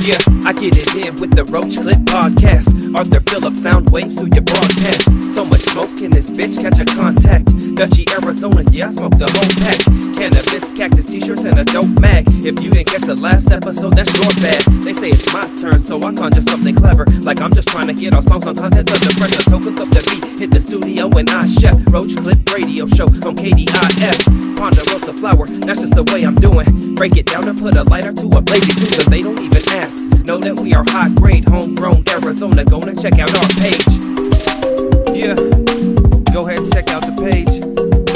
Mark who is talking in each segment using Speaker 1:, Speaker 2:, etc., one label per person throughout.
Speaker 1: Yeah, I get it in with the Roach Clip Podcast. Arthur Phillips, sound waves through your broadcast. So much smoke in this bitch, catch a contact. Dutchy, Arizona, yeah, I smoked the whole pack. Cannabis, cactus, t-shirts, and a dope mag. If you didn't catch the last episode, that's your bad. They say it's my turn, so I conjure something clever. Like I'm just trying to get our songs on content under pressure. So cook up the beat, hit the studio, and I chef. Roach Clip Radio Show on KDIF. Ponderosa flower, that's just the way I'm doing. Break it down and put a lighter to a blazing tune, so they don't even ask. Know that we are high grade, homegrown Arizona. Go and check out our page. Yeah, go ahead and check out the page.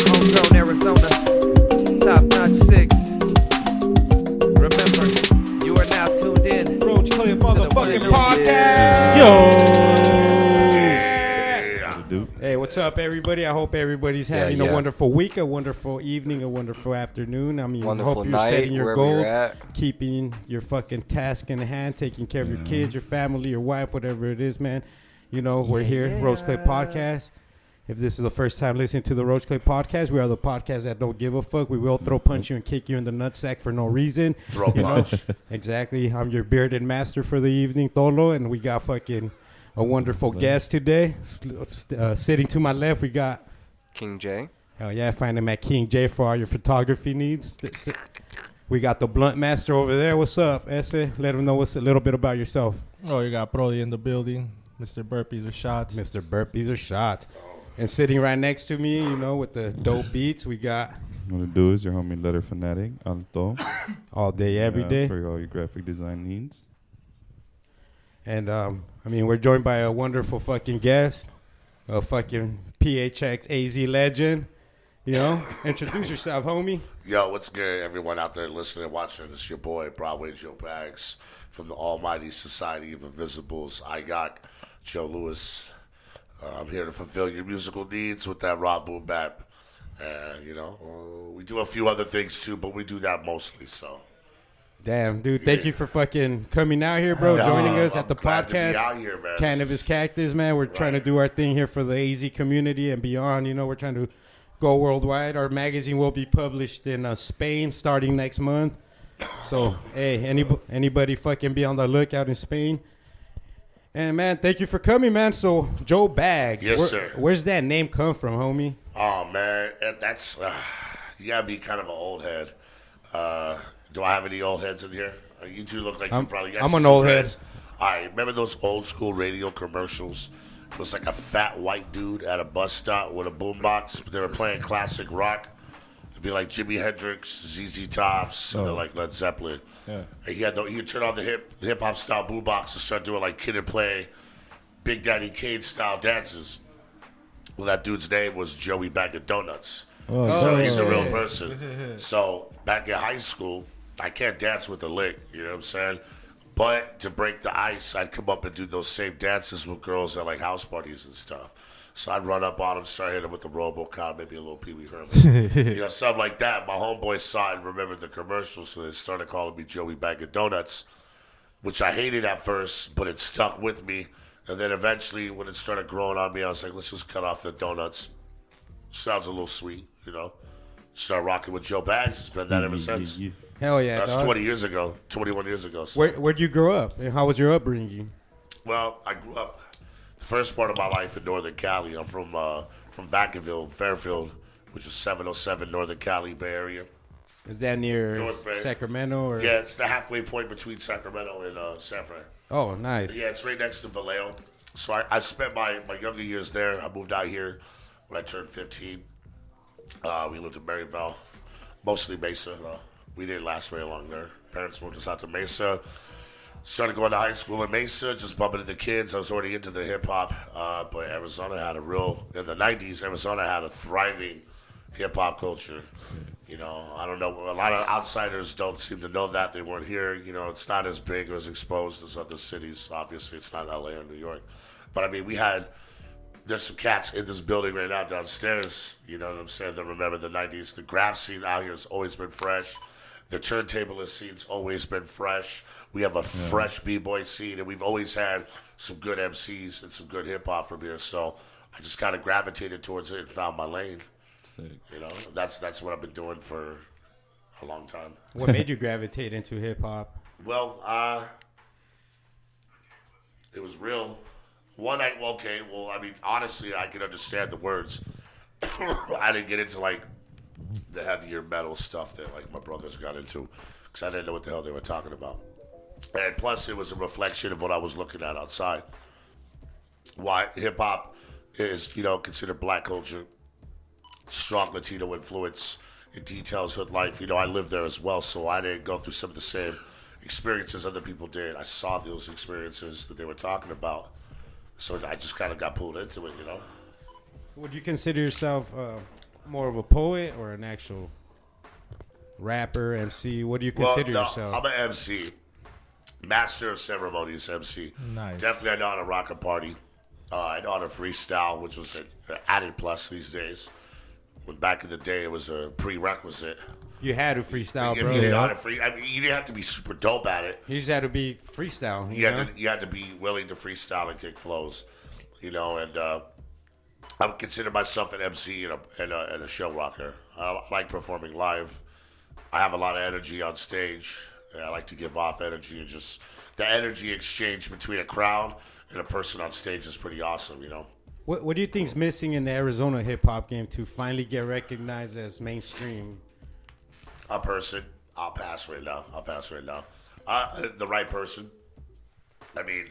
Speaker 1: Homegrown Arizona, top notch 6. Remember, you are now tuned in.
Speaker 2: Roach Clip motherfucking podcast.
Speaker 3: Yo.
Speaker 2: Hey, what's up, everybody? I hope everybody's having a wonderful week, a wonderful evening, a wonderful afternoon. I mean, I hope you're setting your goals, keeping your fucking task in hand, taking care of your kids, your family, your wife, whatever it is, man. You know, we're here, Roach Clip Podcast. If this is the first time listening to the Roach Clip Podcast, we are the podcast that don't give a fuck. We will throw punch you and kick you in the nutsack for no reason.
Speaker 4: Throw punch.
Speaker 2: Exactly. I'm your bearded master for the evening, Tolo, and we got fucking a wonderful guest today. Sitting to my left, we got
Speaker 4: King Jayy.
Speaker 2: Hell yeah, find him at King Jayy for all your photography needs. We got the blunt master over there. What's up, Ese? Let him know what's a little bit about yourself.
Speaker 3: Oh, you got Brody in the building. Mr. Burpees or Shots.
Speaker 2: Mr. Burpees or Shots. And sitting right next to me, you know, with the dope beats, we got...
Speaker 5: What to do is your homie Letter Fanatic, Alto.
Speaker 2: All day, every day.
Speaker 5: For all your graphic design needs.
Speaker 2: And, I mean, we're joined by a wonderful fucking guest, a fucking PHX AZ legend. You know, introduce yourself, homie.
Speaker 4: Yo, what's good, everyone out there listening and watching? This is your boy, Broadway Joe Baggs, from the Almighty Society of Invisibles. I got Joe Lewis. I'm here to fulfill your musical needs with that raw boom bap. And, you know, we do a few other things, too, but we do that mostly, so...
Speaker 2: Damn, dude, thank you for fucking coming out here, bro, joining us at the podcast.
Speaker 4: To be out here, man.
Speaker 2: Cannabis Cactus, man. We're trying to do our thing here for the AZ community and beyond. You know, we're trying to go worldwide. Our magazine will be published in Spain starting next month. So, hey, anybody fucking be on the lookout in Spain. And, man, thank you for coming, man. So, Joe Baggs.
Speaker 4: Yes, sir.
Speaker 2: Where's that name come from, homie?
Speaker 4: Oh, man, that's... you got to be kind of an old head. Do I have any old heads in here? You two look like you probably got
Speaker 2: I'm an old head.
Speaker 4: All right, remember those old school radio commercials? It was like a fat white dude at a bus stop with a boombox. They were playing classic rock. It'd be like Jimi Hendrix, ZZ Tops, and like Led Zeppelin. Yeah. And he'd turn on the hip hop style boombox and start doing like Kid and Play, Big Daddy Kane style dances. Well, that dude's name was Joey Bag of Donuts. So he's a real person. So back in high school, I can't dance with the lick, you know what I'm saying? But to break the ice, I'd come up and do those same dances with girls at like house parties and stuff. So I'd run up on them, start hitting them with the RoboCop, maybe a little Pee Wee Herman. You know, something like that. My homeboys saw it and remembered the commercials, so they started calling me Joey Bag of Donuts, which I hated at first, but it stuck with me. And then eventually, when it started growing on me, I was like, let's just cut off the donuts. Sounds a little sweet, you know. Start rocking with Joe Baggs. It's been that ever since.
Speaker 2: Hell yeah.
Speaker 4: That's 20 years ago, 21 years ago. So.
Speaker 2: Where'd you grow up? And how was your upbringing?
Speaker 4: Well, I grew up the first part of my life in Northern Cali. I'm from Vacaville, Fairfield, which is 707 Northern Cali, Bay Area.
Speaker 2: Is that near Sacramento? Or?
Speaker 4: Yeah, it's the halfway point between Sacramento and San Fran.
Speaker 2: Oh, nice.
Speaker 4: Yeah, it's right next to Vallejo. So I spent my younger years there. I moved out here when I turned 15. We lived in Maryville, mostly Mesa. We didn't last very long there. Parents moved us out to Mesa. Started going to high school in Mesa, just bumping into kids. I was already into the hip-hop, but Arizona had in the 90s, Arizona had a thriving hip-hop culture. You know, I don't know, a lot of outsiders don't seem to know that. They weren't here. You know, it's not as big or as exposed as other cities. Obviously, it's not LA or New York. But, I mean, there's some cats in this building right now downstairs, you know what I'm saying, that remember the 90s. The graph scene out here has always been fresh. The turntablist scene's always been fresh. We have a fresh B-boy scene, and we've always had some good MCs and some good hip-hop from here. So I just kind of gravitated towards it and found my lane. Sick. You know, that's what I've been doing for a long time.
Speaker 2: What made you gravitate into hip-hop?
Speaker 4: Well, was real. Honestly, I can understand the words. I didn't get into like the heavier metal stuff that like my brothers got into because I didn't know what the hell they were talking about. And plus, it was a reflection of what I was looking at outside. Why hip hop is, considered black culture, strong Latino influence. It details hood life. I lived there as well, so I didn't go through some of the same experiences other people did. I saw those experiences that they were talking about, so I just kind of got pulled into it,
Speaker 2: Would you consider yourself more of a poet or an actual rapper, MC? What do you consider yourself?
Speaker 4: I'm an MC. Master of Ceremonies MC.
Speaker 3: Nice.
Speaker 4: Definitely I know how to rock a party. I know how to freestyle, which was an added plus these days. When back in the day, it was a prerequisite.
Speaker 2: You had to freestyle,
Speaker 4: if
Speaker 2: bro.
Speaker 4: You didn't know how to you didn't have to be super dope at it.
Speaker 2: You just had to be freestyle.
Speaker 4: You had to be willing to freestyle and kick flows, and I would consider myself an MC and a show rocker. I like performing live. I have a lot of energy on stage. And I like to give off energy, and just the energy exchange between a crowd and a person on stage is pretty awesome,
Speaker 2: What do you think's missing in the Arizona hip hop game to finally get recognized as mainstream?
Speaker 4: A person. I'll pass right now. The right person. I mean,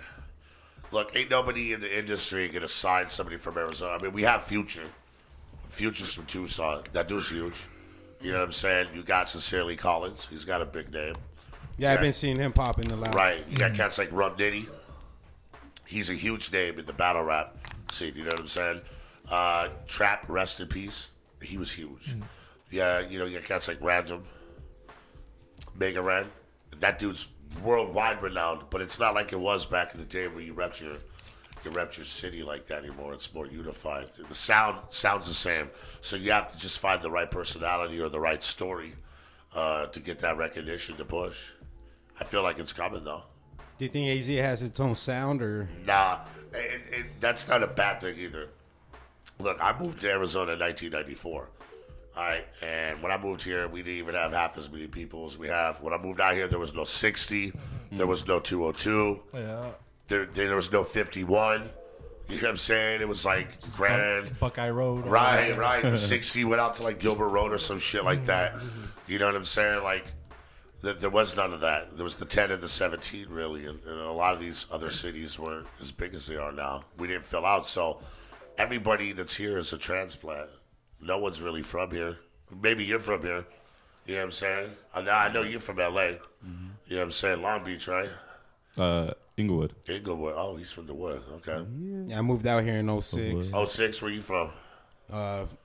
Speaker 4: look, ain't nobody in the industry gonna sign somebody from Arizona. I mean, we have Future. Future's from Tucson. That dude's huge. You know what I'm saying? You got Sincerely Collins. He's got a big name.
Speaker 2: Yeah, I've been seeing him pop in the loud.
Speaker 4: Right. You got cats like Rum Nitty. He's a huge name in the battle rap scene. You know what I'm saying? Trap, rest in peace. He was huge. Yeah, you got cats like Random, Mega Ran. That dude's worldwide renowned, but it's not like it was back in the day where you repped your city like that anymore. It's more unified. The sounds the same. So you have to just find the right personality or the right story to get that recognition to push. I feel like it's coming, though.
Speaker 2: Do you think AZ has its own sound, or?
Speaker 4: Nah, that's not a bad thing either. Look, I moved to Arizona in 1994. All right, and when I moved here, we didn't even have half as many people as we have. When I moved out here, there was no 60. There was no 202.
Speaker 3: Yeah.
Speaker 4: There was no 51. You know what I'm saying? It was like just grand.
Speaker 3: Buckeye Road.
Speaker 4: Right. The 60 went out to like Gilbert Road or some shit like that. You know what I'm saying? Like, there was none of that. There was the 10 and the 17, really. And a lot of these other cities weren't as big as they are now. We didn't fill out. So everybody that's here is a transplant. No one's really from here. Maybe you're from here. You know what I'm saying? I know you're from L.A. You know what I'm saying? Long Beach, right?
Speaker 5: Inglewood.
Speaker 4: Oh, he's from the Wood. Okay.
Speaker 2: Yeah, I moved out here in 06.
Speaker 4: 06, where you from?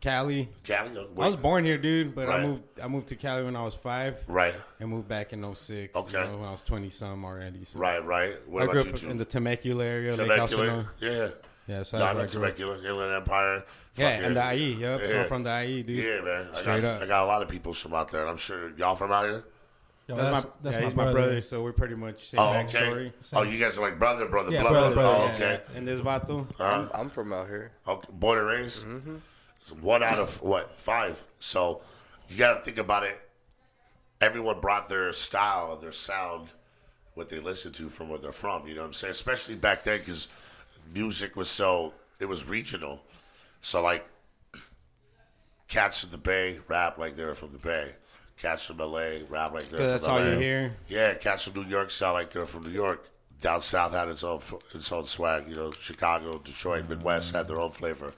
Speaker 2: Cali.
Speaker 4: Cali?
Speaker 2: I was born here, dude, but
Speaker 4: Right.
Speaker 2: I moved to Cali when I was 5.
Speaker 4: Right.
Speaker 2: And moved back in 06.
Speaker 4: Okay.
Speaker 2: When I was 20-some already. So.
Speaker 4: Right. What
Speaker 2: I
Speaker 4: about
Speaker 2: grew
Speaker 4: you
Speaker 2: up
Speaker 4: two?
Speaker 2: in the Temecula area. Lake
Speaker 4: Temecula?
Speaker 2: Elsinore.
Speaker 4: Yeah.
Speaker 2: Yeah, so
Speaker 4: Not
Speaker 2: that's where I grew up.
Speaker 4: Temecula, Inland Empire.
Speaker 2: Yeah,
Speaker 4: Fucking-
Speaker 2: and the IE. Yep. So
Speaker 4: Yeah.
Speaker 2: I'm from the IE, dude.
Speaker 4: Yeah, man.
Speaker 2: Straight up.
Speaker 4: I got a lot of people from out there. I'm sure y'all from out here.
Speaker 3: Yo,
Speaker 2: That's he's my brother, so we're pretty much same backstory.
Speaker 4: Oh, you guys are like brother,
Speaker 3: Yeah,
Speaker 4: blood.
Speaker 3: brother,
Speaker 4: Oh,
Speaker 3: yeah.
Speaker 4: okay.
Speaker 2: And there's Vato.
Speaker 6: I'm from out here.
Speaker 4: Okay. Born and raised? Mm-hmm. So 1 out of, 5? So you got to think about it. Everyone brought their style, their sound, what they listen to from where they're from. You know what I'm saying? Especially back then because music was it was regional. So, like, cats from the Bay rap like they're from the Bay. Cats from L.A. rap like they're from
Speaker 2: That's
Speaker 4: LA.
Speaker 2: all you hear.
Speaker 4: Yeah, cats from New York sound like they're from New York. Down south had its own swag. Chicago, Detroit, Midwest had their own flavor.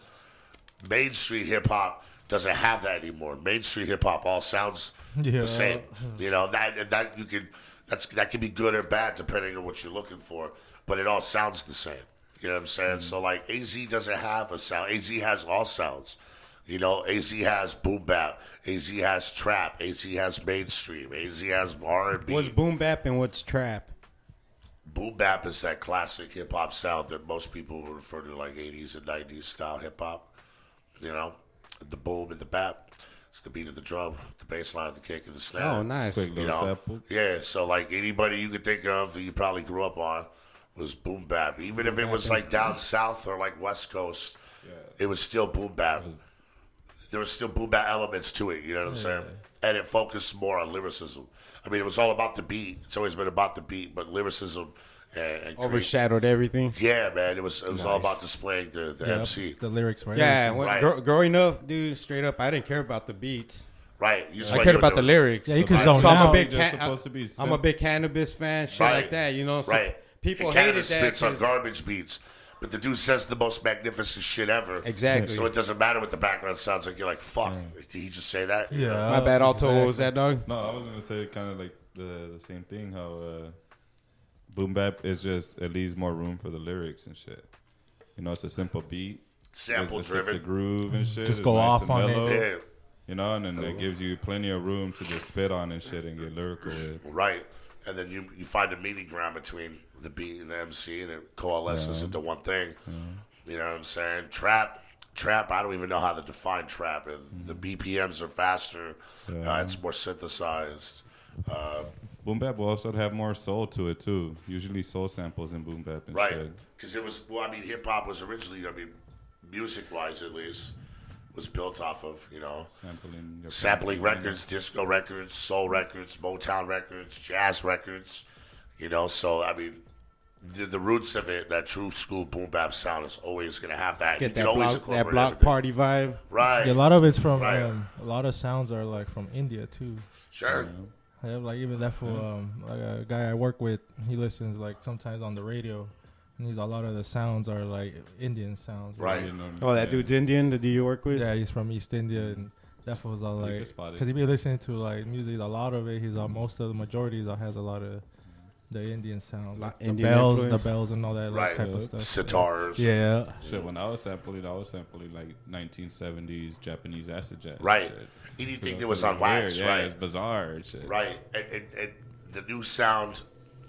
Speaker 4: Main Street hip hop doesn't have that anymore. Main Street hip hop all sounds the same. That can be good or bad depending on what you're looking for, but it all sounds the same. You know what I'm saying? So like AZ doesn't have a sound. AZ has all sounds. AZ has boom bap. AZ has trap. AZ has mainstream. AZ has R&B.
Speaker 2: What's boom bap and what's trap?
Speaker 4: Boom bap is that classic hip hop sound that most people refer to like 80s and 90s style hip hop. The boom and the bap. It's the beat of the drum, the bass line, the kick, and the snare.
Speaker 2: Oh, nice.
Speaker 5: Quick little sample.
Speaker 4: Yeah, so like anybody you could think of that you probably grew up on was boom bap. Even if it was like down south or like West Coast, it was still boom bap. There was still boom bap elements to it, you know what I'm saying? And it focused more on lyricism. I mean, it was all about the beat. It's always been about the beat, but lyricism and
Speaker 2: overshadowed everything.
Speaker 4: Yeah, man, it was all about displaying the MC.
Speaker 3: The lyrics, right?
Speaker 2: Yeah, growing up, dude, straight up, I didn't care about the beats.
Speaker 4: Right.
Speaker 2: I cared about the lyrics.
Speaker 3: Yeah, you could zone out.
Speaker 2: I'm a big cannabis fan, shit like that, you know. So people hated that.
Speaker 4: Spits on garbage beats. But the dude says the most magnificent shit ever.
Speaker 2: Exactly.
Speaker 4: So it doesn't matter what the background sounds like. You're like, fuck. Did he just say that?
Speaker 3: Yeah.
Speaker 2: My bad, Alto. What was that, dog?
Speaker 5: No, I was going to say kind of like the same thing, how boom bap is just, it leaves more room for the lyrics and shit. You know, it's a simple beat.
Speaker 4: Sample driven.
Speaker 5: It's a groove and shit.
Speaker 3: Just go off on it.
Speaker 4: Yeah.
Speaker 5: You know, and then it gives you plenty of room to just spit on and shit and get lyrical with.
Speaker 4: Right. And then you find a meeting ground between the beat and the MC, and it coalesces into one thing. You know what I'm saying? Trap, I don't even know how to define trap. The BPMs are faster. It's more synthesized.
Speaker 5: Boom bap will also have more soul to it, too. Usually soul samples in boom bap and shit.
Speaker 4: Right. Because it was, hip-hop was originally, music-wise at least, was built off of, sampling records, disco records, soul records, Motown records, jazz records, so, the roots of it, that true school boom bap sound is always going to have that.
Speaker 2: Get that block party vibe.
Speaker 4: Right.
Speaker 3: Yeah, a lot of it's from, a lot of sounds are like from India too.
Speaker 4: Sure.
Speaker 3: Yeah, like even that for, like a guy I work with, he listens like sometimes on the radio. And a lot of the sounds are like Indian sounds.
Speaker 4: Right.
Speaker 2: That dude's Indian, the dude you work with?
Speaker 3: Yeah, he's from East India. And that was all like, because he be listening to like music, a lot of it, most of the majority has a lot of the Indian sounds, like the bells and all that type of stuff.
Speaker 4: Sitars.
Speaker 3: Yeah.
Speaker 5: Shit, when I was sampling like 1970s Japanese acid jazz.
Speaker 4: Right.
Speaker 5: Shit.
Speaker 4: Anything that was on wax,
Speaker 5: right?
Speaker 4: Right.
Speaker 5: It's bizarre and shit.
Speaker 4: Right. And the new sound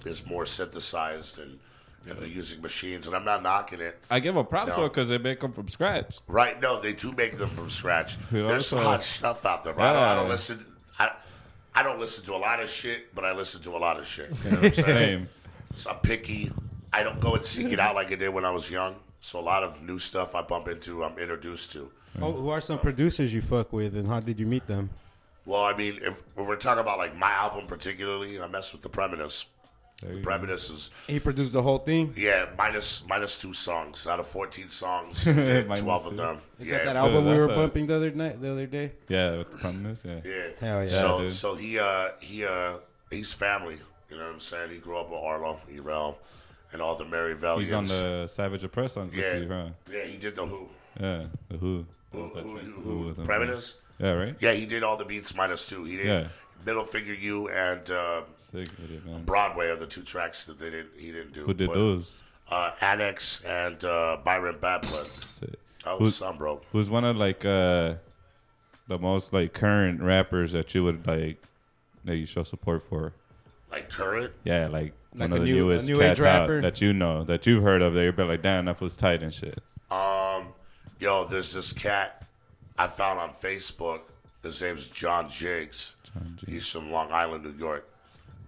Speaker 4: is more synthesized and they're using machines, and I'm not knocking it.
Speaker 5: I give a props to it because they make them from scratch.
Speaker 4: Right. No, they do make them from scratch. There's some
Speaker 5: so,
Speaker 4: hot stuff out there.
Speaker 5: Yeah.
Speaker 4: I don't listen to a lot of shit, but I listen to a lot of shit. You know what I'm saying?
Speaker 5: Same.
Speaker 4: So I'm picky. I don't go and seek it out like I did when I was young. So a lot of new stuff I bump into, I'm introduced to.
Speaker 2: Who are some producers you fuck with, and how did you meet them?
Speaker 4: Well, if we're talking about like my album particularly, I mess with the Preminus. The Preminus is...
Speaker 2: He produced the whole thing?
Speaker 4: Yeah, minus 2 songs. Out of 14 songs, 12 of them.
Speaker 2: Is that album we were bumping the other day?
Speaker 5: Yeah, with the Preminus,
Speaker 4: Yeah.
Speaker 2: Hell yeah.
Speaker 4: So he's family. You know what I'm saying? He grew up with Arlo, Erel, and all the Mary Valiants.
Speaker 5: He's on the Savage Oppressed on
Speaker 4: yeah.
Speaker 5: huh?
Speaker 4: Yeah, he did the Who.
Speaker 5: Yeah, the Who.
Speaker 4: Who Preminus?
Speaker 5: Yeah, right?
Speaker 4: Yeah, he did all the beats minus 2. He did Middle Finger You and Broadway are the 2 tracks that he didn't do.
Speaker 5: Who did those?
Speaker 4: Annex and Byron Badblood. That was some, bro.
Speaker 5: Who's one of like the most like current rappers that you would like that you show support for? Like
Speaker 4: current?
Speaker 5: Yeah, like one of the newest cats out that that you've heard of. That you've been like, damn, that was tight and shit.
Speaker 4: Yo, there's this cat I found on Facebook. His name's John Jiggs. He's from Long Island, New York.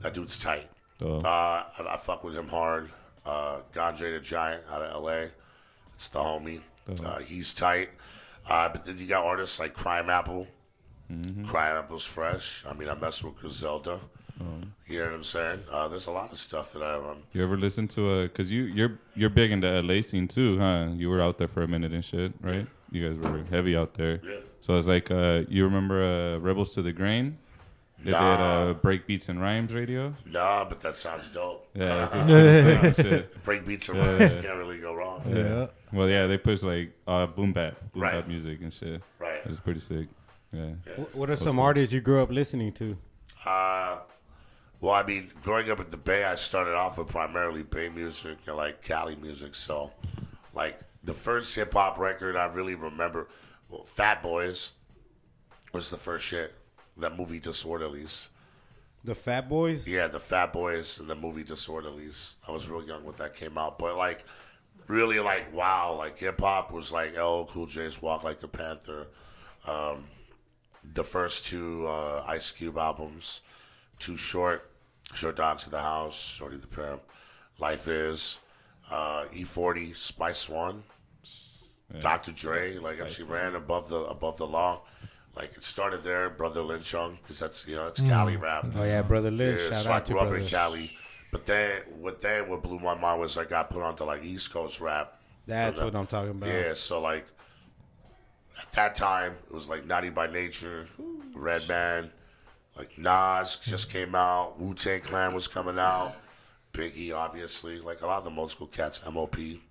Speaker 4: That dude's tight. I fuck with him hard. Ganjay the Giant out of LA. It's the homie. He's tight. But then you got artists like Crime Apple. Crime Apple's fresh. I mess with Griselda. You know what I'm saying? There's a lot of stuff that I
Speaker 5: You ever listen to because you're big in the LA scene too, huh? You were out there for a minute and shit, right? You guys were heavy out there.
Speaker 4: Yeah.
Speaker 5: So it's like you remember Rebels to the Grain? They did Break Beats and Rhymes radio.
Speaker 4: Nah, but that sounds dope.
Speaker 5: Yeah, it's shit.
Speaker 4: Break Beats and Rhymes can't really go wrong.
Speaker 5: Yeah. Well, yeah, they push like boom bap music and shit.
Speaker 4: Right.
Speaker 5: It's pretty sick. Yeah.
Speaker 2: What are some artists you grew up listening to?
Speaker 4: Well, growing up in the Bay, I started off with primarily Bay music and like Cali music. So, like the first hip hop record I really remember, Fat Boys was the first shit. That movie Disorderlies.
Speaker 2: The Fat Boys?
Speaker 4: Yeah, the Fat Boys and the movie Disorderlies. I was real young when that came out, but like really like wow, like hip hop was like LL Cool J's Walk Like a Panther. The first 2 Ice Cube albums, Too Short Dogs to the House, Shorty the Pimp, Life Is, E40, Spice One, Dr. Dre, like MC Ran Above the Law. Like it started there, Brother Lynch Young, because that's Cali rap.
Speaker 2: Oh yeah, Brother Lynch.
Speaker 4: Yeah,
Speaker 2: Shout
Speaker 4: so
Speaker 2: out to
Speaker 4: I grew up
Speaker 2: Brother
Speaker 4: in Cali. But then what blew my mind was I got put onto like East Coast rap.
Speaker 2: That's what I'm talking about.
Speaker 4: Yeah, so like at that time it was like Naughty by Nature, Redman, like Nas just came out, Wu-Tang Clan was coming out, Biggie obviously, like a lot of the old school cats, M.O.P.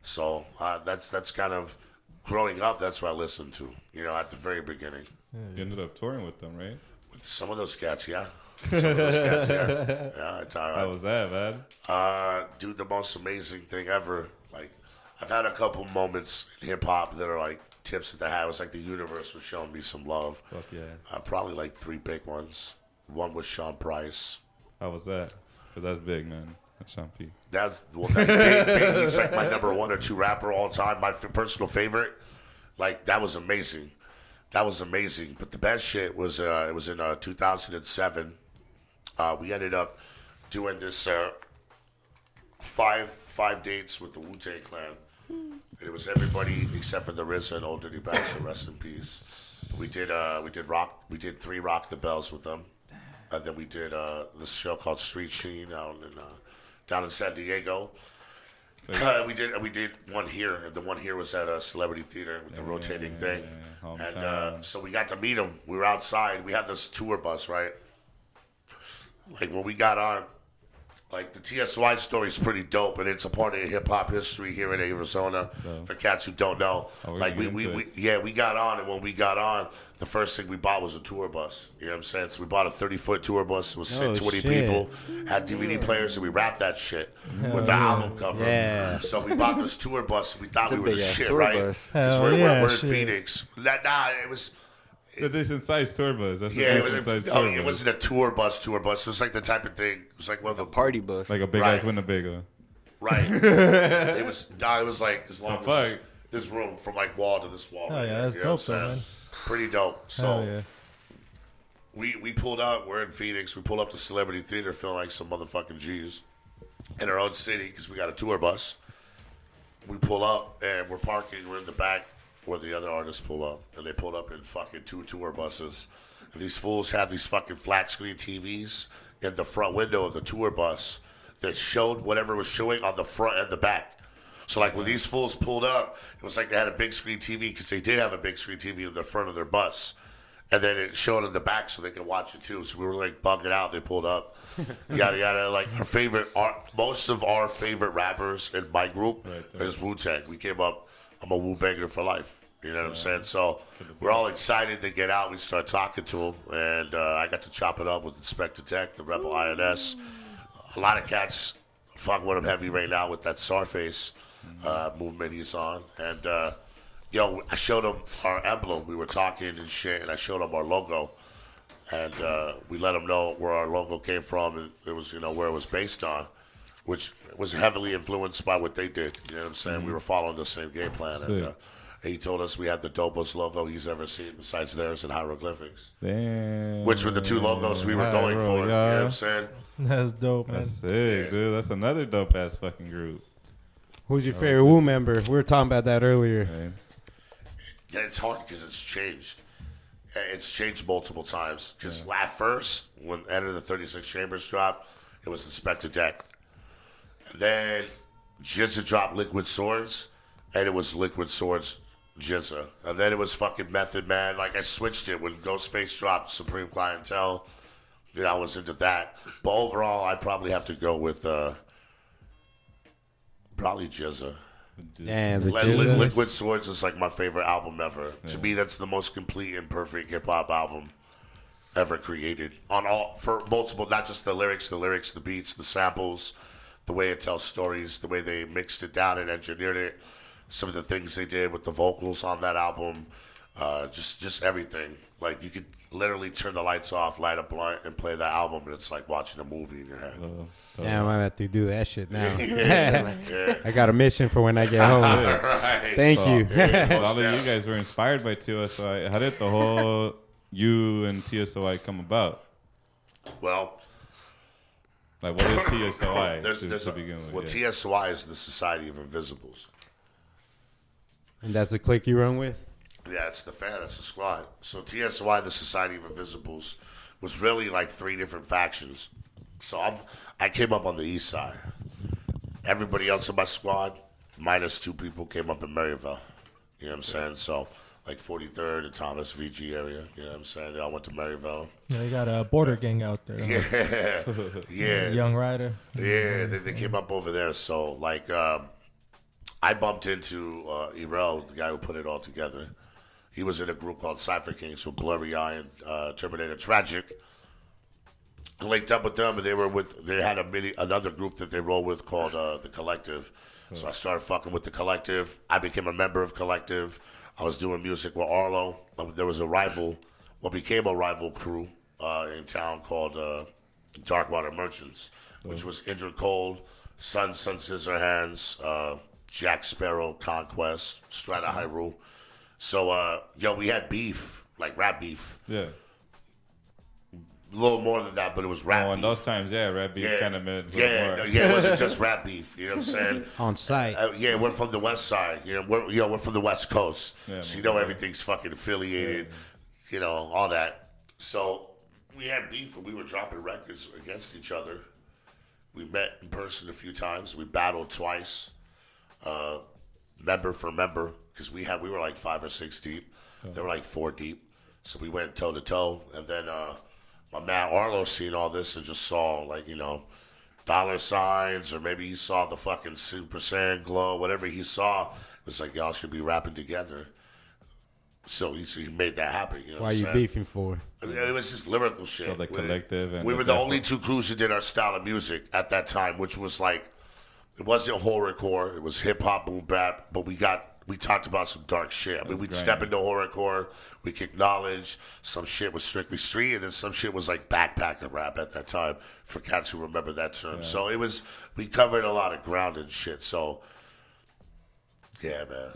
Speaker 4: So that's kind of growing up. That's what I listened to, at the very beginning.
Speaker 5: You ended up touring with them, right?
Speaker 4: With some of those cats, yeah. Yeah.
Speaker 5: How was that, man?
Speaker 4: Dude, the most amazing thing ever. Like, I've had a couple moments in hip hop that are like tips at the hat. It was like the universe was showing me some love.
Speaker 5: Fuck yeah.
Speaker 4: Probably like 3 big ones. One was Sean Price.
Speaker 5: How was that? Because that's big, man. That's Sean P.
Speaker 4: That's big. He's like my number 1 or 2 rapper all time. My personal favorite. Like, that was amazing. But the best shit was it was in 2007. We ended up doing this 5 dates with the Wu-Tang Clan. And it was everybody except for the RZA and Old Dirty Bastard, rest in peace. We did 3 Rock the Bells with them. And then we did this show called Street Sheen down in San Diego. We did one here, and the one here was at a Celebrity Theater with the rotating thing. And so we got to meet him. We were outside. We had this tour bus, right? Like, when we got on, like, the TSY story is pretty dope, and it's a part of hip-hop history here in Arizona for cats who don't know. Like, we got on, and when we got on, the first thing we bought was a tour bus. You know what I'm saying? So we bought a 30-foot tour bus. It was 20 people. Had DVD players, and we wrapped that shit with the album cover. Yeah. So we bought this tour bus. And we thought we were the shit, right? Because we're in Phoenix. It was...
Speaker 5: A decent sized tour bus. That's a decent sized tour bus.
Speaker 4: It wasn't a tour bus. It was like the type of thing. It was like one of the
Speaker 6: party bus.
Speaker 5: Like a big ass Winnebago.
Speaker 4: Right. It was like as long as this room from like wall to this wall.
Speaker 3: Oh, yeah, that's dope, man.
Speaker 4: Pretty dope. So we pulled up. We're in Phoenix. We pulled up to Celebrity Theater feeling like some motherfucking G's in our own city because we got a tour bus. We pull up and we're parking. We're in the back where the other artists pull up, and they pulled up in fucking 2 tour buses. And these fools have these fucking flat screen TVs in the front window of the tour bus that showed whatever was showing on the front and the back. So like when these fools pulled up, it was like they had a big screen TV because they did have a big screen TV in the front of their bus. And then it showed in the back so they could watch it too. So we were like bugging out. They pulled up. Yada yada. Like most of our favorite rappers in my group is Wu-Tang. We came up. I'm a Wu-Banger for life. You know what I'm saying? So we're all excited to get out. We start talking to him, and I got to chop it up with Inspector Tech, the Rebel INS. A lot of cats fuck with him heavy right now with that Sarface movement he's on. And, I showed him our emblem. We were talking and shit, and I showed him our logo. And we let him know where our logo came from, and it was, where it was based on, which was heavily influenced by what they did. You know what I'm saying? We were following the same game plan. And he told us we had the dopest logo he's ever seen besides theirs in hieroglyphics.
Speaker 5: Damn.
Speaker 4: Which were the 2 logos we were going for. You know what I'm saying?
Speaker 3: That's dope, man.
Speaker 5: That's sick, dude. That's another dope-ass fucking group.
Speaker 2: Who's your favorite Wu member? We were talking about that earlier.
Speaker 5: Right.
Speaker 4: Yeah, it's hard because it's changed. It's changed multiple times. Because at first, when Enter the 36 Chambers dropped, it was Inspector Deck. Then Jizza dropped Liquid Swords, and it was Liquid Swords Jizza. And then it was fucking Method Man. Like, I switched it when Ghostface dropped Supreme Clientele. I was into that. But overall, I'd probably have to go with probably Jizza.
Speaker 2: Damn, the Jizza.
Speaker 4: Liquid Swords is like my favorite album ever. Yeah. To me, that's the most complete and perfect hip-hop album ever created. For multiple, not just the lyrics, the beats, the samples, the way it tells stories, the way they mixed it down and engineered it, some of the things they did with the vocals on that album, just everything. Like, you could literally turn the lights off, light a blunt, and play that album, and it's like watching a movie in your head.
Speaker 2: Yeah, I might have to do that shit now.
Speaker 4: Yeah.
Speaker 2: I got a mission for when I get home.
Speaker 4: Right.
Speaker 2: Thank you.
Speaker 5: All of you guys were inspired by TSOI. How did the whole you and TSOI come about?
Speaker 4: Well,
Speaker 5: like, what is TSOI to begin with?
Speaker 4: Well, TSOI is the Society of Invisibles.
Speaker 2: And that's the clique you run with?
Speaker 4: Yeah, it's the fan, it's the squad. So TSOI, the Society of Invisibles, was really like 3 different factions. So I came up on the east side. Everybody else in my squad, minus 2 people, came up in Maryville. You know what I'm saying? So, like 43rd and Thomas VG area. You know what I'm saying? They all went to Maryville.
Speaker 3: Yeah, you got a border gang out there.
Speaker 4: Yeah. Yeah.
Speaker 3: Young Rider.
Speaker 4: Yeah, they came up over there. So, like, I bumped into Erel, the guy who put it all together. He was in a group called Cypher Kings with Blurry Eye and Terminator Tragic. I linked up with them, and they had another group that they roll with called The Collective. So I started fucking with The Collective. I became a member of Collective. I was doing music with Arlo. There was what became a rival crew in town called Darkwater Merchants, which was Indra Cold, Sun Scissorhands, Jack Sparrow, Conquest, Strata Hyrule. So, we had beef, like rap beef.
Speaker 5: Yeah.
Speaker 4: A little more than that, but it was rap beef.
Speaker 5: In those times, rap beef kind of meant more.
Speaker 4: It wasn't just rap beef, you know what I'm saying?
Speaker 2: On site.
Speaker 4: We're from the west side, we're from the west coast. So, everything's fucking affiliated, all that. So, we had beef and we were dropping records against each other. We met in person a few times. We battled twice, member for member, because we were like 5 or 6 deep. They were like 4 deep. So, we went toe to toe, and then my man Arlo seen all this and just saw, like, dollar signs, or maybe he saw the fucking Super Saiyan glow, whatever he saw. It was like, y'all should be rapping together. So he made that happen.
Speaker 2: Why are you beefing for?
Speaker 4: It was just lyrical shit.
Speaker 5: So the Collective and
Speaker 4: we were the only 2 crews who did our style of music at that time, which was like, it wasn't horrorcore, it was hip hop, boom bap, but we talked about some dark shit. I mean, we'd step into horrorcore, we could acknowledge some shit was strictly street, and then some shit was like backpacker rap at that time, for cats who remember that term. Yeah. So we covered a lot of ground and shit. So, yeah, man.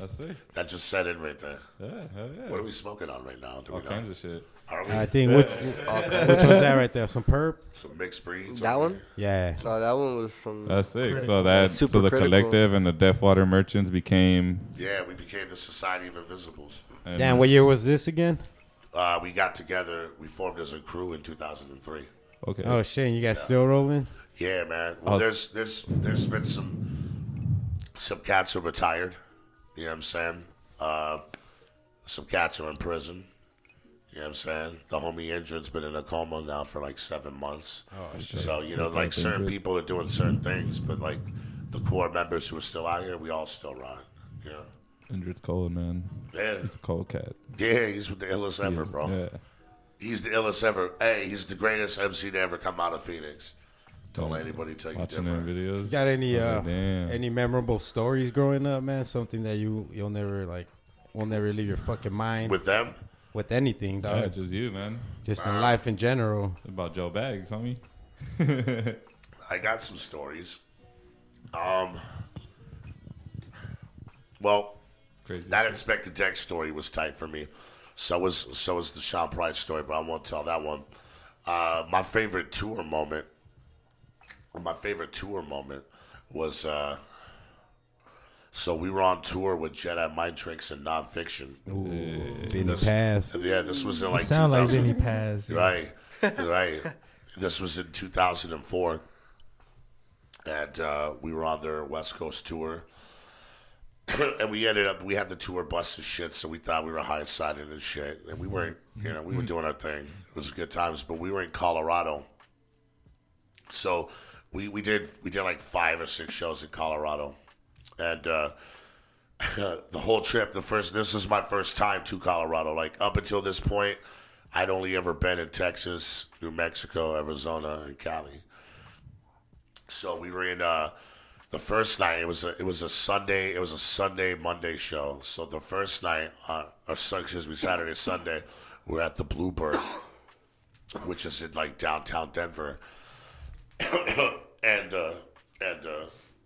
Speaker 5: That's it.
Speaker 4: That just set in right there.
Speaker 5: Yeah, hell yeah.
Speaker 4: What are we smoking on right now?
Speaker 5: All kinds of shit.
Speaker 2: I think which one's that right there? Some perp?
Speaker 4: Some mixed breeds.
Speaker 6: That one?
Speaker 2: Yeah.
Speaker 6: No, that one was some.
Speaker 5: That's sick. So the Collective and the Deathwater Merchants became.
Speaker 4: Yeah, we became the Society of Invisibles.
Speaker 2: Damn, what year was this again?
Speaker 4: We got together. We formed as a crew in 2003.
Speaker 5: Okay.
Speaker 2: Oh shit, you guys still rolling?
Speaker 4: Yeah, man. Well, there's been some cats who retired. You know what I'm saying? Some cats are in prison. You know what I'm saying? The homie Injured's been in a coma now for like 7 months. Oh, shit. So, like certain people are doing certain things, but like the core members who are still out here, we all still ride. You know?
Speaker 5: Injured's cold, man.
Speaker 4: Yeah.
Speaker 5: He's a cold cat.
Speaker 4: Yeah, he's the illest ever, bro.
Speaker 5: Yeah.
Speaker 4: He's the illest ever. Hey, he's the greatest MC to ever come out of Phoenix. Don't let anybody tell you different.
Speaker 5: Watching videos.
Speaker 2: Got any memorable stories growing up, man? Something that will never leave your fucking mind.
Speaker 4: With them?
Speaker 2: With anything, dog.
Speaker 5: Yeah, just you, man.
Speaker 2: Just in life in general.
Speaker 5: About Joe Baggs, homie.
Speaker 4: I got some stories. Well,
Speaker 5: crazy
Speaker 4: that Inspector Deck story was tight for me. So was the Sean Price story, but I won't tell that one. My favorite tour moment was so we were on tour with Jedi Mind Tricks and Nonfiction.
Speaker 2: Ooh, Vinny Paz.
Speaker 4: Yeah, this was in like
Speaker 3: you sound like Vinny Paz. Yeah.
Speaker 4: Right. This was in 2004. And we were on their West Coast tour. And we had the tour bus and shit, so we thought we were high-sided and shit. And we weren't, we were doing our thing. It was good times, but we were in Colorado. So we did like 5 or 6 shows in Colorado. And the whole trip, this is my first time to Colorado. Like, up until this point, I'd only ever been in Texas, New Mexico, Arizona, and Cali. So we were in the first night. It was a Sunday Monday show. So the first night, Saturday Sunday, we're at the Bluebird, which is in like downtown Denver.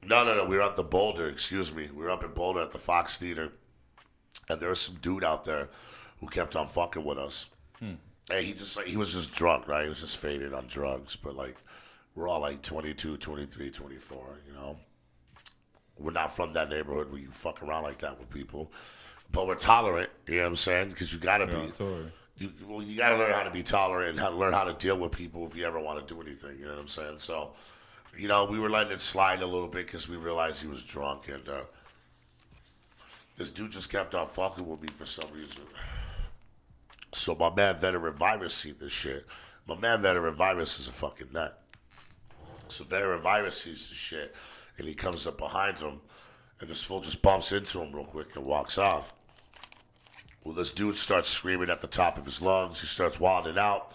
Speaker 4: No, we were at the Boulder, excuse me. We were up in Boulder at the Fox Theater. And there was some dude out there who kept on fucking with us. And he was just drunk, right? He was just faded on drugs. But like, we're all like 22, 23, 24, We're not from that neighborhood where you fuck around like that with people. But we're tolerant, you know what I'm saying? Because you gotta be. you got to learn how to be tolerant and how to learn how to deal with people if you ever want to do anything. You know what I'm saying? So, we were letting it slide a little bit because we realized he was drunk, and this dude just kept on fucking with me for some reason. So my man Veteran Virus seen this shit. My man Veteran Virus is a fucking nut. So Veteran Virus sees this shit, and he comes up behind him, and this fool just bumps into him real quick and walks off. Well, this dude starts screaming at the top of his lungs. He starts wilding out.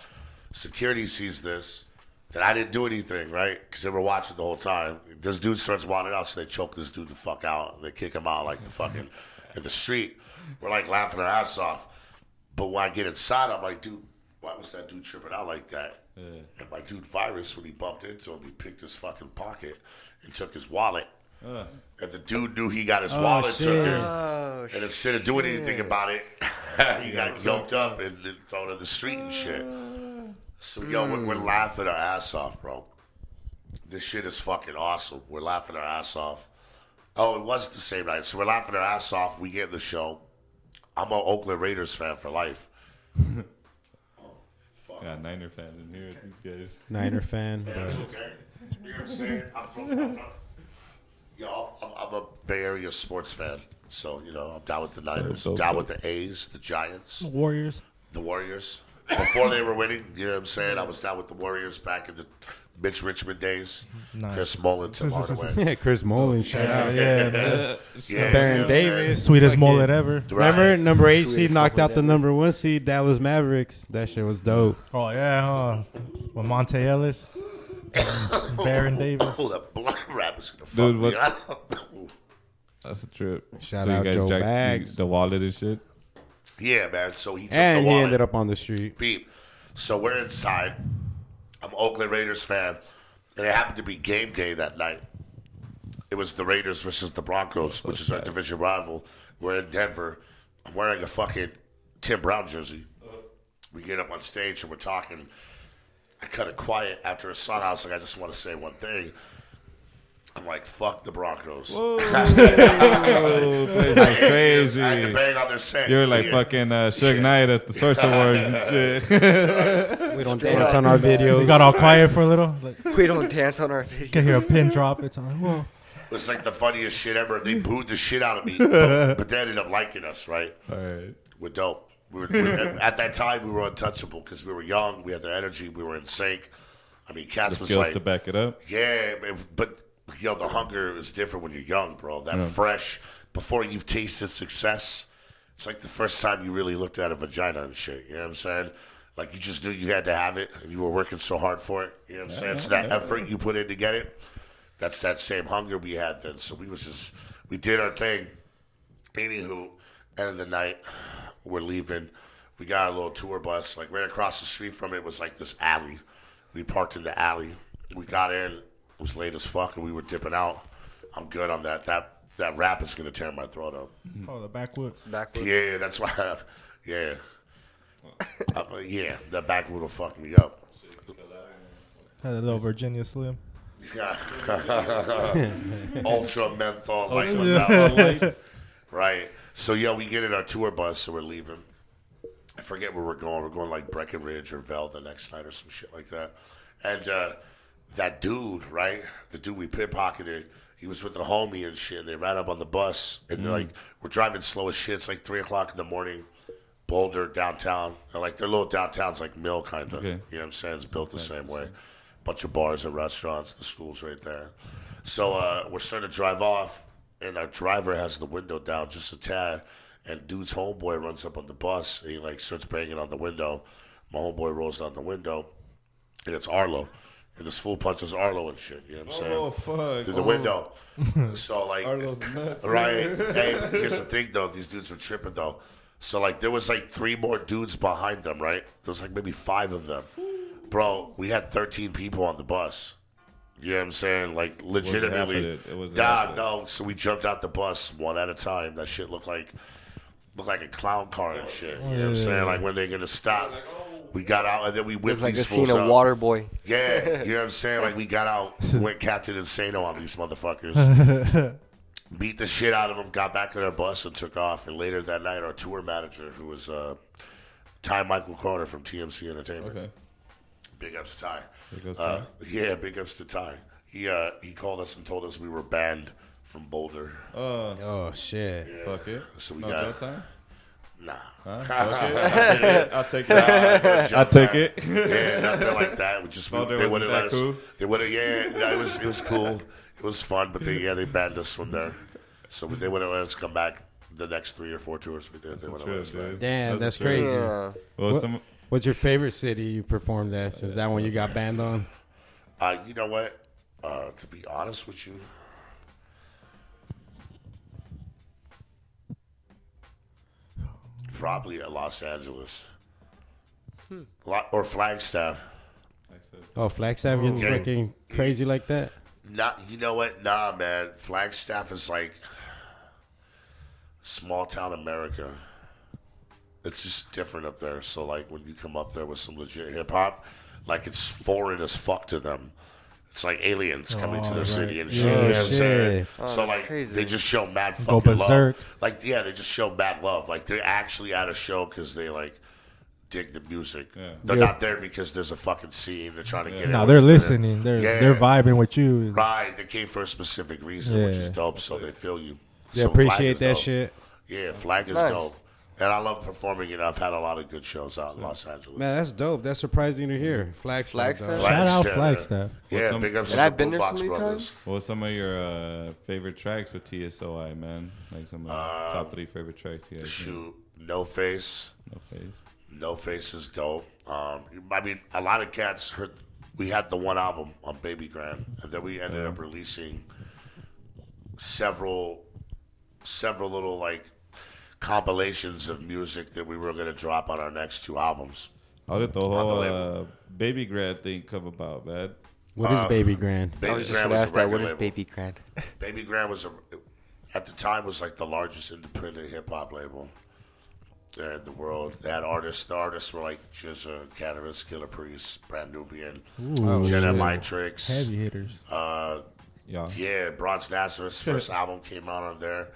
Speaker 4: Security sees this, that I didn't do anything, right? Because they were watching the whole time. This dude starts wilding out, so they choke this dude the fuck out. They kick him out like the fucking in the street. We're like laughing our ass off. But when I get inside, I'm like, dude, why was that dude tripping out like that? Yeah. And my dude Virus, when he bumped into him, he picked his fucking pocket and took his wallet. And the dude knew he got his wallet took it. And instead of doing anything about it, he got yoked up and thrown in the street and shit. So, we're laughing our ass off, bro. This shit is fucking awesome. We're laughing our ass off. Oh, it was the same night. So we're laughing our ass off. We get in the show. I'm an Oakland Raiders fan for life.
Speaker 5: Got Niner fans in here, these guys.
Speaker 2: Niner fan.
Speaker 4: Yeah, that's okay. You know what I'm saying? I'm a Bay Area sports fan. So, I'm down with the Niners, down with the A's, the Giants.
Speaker 3: Warriors.
Speaker 4: The Warriors. Before they were winning, you know what I'm saying? I was down with the Warriors back in the Mitch Richmond days. Nice. Chris Mullen, Tim Hardaway.
Speaker 2: Yeah, Chris Mullen, shout out.
Speaker 4: Yeah.
Speaker 2: Baron Davis.
Speaker 3: Sweetest mullet ever.
Speaker 2: Remember, number 8 seed knocked out the number 1 seed, Dallas Mavericks. That shit was dope.
Speaker 3: Oh, yeah, With Monte Ellis. Baron Davis.
Speaker 4: Oh, that black rap is going to fuck me up.
Speaker 5: That's a trip.
Speaker 2: Shout out Joe Baggs.
Speaker 5: The wallet and shit.
Speaker 4: Yeah, man. So he took
Speaker 2: and
Speaker 4: the wallet.
Speaker 2: He ended up on the street.
Speaker 4: Beep. So we're inside. I'm an Oakland Raiders fan, and it happened to be game day that night. It was the Raiders versus the Broncos, which is our division rival. We're in Denver. I'm wearing a fucking Tim Brown jersey. We get up on stage and we're talking. I cut it quiet after a song. I was like, I just want to say one thing. I'm like, fuck the Broncos.
Speaker 5: Whoa. That's crazy.
Speaker 4: I had to bang on their set.
Speaker 5: You're like fucking Suge Knight at the Source Awards and shit.
Speaker 2: We don't dance on our videos.
Speaker 3: We got all quiet for a little.
Speaker 6: We don't dance on our videos.
Speaker 3: You can hear a pin drop. It's like, whoa.
Speaker 4: It's like the funniest shit ever. They booed the shit out of me, but they ended up liking us, right?
Speaker 5: All right.
Speaker 4: We're dope. At that time, we were untouchable because we were young. We had the energy. We were in sync. I mean, Cass was
Speaker 5: skills
Speaker 4: like,
Speaker 5: to back it up.
Speaker 4: Yeah, but the hunger is different when you're young, bro. That fresh, before you've tasted success, it's like the first time you really looked at a vagina and shit. You know what I'm saying? Like you just knew you had to have it, and you were working so hard for it. You know what I'm saying? So that effort you put in to get it, that's that same hunger we had then. So we did our thing. Anywho, end of the night, we're leaving. We got a little tour bus. Like right across the street from it was like this alley. We parked in the alley. We got in. It was late as fuck, and we were dipping out. I'm good on that. That rap is going to tear my throat up.
Speaker 3: Oh, the backwood.
Speaker 4: Yeah, that's why. Yeah. That backwood will fuck me up.
Speaker 3: Had a little Virginia Slim.
Speaker 4: Yeah. Ultra menthol lights. Right. So, we get in our tour bus, so we're leaving. I forget where we're going. We're going like Breckenridge or Vel the next night or some shit like that. And that dude, right? The dude we pickpocketed, he was with a homie and shit. And they ran up on the bus. And they're like, we're driving slow as shit. It's like 3 o'clock in the morning. Boulder, downtown. And like their little downtown's like Mill, kind of. Okay. You know what I'm saying? It's built the same way. Bunch of bars and restaurants. The school's right there. So we're starting to drive off. And our driver has the window down just a tad. And dude's homeboy runs up on the bus. And he like starts banging on the window. My homeboy rolls down the window. And it's Arlo. And this fool punches Arlo and shit. You know what I'm saying?
Speaker 5: Oh, fuck.
Speaker 4: Through the window. So like.
Speaker 5: Arlo's nuts.
Speaker 4: Right. Hey, here's the thing though. These dudes were tripping though. So like there was like 3 more dudes behind them, right? There was like maybe 5 of them. Bro, we had 13 people on the bus. You know what I'm saying? Like, legitimately. Dog, no. So we jumped out the bus one at a time. That shit looked like a clown car and shit. You know what I'm saying? Like, when they're going to stop. We got out, and then we whipped these fools out.
Speaker 6: Like a scene of Waterboy.
Speaker 4: Yeah, you know what I'm saying? Like, we got out, went Captain Insano on these motherfuckers. Beat the shit out of them, got back on our bus and took off. And later that night, our tour manager, who was Ty Michael Croner from TMC Entertainment.
Speaker 5: Okay.
Speaker 4: Big ups Ty.
Speaker 5: Big ups Ty.
Speaker 4: Yeah, big ups to Ty. He called us and told us we were banned from Boulder.
Speaker 2: Oh shit.
Speaker 5: Yeah. Fuck it.
Speaker 4: So we got
Speaker 5: time?
Speaker 4: Nah.
Speaker 5: Huh? Okay. I'll take it. I'll take it.
Speaker 4: Yeah, nothing like that. We just they wouldn't let us. Cool? They would have. Yeah, no, it was cool. It was fun, but they banned us from there. So they wouldn't let us come back the next 3 or 4 tours we did. They wouldn't let us back.
Speaker 2: Damn, that's crazy. Yeah. Well, what's your favorite city you performed at? Is that one you got banned on?
Speaker 4: You know what? To be honest with you, probably at Los Angeles. Or Flagstaff.
Speaker 2: Oh, Flagstaff gets fucking crazy like that?
Speaker 4: You know what? Nah, man. Flagstaff is like small town America. It's just different up there. So, like, when you come up there with some legit hip-hop, like, it's foreign as fuck to them. It's like aliens coming to their city and shit. You know what I'm saying? So, like, they just show mad fucking love. Like, yeah, they just show mad love. Like, they're actually at a show because they, like, dig the music. Yeah. They're not there because there's a fucking scene. They're trying to get it.
Speaker 3: No, they're listening. They're vibing with you.
Speaker 4: Right. They came for a specific reason, which is dope, so they feel you.
Speaker 2: They appreciate that shit.
Speaker 4: Yeah, Flag is dope. And I love performing it. I've had a lot of good shows out in Los Angeles.
Speaker 2: Man, that's dope. That's surprising to hear. Flagstaff.
Speaker 3: Shout out Flagstaff.
Speaker 4: Yeah, big ups to the Boombox Brothers.
Speaker 5: What's some of your favorite tracks with TSOI, man? Like some top 3 favorite tracks you guys
Speaker 4: Shoot, No Face.
Speaker 5: No Face.
Speaker 4: No Face is dope. I mean, a lot of cats heard. We had the one album on Baby Grand, and then we ended up releasing several little like compilations of music that we were going to drop on our next 2 albums.
Speaker 5: How did the whole Baby Grand thing come about, man?
Speaker 2: What is Baby Grand?
Speaker 6: I was just going to ask that. What is Baby Grand?
Speaker 4: Baby Grand was at the time was like the largest independent hip hop label in the world. They had artists. The artists were like Jizza, Cannabis, Killer Priest, Brand Nubian, Jenna Matrix,
Speaker 3: heavy hitters.
Speaker 4: Yeah, Bronze Nazareth's first album came out on there.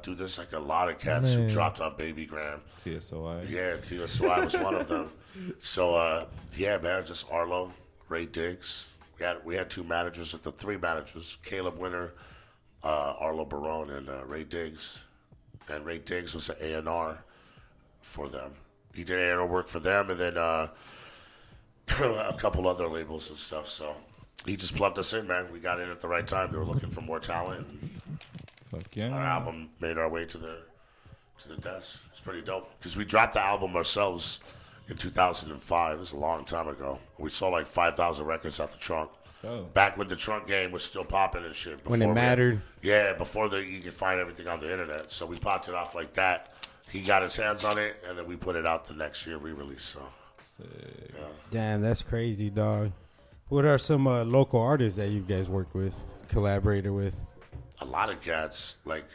Speaker 4: Dude, there's like a lot of cats who dropped on Baby Grand.
Speaker 5: TSOI.
Speaker 4: Yeah, TSOI was one of them. So, yeah, man, just Arlo, Ray Diggs. We had 2 managers, 3 managers, Caleb Winter, Arlo Barone, and Ray Diggs. And Ray Diggs was an A&R for them. He did A&R work for them, and then a couple other labels and stuff, so... He just plugged us in, man. We got in at the right time. They were looking for more talent.
Speaker 5: Fuck yeah.
Speaker 4: Our album made our way to the desk. It's pretty dope. Because we dropped the album ourselves in 2005. It was a long time ago. We sold like 5,000 records out the trunk. Oh. Back when the trunk game was still popping and shit.
Speaker 2: When it mattered.
Speaker 4: Before you could find everything on the internet. So we popped it off like that. He got his hands on it, and then we put it out the next year re-release. So,
Speaker 2: yeah. Damn, that's crazy, dog. What are some local artists that you guys worked with, collaborated with?
Speaker 4: A lot of cats. Like,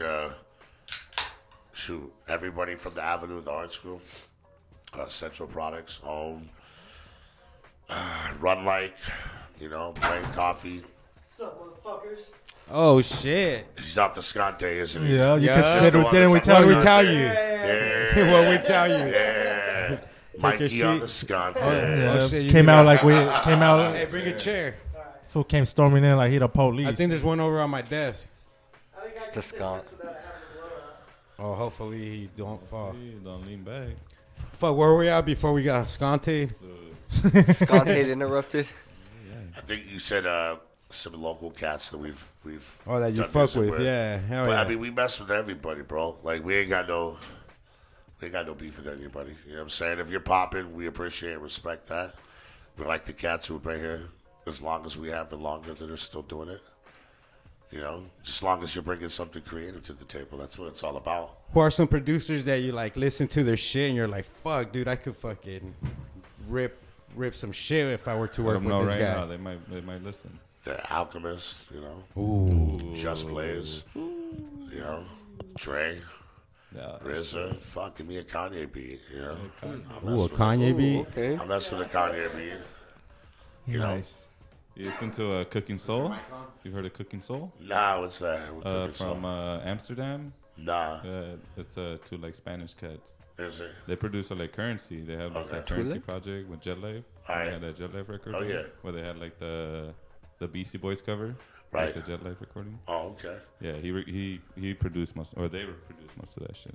Speaker 4: everybody from the Avenue, the art school, Central Products, Own, Run Like, Plain Coffee.
Speaker 7: What's up, motherfuckers?
Speaker 2: Oh, shit.
Speaker 4: He's off the Scante, isn't he?
Speaker 3: Yeah,
Speaker 2: didn't we tell you?
Speaker 4: Yeah.
Speaker 2: What we tell you?
Speaker 4: Yeah. Mikey on the Skunk.
Speaker 3: Came out.
Speaker 2: Hey, bring a chair.
Speaker 3: Fool came storming in like he the police.
Speaker 2: I think there's one over on my desk.
Speaker 6: It's the Skunk.
Speaker 2: Oh, hopefully he don't fall.
Speaker 5: Don't lean back.
Speaker 2: Fuck, where were we at before we got Skante?
Speaker 6: Skante interrupted.
Speaker 4: I think you said some local cats that we've.
Speaker 2: Oh, that you fuck with, yeah. Hell
Speaker 4: but
Speaker 2: yeah.
Speaker 4: I mean, we mess with everybody, bro. Like we ain't got no beef with anybody. You know what I'm saying? If you're popping, we appreciate and respect that. We like the cats who've been here as long as we have been longer that are still doing it. Just as long as you're bringing something creative to the table, that's what it's all about.
Speaker 2: Who are some producers that you like listen to their shit and you're like, fuck, dude, I could fucking rip some shit if I were to work with this guy.
Speaker 5: Now. They might listen.
Speaker 4: The Alchemist,
Speaker 2: Ooh.
Speaker 4: Just Blaze, Dre.
Speaker 5: Yeah,
Speaker 4: RZA, fuck, give me a Kanye beat,
Speaker 2: Ooh, a Kanye beat?
Speaker 6: Okay.
Speaker 4: I'm messing with a Kanye beat.
Speaker 3: Nice.
Speaker 5: You listen to Cooking Soul? You've heard of Cooking Soul?
Speaker 4: Nah, what's that?
Speaker 5: From Amsterdam.
Speaker 4: Nah.
Speaker 5: It's two like Spanish cats.
Speaker 4: Is it?
Speaker 5: They produce like Currency. They have like that Currency project with Jet Life.
Speaker 4: Right.
Speaker 5: They had that Jet Life record.
Speaker 4: Oh yeah.
Speaker 5: Where they had like the Beastie Boys cover.
Speaker 4: Right.
Speaker 5: It's a Jet Life recording.
Speaker 4: Oh, okay.
Speaker 5: Yeah, he produced most, or they produced most of that shit.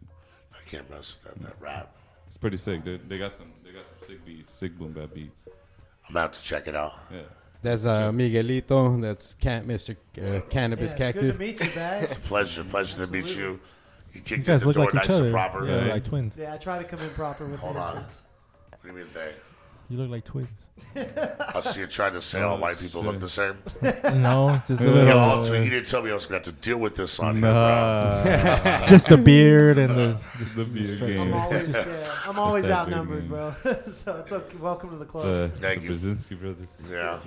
Speaker 4: I can't mess with that rap.
Speaker 5: It's pretty sick. They got some sick beats, sick boom bap beats.
Speaker 4: I'm about to check it out.
Speaker 5: Yeah.
Speaker 2: That's Miguelito. That's Mr. Cannabis Cactus.
Speaker 7: Good to meet you, Bags.
Speaker 4: It's a pleasure to meet you. You kicked
Speaker 3: guys
Speaker 4: in the
Speaker 3: look
Speaker 4: door
Speaker 3: like
Speaker 4: nice
Speaker 3: each other.
Speaker 4: and proper.
Speaker 3: Yeah,
Speaker 4: Right?
Speaker 3: like twins.
Speaker 7: Yeah, I try to come in proper with
Speaker 4: Hold
Speaker 7: the
Speaker 4: on.
Speaker 7: entrance.
Speaker 4: What do you mean they?
Speaker 3: You look like twins.
Speaker 4: I see you trying to say all white people look the same.
Speaker 3: No, just a little.
Speaker 4: Yo, also, you didn't tell me I was going to have to deal with this on here, bro.
Speaker 3: Just the beard and the
Speaker 5: beard
Speaker 3: stretch.
Speaker 5: game.
Speaker 7: I'm always
Speaker 5: that
Speaker 7: outnumbered,
Speaker 5: beard
Speaker 7: bro. So it's okay. Welcome to the club.
Speaker 4: Thank you.
Speaker 5: Brzezinski brothers.
Speaker 4: Yeah.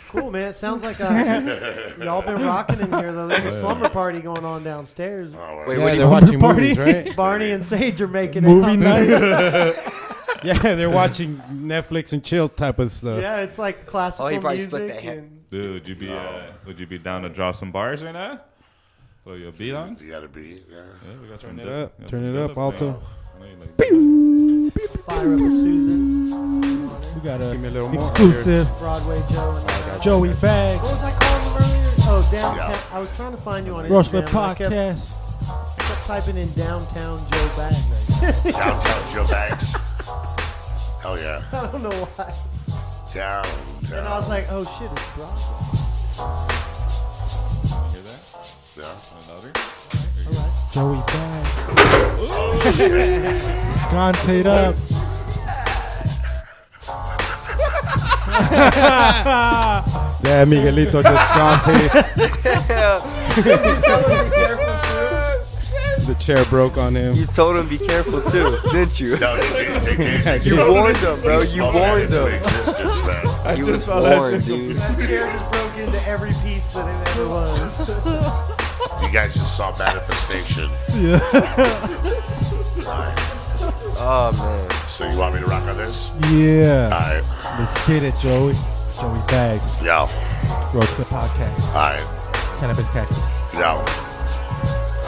Speaker 7: Cool, man. It sounds like y'all been rocking in here, though. There's a slumber party going on downstairs.
Speaker 4: Oh,
Speaker 6: Wait,
Speaker 2: Yeah,
Speaker 6: what?
Speaker 2: they're watching
Speaker 3: party?
Speaker 2: movies, right?
Speaker 7: Barney and Sage are making
Speaker 3: Movie
Speaker 7: it.
Speaker 3: night.
Speaker 2: Yeah, they're watching Netflix and chill type of stuff.
Speaker 7: Yeah, it's like classical
Speaker 6: he probably split
Speaker 7: music.
Speaker 6: that hand.
Speaker 7: And
Speaker 5: Dude, would you be down to drop some bars right now? Throw your beat on?
Speaker 4: You got to be, yeah.
Speaker 5: Yeah, we got
Speaker 2: Turn
Speaker 5: some
Speaker 2: it up.
Speaker 5: got
Speaker 2: Turn
Speaker 5: some
Speaker 2: it up,
Speaker 5: Philip
Speaker 2: Alto.
Speaker 5: bands. I know you like that.
Speaker 7: fire up a Susan.
Speaker 3: We got
Speaker 2: Give me a little
Speaker 3: a
Speaker 2: more.
Speaker 3: exclusive
Speaker 7: Broadway Joe. And
Speaker 3: Joey Baggs.
Speaker 7: what was I calling him earlier? Oh, downtown.
Speaker 4: Yeah.
Speaker 7: I was trying to find you on
Speaker 3: Roachlet
Speaker 7: Instagram. and
Speaker 3: Podcast.
Speaker 7: I kept typing in downtown Joe Baggs.
Speaker 4: Downtown Joe Baggs. Hell yeah.
Speaker 7: I don't know why.
Speaker 4: Downtown.
Speaker 7: And I was like, oh shit, it's Broadway.
Speaker 5: Hear that?
Speaker 4: Yeah.
Speaker 5: Another?
Speaker 7: All right.
Speaker 3: Joey Baggs. Scontate up.
Speaker 2: Yeah, Miguelito just sconted. The chair broke on him.
Speaker 6: You told him be careful too, didn't you?
Speaker 4: No, they did.
Speaker 6: You warned him, bro. You warned him.
Speaker 4: Existence, man.
Speaker 6: He was warned, dude.
Speaker 7: The chair just broke into every piece that it ever was.
Speaker 4: You guys just saw manifestation. Alright.
Speaker 6: Oh man.
Speaker 4: So you want me to rock on this?
Speaker 3: Yeah.
Speaker 4: Alright.
Speaker 3: Let's get it, Joey. Joey Baggs.
Speaker 4: Yo.
Speaker 3: Roachlet Podcast.
Speaker 4: Alright.
Speaker 3: Cannabis Cactus.
Speaker 4: Yo.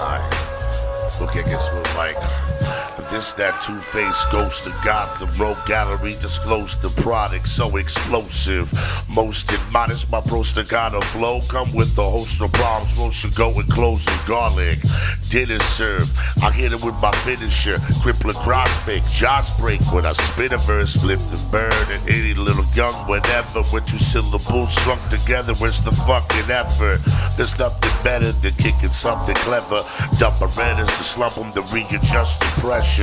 Speaker 4: Alright. We'll kick it smooth like this, that two-faced ghost of Gotham Road Gallery disclosed the product so explosive. Most immodest, my pro staccato flow come with a host of problems. Most should go and close and garlic. Dinner served. I hit it with my finisher. Crippler cross fake, jaws break when I spit a verse, flip the bird, and any little young whatever with two syllables strung together. Where's the fucking effort? There's nothing better than kicking something clever. Dump my redders to slump them to readjust the pressure.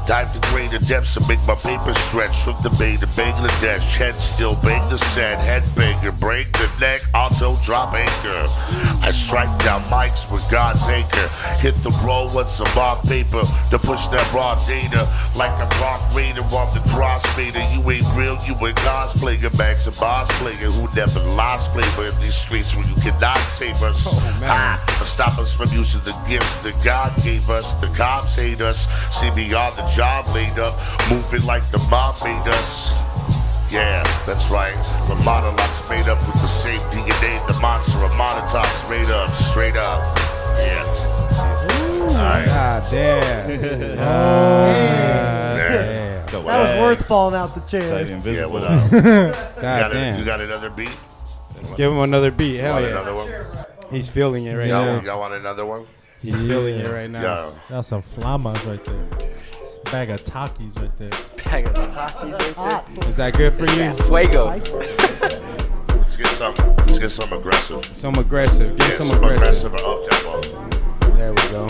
Speaker 4: Dive to greater depths to make my paper stretch. From the Bay to Bangladesh, head still bang the sand. Headbanger, break the neck, auto drop anchor. I strike down mics with God's anchor. Hit the roll with some off paper to push that raw data. Like a rock raider on the crossfader. You ain't real, you a cosplayer. Bags of boss player who never lost flavor in these streets where you cannot save us. But stop us from using the gifts that God gave us. The cops hate us. See me on the job laid up, moving like the mob made us. Yeah, that's right. The monologue's made up with the same DNA the Master of Ceremonies made up. Straight up. Yeah. Alright.
Speaker 2: God damn.
Speaker 4: There.
Speaker 7: That was worth falling out the chair.
Speaker 5: Sight
Speaker 4: Yeah,
Speaker 5: invisible.
Speaker 4: what up?
Speaker 2: God damn.
Speaker 4: You got another beat?
Speaker 2: Give him another beat. Hell
Speaker 4: Want
Speaker 2: yeah.
Speaker 4: another one?
Speaker 2: He's feeling it right
Speaker 4: Y'all,
Speaker 2: now.
Speaker 4: y'all want another one?
Speaker 2: He's feeling it right now.
Speaker 4: Yeah.
Speaker 3: That's some flamas right there. It's a bag of Takis right there.
Speaker 6: Bag of Takis right there.
Speaker 2: Is that good for you?
Speaker 6: Fuego.
Speaker 4: Let's get some aggressive.
Speaker 2: Some aggressive. Give
Speaker 4: Yeah,
Speaker 2: some aggressive.
Speaker 4: or up tempo.
Speaker 2: There we go.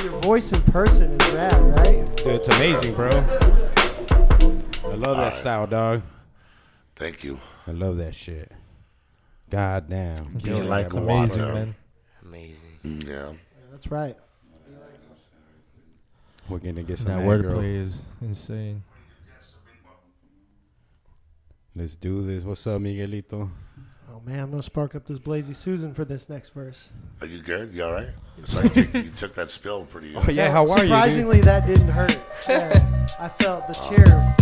Speaker 7: Your voice in person is rad, right?
Speaker 2: Dude, it's amazing, bro. I love that style, dog.
Speaker 4: Thank you.
Speaker 2: I love that shit. God damn.
Speaker 4: You like
Speaker 3: It's
Speaker 4: a
Speaker 3: amazing,
Speaker 4: water.
Speaker 3: man.
Speaker 6: Amazing.
Speaker 4: Yeah.
Speaker 7: That's right.
Speaker 2: We're gonna get some
Speaker 3: That
Speaker 2: aggro.
Speaker 3: wordplay is insane.
Speaker 2: Let's do this. What's up, Miguelito?
Speaker 7: Oh man, I'm gonna spark up this Blazy Susan for this next verse.
Speaker 4: Are you good? You all right? It's like you took that spill pretty.
Speaker 2: Oh yeah, how are you, dude?
Speaker 7: Surprisingly, that didn't hurt. Yeah, I felt the chair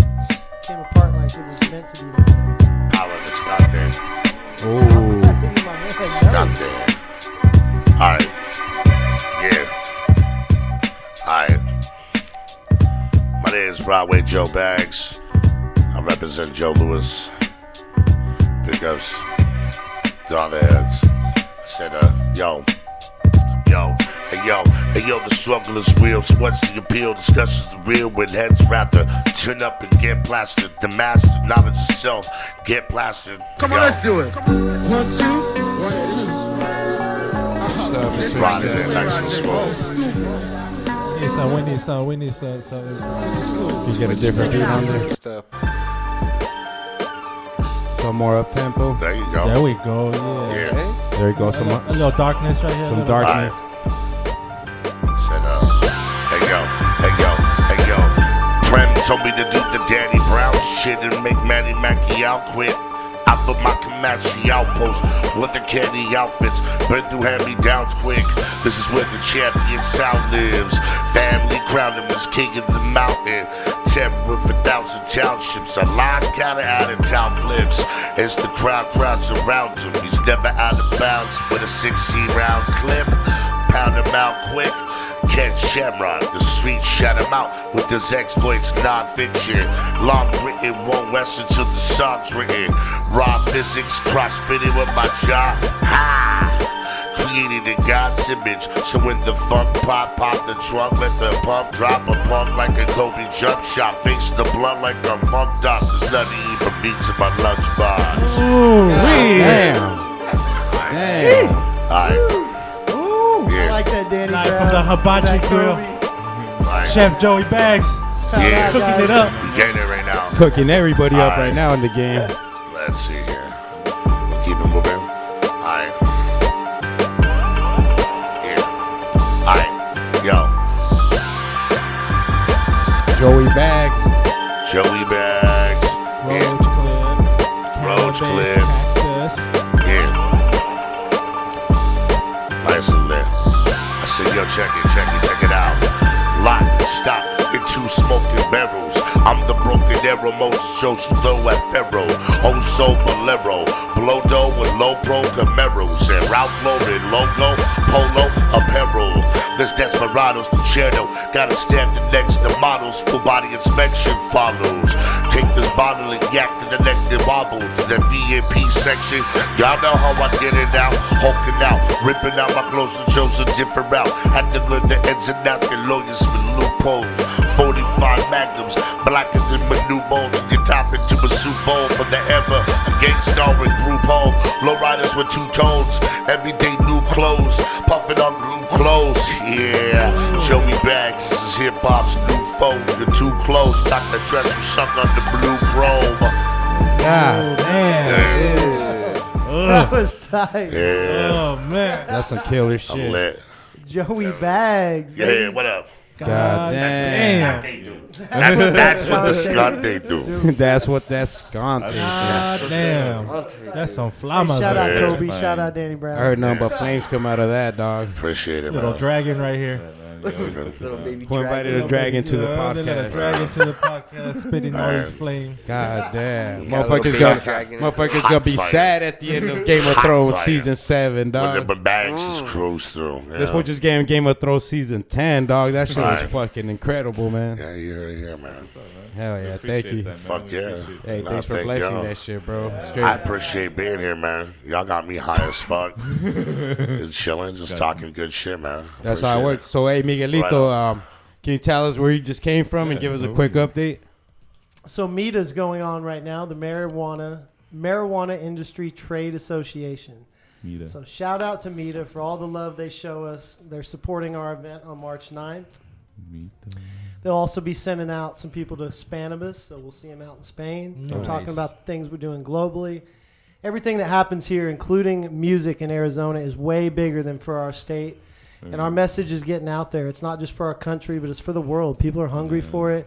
Speaker 7: came apart like it was meant to be there.
Speaker 4: Holla to Scott there.
Speaker 2: Oh.
Speaker 7: My man,
Speaker 4: Scott there. All right. Broadway Joe Baggs. I represent Joe Louis. Big ups to all the heads. I said, yo, the struggle is real. So what's the appeal? Discussions are real when heads rather turn up and get plastered. The master knowledge of self get plastered.
Speaker 8: Come on, let's do it. 1, 2, 1.
Speaker 4: It's brought it in nice and small.
Speaker 3: We need some.
Speaker 2: You get a different beat on there. Some more up tempo.
Speaker 4: There you go.
Speaker 3: There we go. Yeah.
Speaker 2: There you go. Some
Speaker 3: a little darkness right here.
Speaker 2: Some darkness.
Speaker 4: Hey yo. Prem told me to do the Danny Brown shit and make Manny Macchial quit. I put my Comanche outpost with the candy outfits. Burn through hand-me-downs quick. This is where the champion sound lives. Family crowned him as king of the mountain. Terror of 1,000 townships. Our lies counter out of town flips. As the crowds around him. He's never out of bounds with a 16-round clip. Pound him out quick. Ken Shamrock, the streets shut him out with his exploits, non-fiction. Long written, won't rest until the song's written. Raw physics, cross-fitted with my jaw. Ha! Created in God's image, so when the funk pop the trunk, let the pump drop a pump like a Kobe jump shot. Face the blood like a pumped up. There's nothing even beats in my lunchbox.
Speaker 2: Ooh, damn.
Speaker 4: Alright.
Speaker 7: I like that Danny
Speaker 3: Live
Speaker 7: Brown.
Speaker 3: from the Hibachi Grill. Chef Joey Baggs.
Speaker 4: Yeah.
Speaker 3: Cooking it up.
Speaker 4: We getting it right now.
Speaker 2: Cooking everybody up right now in the game.
Speaker 4: Let's see here. We'll keep it moving. Alright. Yeah. Alright. Yo.
Speaker 2: Joey Baggs.
Speaker 3: Roach Clip.
Speaker 4: Roach Clip.
Speaker 3: Cactus.
Speaker 4: Yeah. Nice and lit. I said, yo, check it out. Lock, stop, in 2 smoking barrels. I'm the broken arrow, most shows throw at Pharaoh. Oh, so Bolero, blow dough with low pro Camaros. And Ralph Lauren logo, polo, apparel. There's Desperados, Concerto. Got 'em standing next to models. Full body inspection follows. Take this bottle and yak to the neck and wobble to the VIP section. Y'all know how I get it out. Hulking out, ripping out my clothes and chose a different route. Had to learn the ins and outs, get lawyers with loopholes. 45 magnums, blacker than my new bones. You top into a soup bowl for the ever. A gangsta with group home. Low riders with 2 tones. Everyday new clothes. Puffing on blue clothes. Yeah. Joey Baggs, this is hip hop's new foe. You're too close. Knock the dress, you suck on the blue chrome.
Speaker 2: God damn.
Speaker 7: That was tight.
Speaker 4: Yeah.
Speaker 3: Oh, man.
Speaker 2: That's some killer
Speaker 4: I'm
Speaker 2: shit.
Speaker 4: lit.
Speaker 7: Joey Baggs.
Speaker 4: Yeah, what up?
Speaker 2: God damn.
Speaker 4: That's what the skunk they do.
Speaker 2: That's what that skunk is.
Speaker 3: God damn. That's some flamas.
Speaker 7: Shout out
Speaker 3: right
Speaker 7: Kobe. Shout out Danny Brown.
Speaker 2: I heard nothing but flames come out of that, dog.
Speaker 4: Appreciate it,
Speaker 3: Little
Speaker 4: man.
Speaker 3: dragon right here.
Speaker 2: Who invited a dragon to the podcast?
Speaker 3: Dragon to the podcast, spitting all these flames.
Speaker 2: God damn.
Speaker 6: Got a little
Speaker 2: Motherfuckers gonna be sad at the end of Game of Thrones season 7,
Speaker 4: When the
Speaker 2: dog.
Speaker 4: bags just cruise through.
Speaker 2: This one just gave Game of Thrones season 10, dog. That shit was
Speaker 4: Right.
Speaker 2: fucking incredible, man.
Speaker 4: Yeah, man.
Speaker 2: Hell yeah, thank you.
Speaker 4: Fuck yeah.
Speaker 2: Hey,
Speaker 4: Nah,
Speaker 2: thanks for
Speaker 4: thank
Speaker 2: blessing
Speaker 4: y'all.
Speaker 2: that shit, bro.
Speaker 4: I
Speaker 2: Straight.
Speaker 4: appreciate being here, man. Y'all got me high as fuck. Just chilling, just talking good shit, man.
Speaker 2: That's how it
Speaker 4: Appreciate
Speaker 2: works. So, hey, Miguelito, can you tell us where you just came from and give us a quick update?
Speaker 7: So META's going on right now, the Marijuana Industry Trade Association. So shout out to META for all the love they show us. They're supporting our event on March 9th. They'll also be sending out some people to Spanibus, so we'll see them out in Spain. They're talking about things we're doing globally. Everything that happens here, including music in Arizona, is way bigger than for our state. And our message is getting out there. It's not just for our country, but it's for the world. People are hungry for it,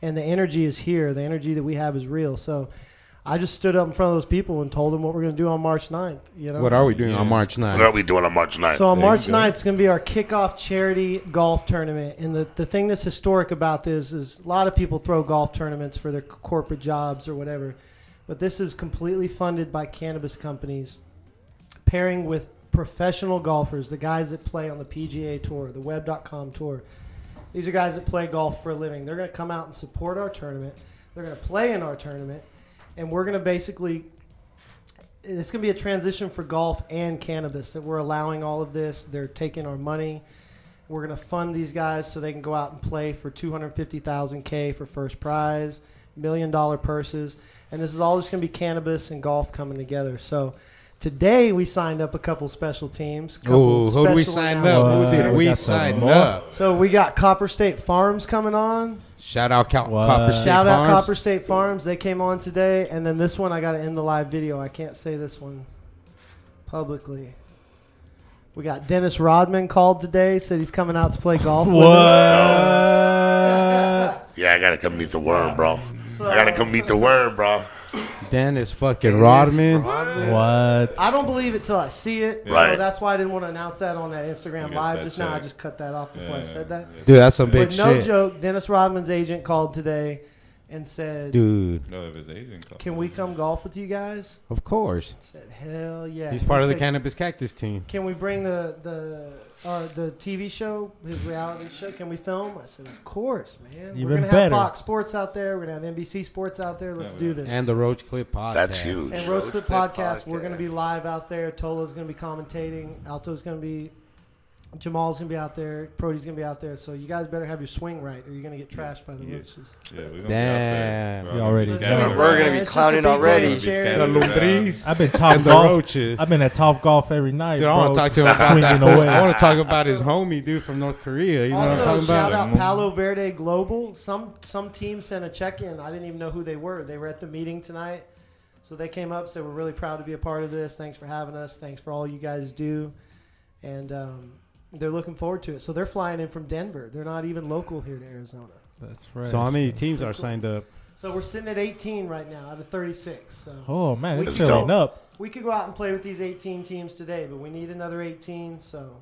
Speaker 7: and the energy is here. The energy that we have is real. So I just stood up in front of those people and told them what we're going to do on March 9th. You know?
Speaker 2: What are we doing on March 9th?
Speaker 4: What are we doing on March 9th?
Speaker 7: So on March 9th, it's going to be our kickoff charity golf tournament. And the thing that's historic about this is a lot of people throw golf tournaments for their corporate jobs or whatever. But this is completely funded by cannabis companies, pairing with professional golfers, the guys that play on the PGA Tour, the Web.com Tour. These are guys that play golf for a living. They're going to come out and support our tournament. They're going to play in our tournament. And we're going to basically, it's going to be a transition for golf and cannabis that we're allowing all of this. They're taking our money. We're going to fund these guys so they can go out and play for $250,000 for first prize, $1 million purses. And this is all just going to be cannabis and golf coming together. So today we signed up a couple special teams.
Speaker 2: Who did we sign up? Who did we sign up?
Speaker 7: So we got Copper State Farms coming on.
Speaker 2: Shout out Copper State Farms.
Speaker 7: Shout out Copper State Farms. They came on today. And then this one, I got to end the live video. I can't say this one publicly. We got Dennis Rodman called today. Said he's coming out to play golf.
Speaker 4: What? Yeah, I got to come meet the worm, bro. I got to come meet the worm, bro.
Speaker 2: Dennis fucking Rodman.
Speaker 3: What?
Speaker 7: I don't believe it till I see it.
Speaker 4: Right.
Speaker 7: So that's why I didn't want to announce that on that Instagram live just now. I just cut that off before I said that.
Speaker 2: Dude, that's some big shit.
Speaker 7: No joke. Dennis Rodman's agent called today and said,
Speaker 2: dude,
Speaker 5: no, if his agent called,
Speaker 7: can we come golf with you guys?
Speaker 2: Of course.
Speaker 7: I said, hell yeah.
Speaker 2: He's part of the Cannabis Cactus team.
Speaker 7: Can we bring the TV show, his reality show? Can we film? I said, of course, man.
Speaker 3: Even
Speaker 7: we're going to
Speaker 3: better.
Speaker 7: have Fox Sports out there. We're going to have NBC Sports out there. Let's do this.
Speaker 2: And the Roach Clip Podcast.
Speaker 4: That's huge.
Speaker 7: And Roach Clip Podcast. We're going to be live out there. Tola's going to be commentating. Alto's going to be... Jamal's going to be out there. Prody's going to be out there. So you guys better have your swing right or you're going to get trashed by the roaches.
Speaker 5: Yeah, we're going to
Speaker 2: Damn.
Speaker 5: be out
Speaker 3: already
Speaker 6: We're going to be clowning already.
Speaker 2: The Lumbriz.
Speaker 3: I've been top golf. I've been at Top Golf every night.
Speaker 2: Dude, I want to talk to him about that. I want to talk about his homie, dude, from North Korea. You know what I'm talking about?
Speaker 7: Shout out Palo Verde Global. Some team sent a check-in. I didn't even know who they were. They were at the meeting tonight. So they came up, said, we're really proud to be a part of this. Thanks for having us. Thanks for all you guys do. And they're looking forward to it. So they're flying in from Denver. They're not even local here to Arizona.
Speaker 3: That's right.
Speaker 2: So how many teams are signed up?
Speaker 7: So we're sitting at 18 right now out of 36. So
Speaker 3: oh, man, it's
Speaker 7: filling
Speaker 3: filling up.
Speaker 7: We could go out and play with these 18 teams today, but we need another 18. So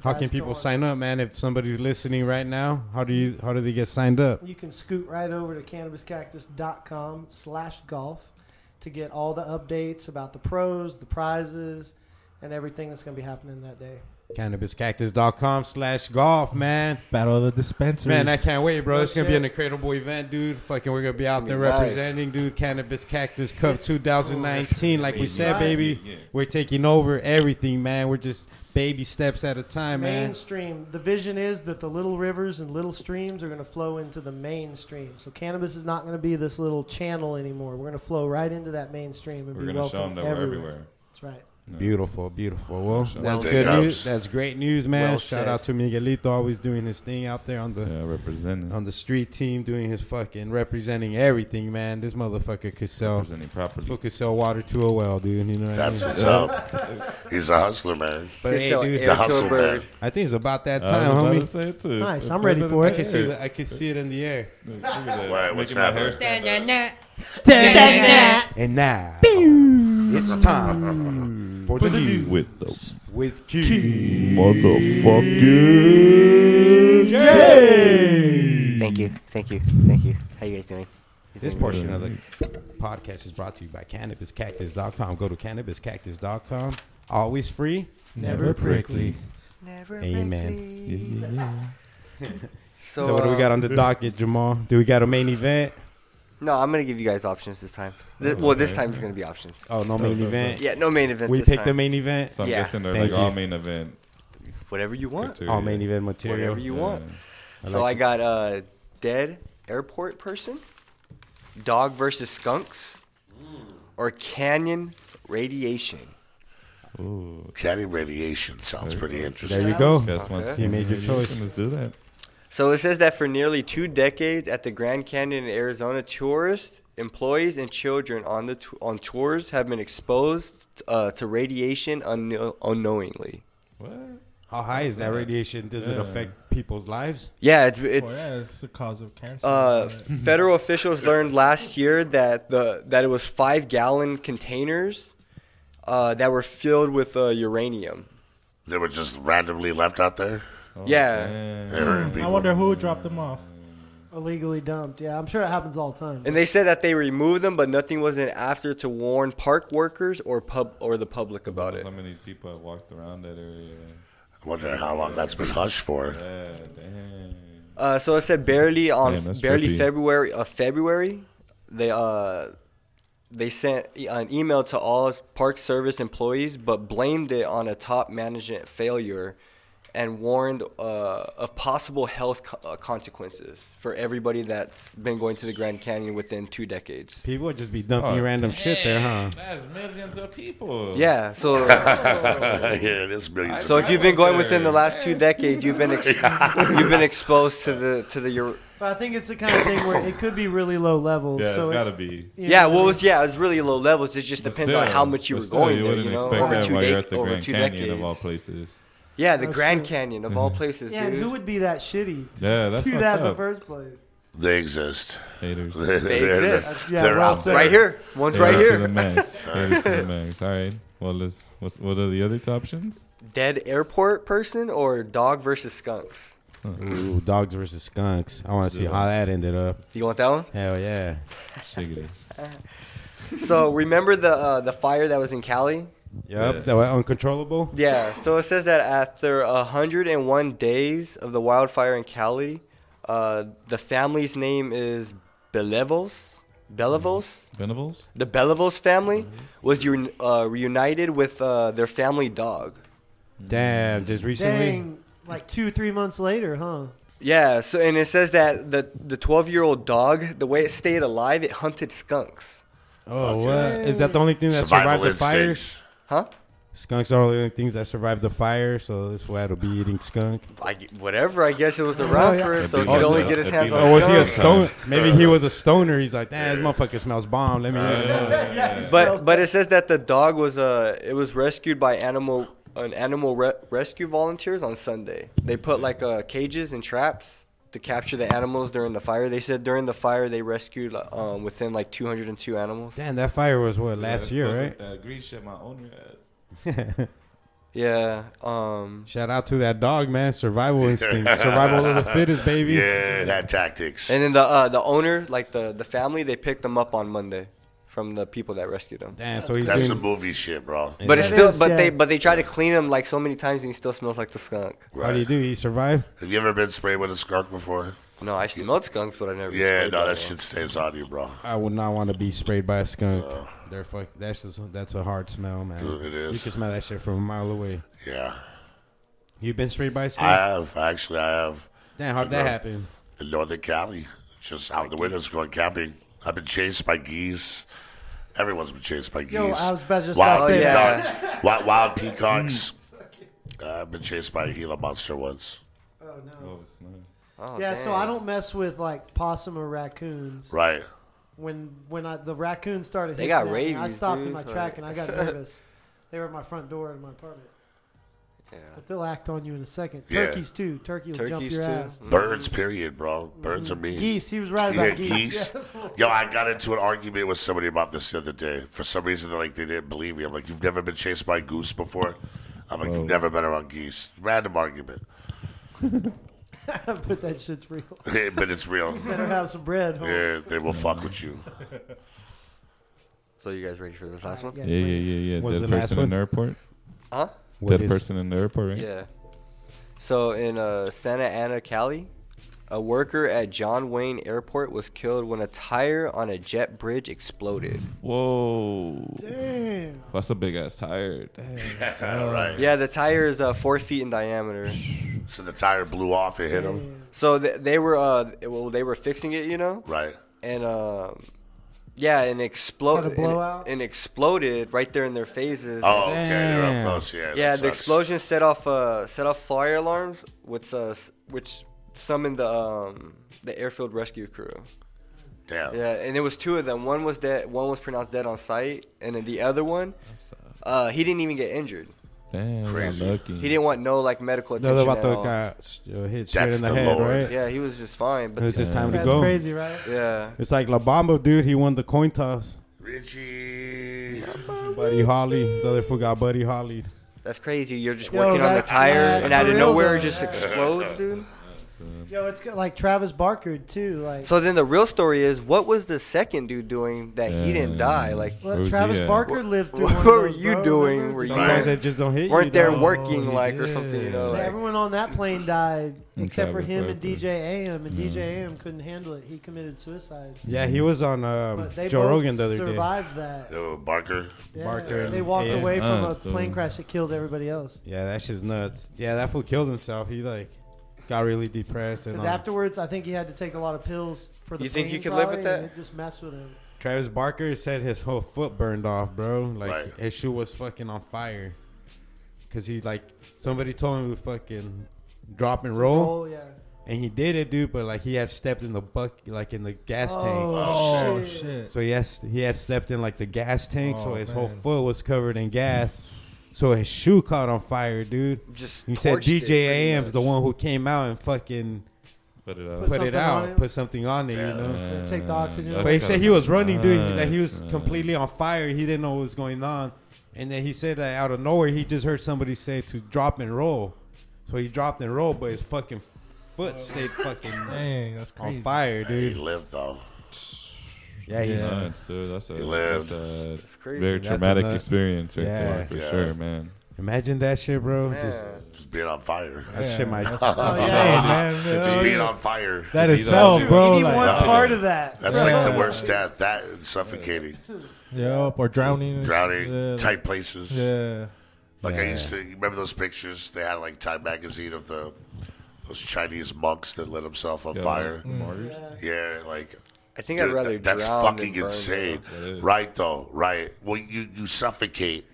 Speaker 2: how can people sign up, man? If somebody's listening right now, how do they get signed up?
Speaker 7: You can scoot right over to cannabiscactus.com/golf to get all the updates about the pros, the prizes, and everything that's going to be happening that day.
Speaker 2: CannabisCactus.com/golf, man.
Speaker 3: Battle of the Dispensaries.
Speaker 2: Man, I can't wait, bro. It's going to be an incredible event, dude. Fucking, we're going to be out there representing, dude. Cannabis Cactus Cup 2019. Like we said, baby, we're taking over everything, man. We're just baby steps at a time, man.
Speaker 7: Mainstream. The vision is that the little rivers and little streams are going to flow into the mainstream. So cannabis is not going to be this little channel anymore. We're going to flow right into that mainstream and be welcome
Speaker 5: show them that we're everywhere.
Speaker 7: That's right.
Speaker 5: No.
Speaker 2: Beautiful. Well, that's good news. That's great news, man. Well Shout out to Miguelito, always doing his thing out there on the
Speaker 5: representing
Speaker 2: on the street team, doing his fucking representing everything, man. This motherfucker could sell.
Speaker 5: Representing property.
Speaker 2: Could sell water to a well, dude. You know what
Speaker 4: That's what's up. He's a hustler, man.
Speaker 2: But hey, dude,
Speaker 4: the hustle man.
Speaker 2: I think it's about that time, homie.
Speaker 5: Say it too.
Speaker 7: Nice, I'm ready for it.
Speaker 2: I can see it in the air.
Speaker 4: Look at that. What's happening?
Speaker 2: And now it's time for the news with Key
Speaker 6: motherfucking Jayy. Thank you. How you guys doing?
Speaker 2: This portion of the podcast is brought to you by CannabisCactus.com. Go to CannabisCactus.com. Always free,
Speaker 3: never prickly.
Speaker 2: Amen. So what do we got on the docket, Jamal? Do we got a main event?
Speaker 6: No, I'm going to give you guys options this time. This time is going to be options.
Speaker 2: Oh, no main event?
Speaker 6: Yeah, no main event
Speaker 2: We
Speaker 6: this
Speaker 2: picked
Speaker 6: time.
Speaker 2: the main event?
Speaker 5: So I'm guessing they're like all main event.
Speaker 6: Whatever you want.
Speaker 2: All main event material.
Speaker 6: Whatever you want. I got dead airport person, dog versus skunks, or canyon radiation.
Speaker 4: Ooh. Canyon radiation sounds pretty interesting.
Speaker 2: There you go.
Speaker 5: You
Speaker 2: made your choice.
Speaker 5: Let's do that.
Speaker 6: So it says that for nearly 2 decades at the Grand Canyon in Arizona, tourists, employees, and children on tours have been exposed to radiation unknowingly.
Speaker 5: What?
Speaker 2: How high is that radiation? Does it affect people's lives?
Speaker 6: Yeah,
Speaker 3: it's the cause of cancer.
Speaker 6: Federal officials learned last year that it was 5-gallon containers that were filled with uranium.
Speaker 4: They were just randomly left out there?
Speaker 6: Oh, yeah.
Speaker 3: I wonder who dropped them off.
Speaker 7: Illegally dumped. Yeah, I'm sure it happens all the time.
Speaker 6: And they said that they removed them, but nothing wasn't after to warn park workers or the public about it.
Speaker 5: How many people have walked around that area?
Speaker 4: I wonder how long that's been hushed for.
Speaker 6: So it said barely February. They sent an email to all Park Service employees, but blamed it on a top management failure, and warned of possible health consequences for everybody that's been going to the Grand Canyon within 2 decades.
Speaker 2: People would just be dumping random shit there, huh?
Speaker 5: That's millions of people.
Speaker 6: Yeah, so
Speaker 4: yeah, it is millions.
Speaker 6: So if you've been going within the last 2 decades, you've been exposed to the.
Speaker 7: But I think it's the kind of thing where it could be really low levels.
Speaker 5: Yeah,
Speaker 7: so
Speaker 5: it's got to be.
Speaker 6: Yeah, it's really low levels. It just depends on how much you were going there.
Speaker 5: You wouldn't expect that while you're at the Grand Canyon of all places.
Speaker 6: Yeah, the Grand Canyon of all places,
Speaker 7: yeah,
Speaker 6: dude.
Speaker 7: who would be that shitty
Speaker 5: to
Speaker 7: do that in the first place?
Speaker 4: They exist.
Speaker 5: Haters.
Speaker 6: They exist.
Speaker 4: They're out there.
Speaker 6: Right here. One's right here.
Speaker 5: To the max. Haters to the max. All right. Well, what are the other options?
Speaker 6: Dead airport person or dog versus skunks?
Speaker 2: Ooh, dogs versus skunks. I want to see how that ended up.
Speaker 6: You want that one?
Speaker 2: Hell yeah.
Speaker 6: So remember the fire that was in Cali?
Speaker 2: Yep, that was uncontrollable.
Speaker 6: Yeah, so it says that after 101 days of the wildfire in Cali, the family's name is Belevos.
Speaker 5: Benevols?
Speaker 6: The Belevos family was reunited with their family dog.
Speaker 2: Damn, just recently?
Speaker 7: Dang, like 2-3 months later, huh?
Speaker 6: Yeah, so and it says that the 12-year-old dog, the way it stayed alive, it hunted skunks.
Speaker 2: Oh, what? Is that the only thing that survived the fires?
Speaker 6: Huh?
Speaker 2: Skunks are the only things that survived the fire, so this way will be eating skunk.
Speaker 6: Whatever, I guess it was around for it, so he could only get his hands on skunk.
Speaker 2: Or was he a stoner? Maybe he was a stoner. He's like, damn, this motherfucker smells bomb. Let me eat it.
Speaker 6: But it says that the dog was rescued by animal rescue volunteers on Sunday. They put like cages and traps to capture the animals during the fire. They said during the fire they rescued within like 202 animals.
Speaker 2: Damn, that fire was what, last year, right?
Speaker 5: That green shit my owner has.
Speaker 6: Yeah.
Speaker 2: Shout out to that dog, man. Survival instinct. Survival of the fittest, baby.
Speaker 4: Yeah, that tactics.
Speaker 6: And then the owner, like the family, they picked them up on Monday from the people that rescued him.
Speaker 2: Damn, so he's
Speaker 4: that's some movie shit, bro.
Speaker 6: But it's still, they try to clean him like so many times, and he still smells like the skunk.
Speaker 4: Right.
Speaker 2: How do you do? He survived?
Speaker 4: Have you ever been sprayed with a skunk before?
Speaker 6: No, I smelled skunks, but I never.
Speaker 4: Yeah, no, that shit stays on you, bro.
Speaker 2: I would not want to be sprayed by a skunk. They're that's a hard smell, man.
Speaker 4: It is.
Speaker 2: You can smell that shit from a mile away.
Speaker 4: Yeah.
Speaker 2: You've been sprayed by a skunk?
Speaker 4: I have. Actually, I have.
Speaker 2: Damn, how'd that happen?
Speaker 4: In Northern Cali. Just out the windows going camping. I've been chased by geese. Everyone's been chased by geese.
Speaker 7: Yo, I was just about to say that.
Speaker 4: Wild peacocks. I've been chased by a Gila monster once.
Speaker 7: Oh, no.
Speaker 6: Oh,
Speaker 7: yeah,
Speaker 6: damn.
Speaker 7: so I don't mess with like possum or raccoons.
Speaker 4: Right.
Speaker 7: When the raccoons started
Speaker 6: They
Speaker 7: hitting
Speaker 6: got
Speaker 7: at me,
Speaker 6: rabies,
Speaker 7: I stopped
Speaker 6: dude.
Speaker 7: in my track and I got nervous. They were at my front door in my apartment.
Speaker 6: Yeah.
Speaker 7: But they'll act on you in a second.
Speaker 4: Yeah.
Speaker 7: Turkeys too. Turkey will jump your ass.
Speaker 4: Birds, period, bro. Birds are mean.
Speaker 7: Geese. He was right about geese.
Speaker 4: Yo, I got into an argument with somebody about this the other day. For some reason, they didn't believe me. I'm like, you've never been chased by a goose before? I'm like, you've never been around geese. Random argument.
Speaker 7: But that shit's real.
Speaker 4: But it's real.
Speaker 7: You better have some bread. Holmes.
Speaker 4: Yeah, they will fuck with you.
Speaker 6: So you guys ready for this last one?
Speaker 5: Yeah.
Speaker 2: What's
Speaker 5: Dead
Speaker 2: the last
Speaker 5: person
Speaker 2: one?
Speaker 5: in the airport?
Speaker 6: Huh?
Speaker 5: Dead person in the airport, right?
Speaker 6: Yeah. So in Santa Ana, Cali, a worker at John Wayne Airport was killed when a tire on a jet bridge exploded.
Speaker 5: Whoa.
Speaker 7: Damn.
Speaker 5: That's a big ass tire. Damn.
Speaker 4: Right.
Speaker 6: Yeah, the tire is 4 feet in diameter.
Speaker 4: So the tire blew off and hit him.
Speaker 6: So they were fixing it, you know.
Speaker 4: Right.
Speaker 6: And and exploded.
Speaker 7: Had a blowout?
Speaker 6: And exploded right there in their faces.
Speaker 4: Oh, okay. They're up close. Yeah.
Speaker 6: Yeah,
Speaker 4: that
Speaker 6: the
Speaker 4: sucks.
Speaker 6: explosion set off fire alarms, which summoned the airfield rescue crew.
Speaker 4: Damn.
Speaker 6: Yeah, and it was 2 of them. One was dead. One was pronounced dead on site, and then the other one, he didn't even get injured.
Speaker 5: Damn,
Speaker 4: Crazy.
Speaker 5: lucky.
Speaker 6: He didn't want no medical attention.
Speaker 2: The other about
Speaker 6: at
Speaker 2: the
Speaker 6: all.
Speaker 2: guy hit straight
Speaker 4: That's
Speaker 2: in the
Speaker 4: the
Speaker 2: head,
Speaker 4: Lord.
Speaker 2: right?
Speaker 6: Yeah, he was just fine.
Speaker 2: It
Speaker 6: But
Speaker 2: was his time to
Speaker 7: That's
Speaker 2: go.
Speaker 7: crazy, right?
Speaker 6: yeah,
Speaker 2: It's like La Bamba, dude. He won the coin toss.
Speaker 4: Richie.
Speaker 2: Buddy Holly. The other fool got Buddy Holly.
Speaker 6: that's crazy. You're just
Speaker 7: Yo,
Speaker 6: working on the
Speaker 7: that's
Speaker 6: tire,
Speaker 7: for
Speaker 6: and out of
Speaker 7: real,
Speaker 6: nowhere
Speaker 7: though.
Speaker 6: it just explodes, dude.
Speaker 7: Yo, it's got like Travis Barker too. Like,
Speaker 6: so then the real story is, what was the second dude doing that he didn't die? Like,
Speaker 7: Travis Barker lived through.
Speaker 6: What were you doing?
Speaker 2: Sometimes they just don't hit you.
Speaker 6: Weren't there working or something? You know, like,
Speaker 7: everyone on that plane died except for him and DJ AM, and DJ AM couldn't handle it. He committed suicide.
Speaker 2: Yeah, he was on Joe Rogan the other day.
Speaker 7: Survived that.
Speaker 4: Barker.
Speaker 7: Yeah,
Speaker 2: Barker.
Speaker 7: They walked away from a plane crash that killed everybody else.
Speaker 2: Yeah, that shit's nuts. Yeah, that fool killed himself. He got really depressed.
Speaker 7: Because afterwards, I think he had to take a lot of pills for the.
Speaker 6: You think you could live with that?
Speaker 7: It just messed with him.
Speaker 2: Travis Barker said his whole foot burned off, bro. Like his shoe was fucking on fire. Cause somebody told him to fucking drop and roll.
Speaker 7: Oh yeah.
Speaker 2: And he did it, dude. But he had stepped in the in the gas tank.
Speaker 6: Oh
Speaker 7: shit.
Speaker 2: So he had stepped in the gas tank. So his whole foot was covered in gas. So his shoe caught on fire, dude.
Speaker 6: He
Speaker 2: said DJ AM's the one who came out and fucking put something on it, you know.
Speaker 7: To take the oxygen.
Speaker 2: But he said he was running, dude. That he was completely on fire. He didn't know what was going on. And then he said that out of nowhere, he just heard somebody say to drop and roll. So he dropped and rolled, but his fucking foot stayed fucking
Speaker 3: that's crazy.
Speaker 2: on fire, dude.
Speaker 4: He lived though.
Speaker 2: Yeah, he's
Speaker 5: nuts, dude. That's a
Speaker 6: crazy.
Speaker 5: very traumatic experience right there, for sure, man.
Speaker 2: Imagine that shit, bro.
Speaker 6: Man.
Speaker 2: Just
Speaker 4: being on fire.
Speaker 2: That shit might.
Speaker 3: Man.
Speaker 4: Just being on fire.
Speaker 3: That itself, bro.
Speaker 7: You need one part of that.
Speaker 4: That's like the worst death. That and suffocating.
Speaker 3: Yep, or drowning.
Speaker 4: Tight places.
Speaker 3: Yeah.
Speaker 4: I used to. You remember those pictures? They had Time magazine of those Chinese monks that lit themselves on fire.
Speaker 5: Martyrs.
Speaker 4: Yeah,
Speaker 6: I think I'd rather
Speaker 4: that's
Speaker 6: drown
Speaker 4: fucking
Speaker 6: than burn,
Speaker 4: insane.
Speaker 6: though.
Speaker 4: Right, though. Right. Well, you suffocate.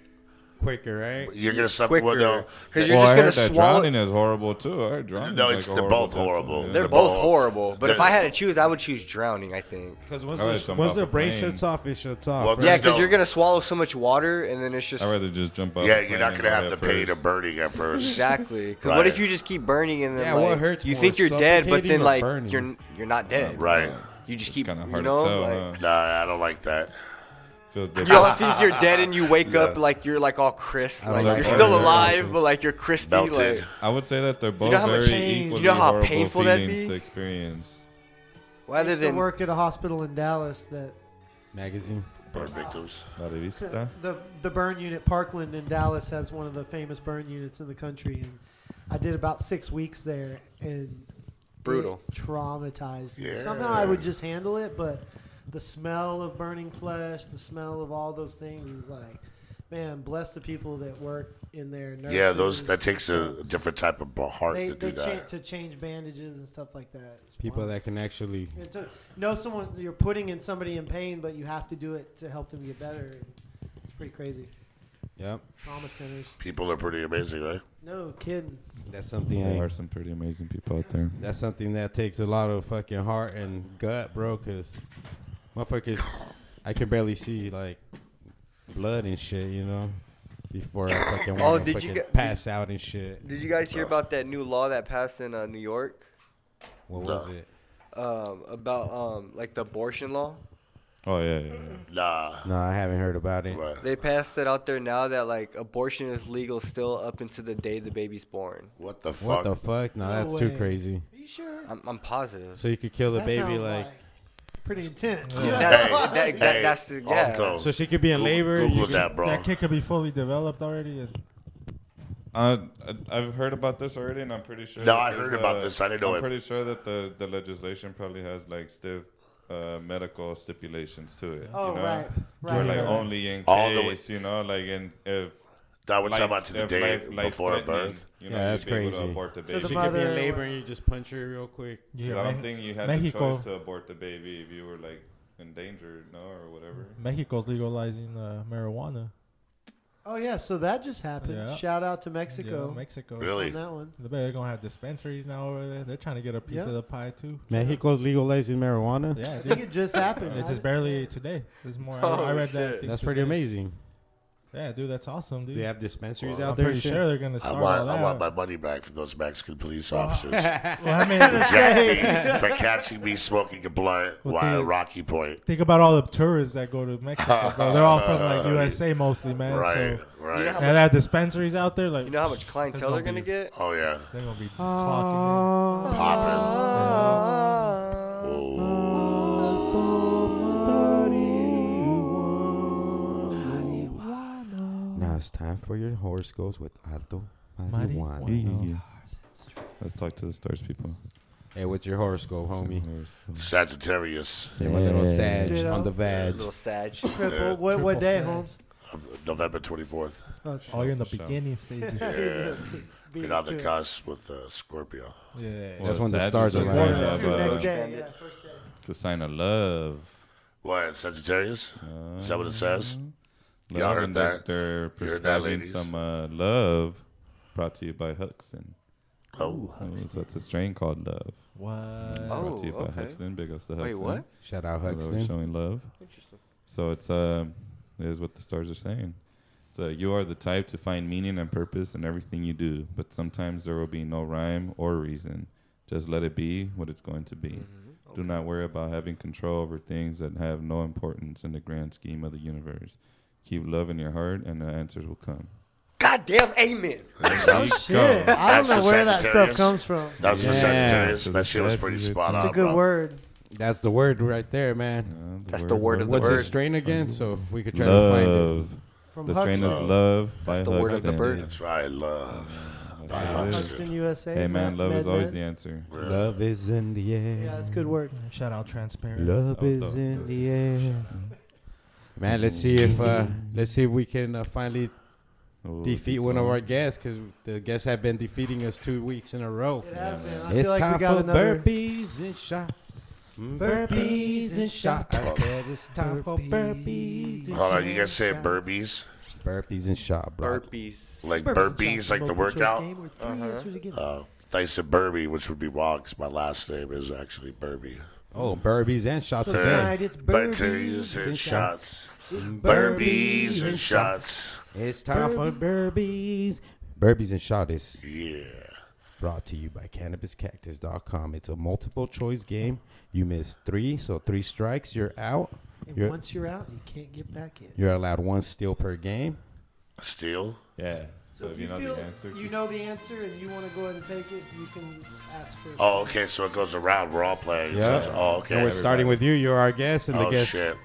Speaker 2: quicker, right?
Speaker 4: You're going to suffocate. Well, no.
Speaker 6: Because you're just going to swallow.
Speaker 5: Drowning is horrible, too. I heard drowning
Speaker 4: No,
Speaker 5: is
Speaker 4: they're both horrible.
Speaker 6: They're both horrible. But if I had to choose, I would choose drowning, I think.
Speaker 2: Because once the brain shuts off, it shuts off.
Speaker 4: Well,
Speaker 2: right?
Speaker 6: Yeah, because you're going to swallow so much water, and then it's just...
Speaker 5: I'd rather just jump up.
Speaker 4: Yeah, you're not going to have the pain of burning at first.
Speaker 6: Exactly. Because what if you just keep burning, and then
Speaker 2: what hurts
Speaker 6: you
Speaker 2: more,
Speaker 6: think you're dead, but then
Speaker 2: burning?
Speaker 6: you're not dead.
Speaker 4: Right.
Speaker 6: You just keep,
Speaker 5: kind of hard to tell,
Speaker 4: Nah, I don't like that.
Speaker 6: You don't think you're dead and you wake up like you're all crisp, you're still alive, but you're crispy.
Speaker 4: Melted.
Speaker 5: I would say that they're both
Speaker 6: very
Speaker 5: equally
Speaker 6: how
Speaker 5: horrible
Speaker 6: painful that'd
Speaker 5: feelings
Speaker 6: be
Speaker 5: to experience.
Speaker 7: I used to work at a hospital in Dallas that
Speaker 2: magazine
Speaker 4: burn victims.
Speaker 7: The burn unit Parkland in Dallas has one of the famous burn units in the country, and I did about 6 weeks there, and
Speaker 6: brutal,
Speaker 7: it traumatized me.
Speaker 4: Yeah.
Speaker 7: Somehow I would just handle it, but the smell of burning flesh, the smell of all those things is man, bless the people that work in there.
Speaker 4: Yeah, that takes a different type of heart to do that.
Speaker 7: To change bandages and stuff like that. It's
Speaker 2: people
Speaker 7: wild.
Speaker 2: that can actually
Speaker 7: know someone, you're putting in somebody in pain, but you have to do it to help them get better. It's pretty crazy.
Speaker 2: Yep.
Speaker 7: Trauma centers.
Speaker 4: People are pretty amazing, right?
Speaker 7: No kidding.
Speaker 2: That's something.
Speaker 5: There are some pretty amazing people out there.
Speaker 2: That's something that takes a lot of fucking heart and gut, bro. Because motherfuckers, I can barely see blood and shit, before I fucking pass out and shit.
Speaker 6: Did you guys hear about that new law that passed in New York?
Speaker 2: What was it?
Speaker 6: About the abortion law.
Speaker 5: Oh yeah.
Speaker 2: No, I haven't heard about it.
Speaker 4: Right.
Speaker 6: They passed it out there now that abortion is legal still up until the day the baby's born.
Speaker 4: What the fuck?
Speaker 2: What the fuck? No, that's too crazy.
Speaker 7: Are you sure?
Speaker 6: I'm positive.
Speaker 2: So you could kill the baby
Speaker 7: pretty intense.
Speaker 6: That's the
Speaker 2: So she could be in labor.
Speaker 4: Google that, bro.
Speaker 3: That kid could be fully developed already.
Speaker 5: I've heard about this already, and I'm pretty sure.
Speaker 4: No, I heard about this. I didn't know
Speaker 5: I'm pretty sure that the legislation probably has stiff medical stipulations to it.
Speaker 7: Oh, right.
Speaker 5: Where only in case, if
Speaker 4: that was about to the day before birth.
Speaker 2: That's crazy.
Speaker 5: To abort the baby.
Speaker 2: She could be in labor and you just punch her real quick.
Speaker 5: Yeah, I don't think you had the choice to abort the baby if you were in danger, or whatever.
Speaker 3: Mexico's legalizing marijuana.
Speaker 7: Oh yeah, so that just happened.
Speaker 3: Yeah.
Speaker 7: Shout out to Mexico.
Speaker 3: Yeah, Mexico.
Speaker 4: Really?
Speaker 7: On that one.
Speaker 3: They're gonna have dispensaries now over there. They're trying to get a piece of the pie too.
Speaker 2: Mexico's legalizing marijuana.
Speaker 3: Yeah,
Speaker 7: I think it just happened.
Speaker 3: It just barely today. There's more.
Speaker 6: Oh,
Speaker 3: I read
Speaker 6: shit.
Speaker 3: that.
Speaker 2: That's pretty amazing.
Speaker 3: Yeah, dude, that's awesome, dude.
Speaker 2: Do they have dispensaries
Speaker 3: I'm
Speaker 2: out there?
Speaker 3: pretty sure they're gonna start
Speaker 4: I want my money back from those Mexican police officers
Speaker 3: I mean,
Speaker 4: for catching me smoking a blunt while at Rocky Point.
Speaker 3: Think about all the tourists that go to Mexico, bro. They're all from like USA mostly, man.
Speaker 4: Right,
Speaker 3: so
Speaker 4: right.
Speaker 6: You know
Speaker 3: they have dispensaries out there. Like,
Speaker 6: You know how much clientele they're gonna get?
Speaker 4: Oh yeah,
Speaker 3: they're gonna be clocking
Speaker 4: popping.
Speaker 2: Now it's time for your horoscopes with Alto Marijuana.
Speaker 3: Marijuana.
Speaker 5: Yeah. Let's talk to the stars, people.
Speaker 2: Hey, what's your horoscope, homie?
Speaker 4: Sagittarius.
Speaker 2: Say my little Sag
Speaker 7: Ditto.
Speaker 2: on the vag.
Speaker 6: Little Sag.
Speaker 7: Triple. What day,
Speaker 3: Sag.
Speaker 7: Holmes?
Speaker 4: November 24th.
Speaker 3: Oh, you're in the beginning stages.
Speaker 4: Yeah.
Speaker 7: Beat
Speaker 4: You're on
Speaker 7: to
Speaker 4: the
Speaker 7: it.
Speaker 4: cusp with Scorpio.
Speaker 3: Yeah.
Speaker 2: That's when the stars are
Speaker 5: Sagittarius
Speaker 2: right.
Speaker 5: is a sign of,
Speaker 7: Next day, yeah, first day.
Speaker 5: It's a sign of love.
Speaker 4: What, Sagittarius? Is that what it says?
Speaker 5: Love,
Speaker 4: Y'all heard
Speaker 5: and
Speaker 4: that.
Speaker 5: they're
Speaker 4: You heard that,
Speaker 5: prescribing
Speaker 4: ladies?
Speaker 5: some love brought to you by Huxton.
Speaker 4: Oh.
Speaker 5: So it's a strain called Love.
Speaker 3: What?
Speaker 5: Brought to you by
Speaker 6: okay.
Speaker 5: Huxton. Big ups to
Speaker 6: Wait,
Speaker 5: Huxton.
Speaker 6: what?
Speaker 2: Shout out
Speaker 5: Always
Speaker 2: Huxton.
Speaker 5: showing love.
Speaker 6: Interesting.
Speaker 5: So it's is what the stars are saying. So you are the type to find meaning and purpose in everything you do, but sometimes there will be no rhyme or reason. Just let it be what it's going to be.
Speaker 6: Mm-hmm.
Speaker 5: Do not worry about having control over things that have no importance in the grand scheme of the universe. Keep love in your heart, and the answers will come.
Speaker 6: Goddamn amen.
Speaker 7: Oh, shit. I don't know
Speaker 4: for
Speaker 7: where that stuff
Speaker 4: Sagittarius.
Speaker 7: comes from.
Speaker 4: That was for
Speaker 2: Yeah.
Speaker 4: Sagittarius. That shit was pretty
Speaker 5: It's
Speaker 4: spot
Speaker 7: It's
Speaker 4: on,
Speaker 7: a good
Speaker 4: bro.
Speaker 7: word.
Speaker 2: That's the word right there, man.
Speaker 6: That's the word of the
Speaker 2: What's
Speaker 6: bird.
Speaker 2: his strain again? So we could try to find it.
Speaker 5: Love.
Speaker 7: From
Speaker 5: The strain is
Speaker 7: Huxton.
Speaker 5: love by
Speaker 6: That's the word of the
Speaker 5: Huxton.
Speaker 6: bird.
Speaker 4: That's right, love. By
Speaker 5: That's it.
Speaker 7: Huxton, USA.
Speaker 5: Hey man, love is
Speaker 7: Med
Speaker 5: always
Speaker 7: Man.
Speaker 5: the answer.
Speaker 2: Love is in the air.
Speaker 7: Yeah, that's a good word.
Speaker 3: Shout out Transparent.
Speaker 2: Love
Speaker 5: That was
Speaker 2: is
Speaker 5: dope.
Speaker 2: in the air. Man, let's see if we can finally
Speaker 5: Oh,
Speaker 2: defeat
Speaker 5: keep
Speaker 2: one of
Speaker 5: going.
Speaker 2: our guests, because the guests have been defeating us 2 weeks in a row.
Speaker 7: It has been. I
Speaker 2: It's
Speaker 7: feel like
Speaker 2: time
Speaker 7: we got
Speaker 2: for
Speaker 7: another.
Speaker 2: burpees and shot. Burpees and shot. I said it's time for burpees and
Speaker 4: Hold
Speaker 2: shot.
Speaker 4: on, you guys say burpees?
Speaker 2: Burpees and shot, bro.
Speaker 6: Burpees.
Speaker 4: Like burpees, like the workout?
Speaker 6: Uh-huh.
Speaker 4: I said Burby, which would be wrong because my last name is actually Burby.
Speaker 2: Oh, burpees and shots
Speaker 7: So
Speaker 2: again.
Speaker 7: tonight it's
Speaker 4: Burpees and shots. Burpees and shots.
Speaker 2: It's time for burpees. Burpees and shot is
Speaker 4: Yeah.
Speaker 2: brought to you by CannabisCactus.com. It's a multiple choice game. You miss 3, so 3 strikes, you're out.
Speaker 7: And once you're out, you can't get back in.
Speaker 2: You're allowed 1 steal per game.
Speaker 4: Steal?
Speaker 5: Yeah.
Speaker 7: So
Speaker 5: So
Speaker 7: if
Speaker 5: if you know
Speaker 7: feel
Speaker 5: the answer,
Speaker 7: you know the answer and you want to go ahead and take it, you can ask first.
Speaker 4: Oh, okay, so it goes around. We're all playing.
Speaker 2: Yeah.
Speaker 4: Oh,
Speaker 2: And
Speaker 4: okay.
Speaker 2: we're starting with you. You're our guest, and the
Speaker 4: Oh,
Speaker 2: guest.
Speaker 4: shit.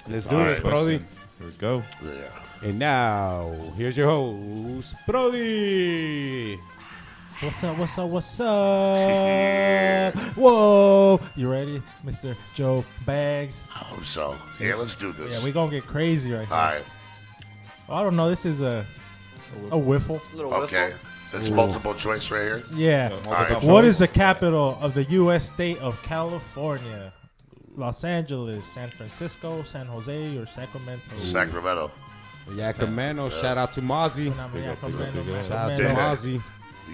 Speaker 2: Let's do
Speaker 4: All
Speaker 2: this,
Speaker 4: right.
Speaker 2: Brody.
Speaker 5: Here we go.
Speaker 4: Yeah.
Speaker 2: And now, here's your host, Brody.
Speaker 3: What's up? What's up? What's up? Whoa! You ready, Mr. Joe Baggs?
Speaker 4: I hope so. Yeah, let's do this.
Speaker 3: Yeah, we gonna get crazy right here.
Speaker 4: All right.
Speaker 3: I don't know. This is a whiffle.
Speaker 6: Little
Speaker 4: Okay. It's multiple choice right here.
Speaker 3: Yeah.
Speaker 4: All right.
Speaker 3: What is the capital of the U.S. state of California? Los Angeles, San Francisco, San Jose, or Sacramento?
Speaker 4: Sacramento.
Speaker 2: Sacramento. Shout out to Mozzie.
Speaker 3: Sacramento.
Speaker 2: Shout out to
Speaker 4: Yeah.
Speaker 2: Mozzie.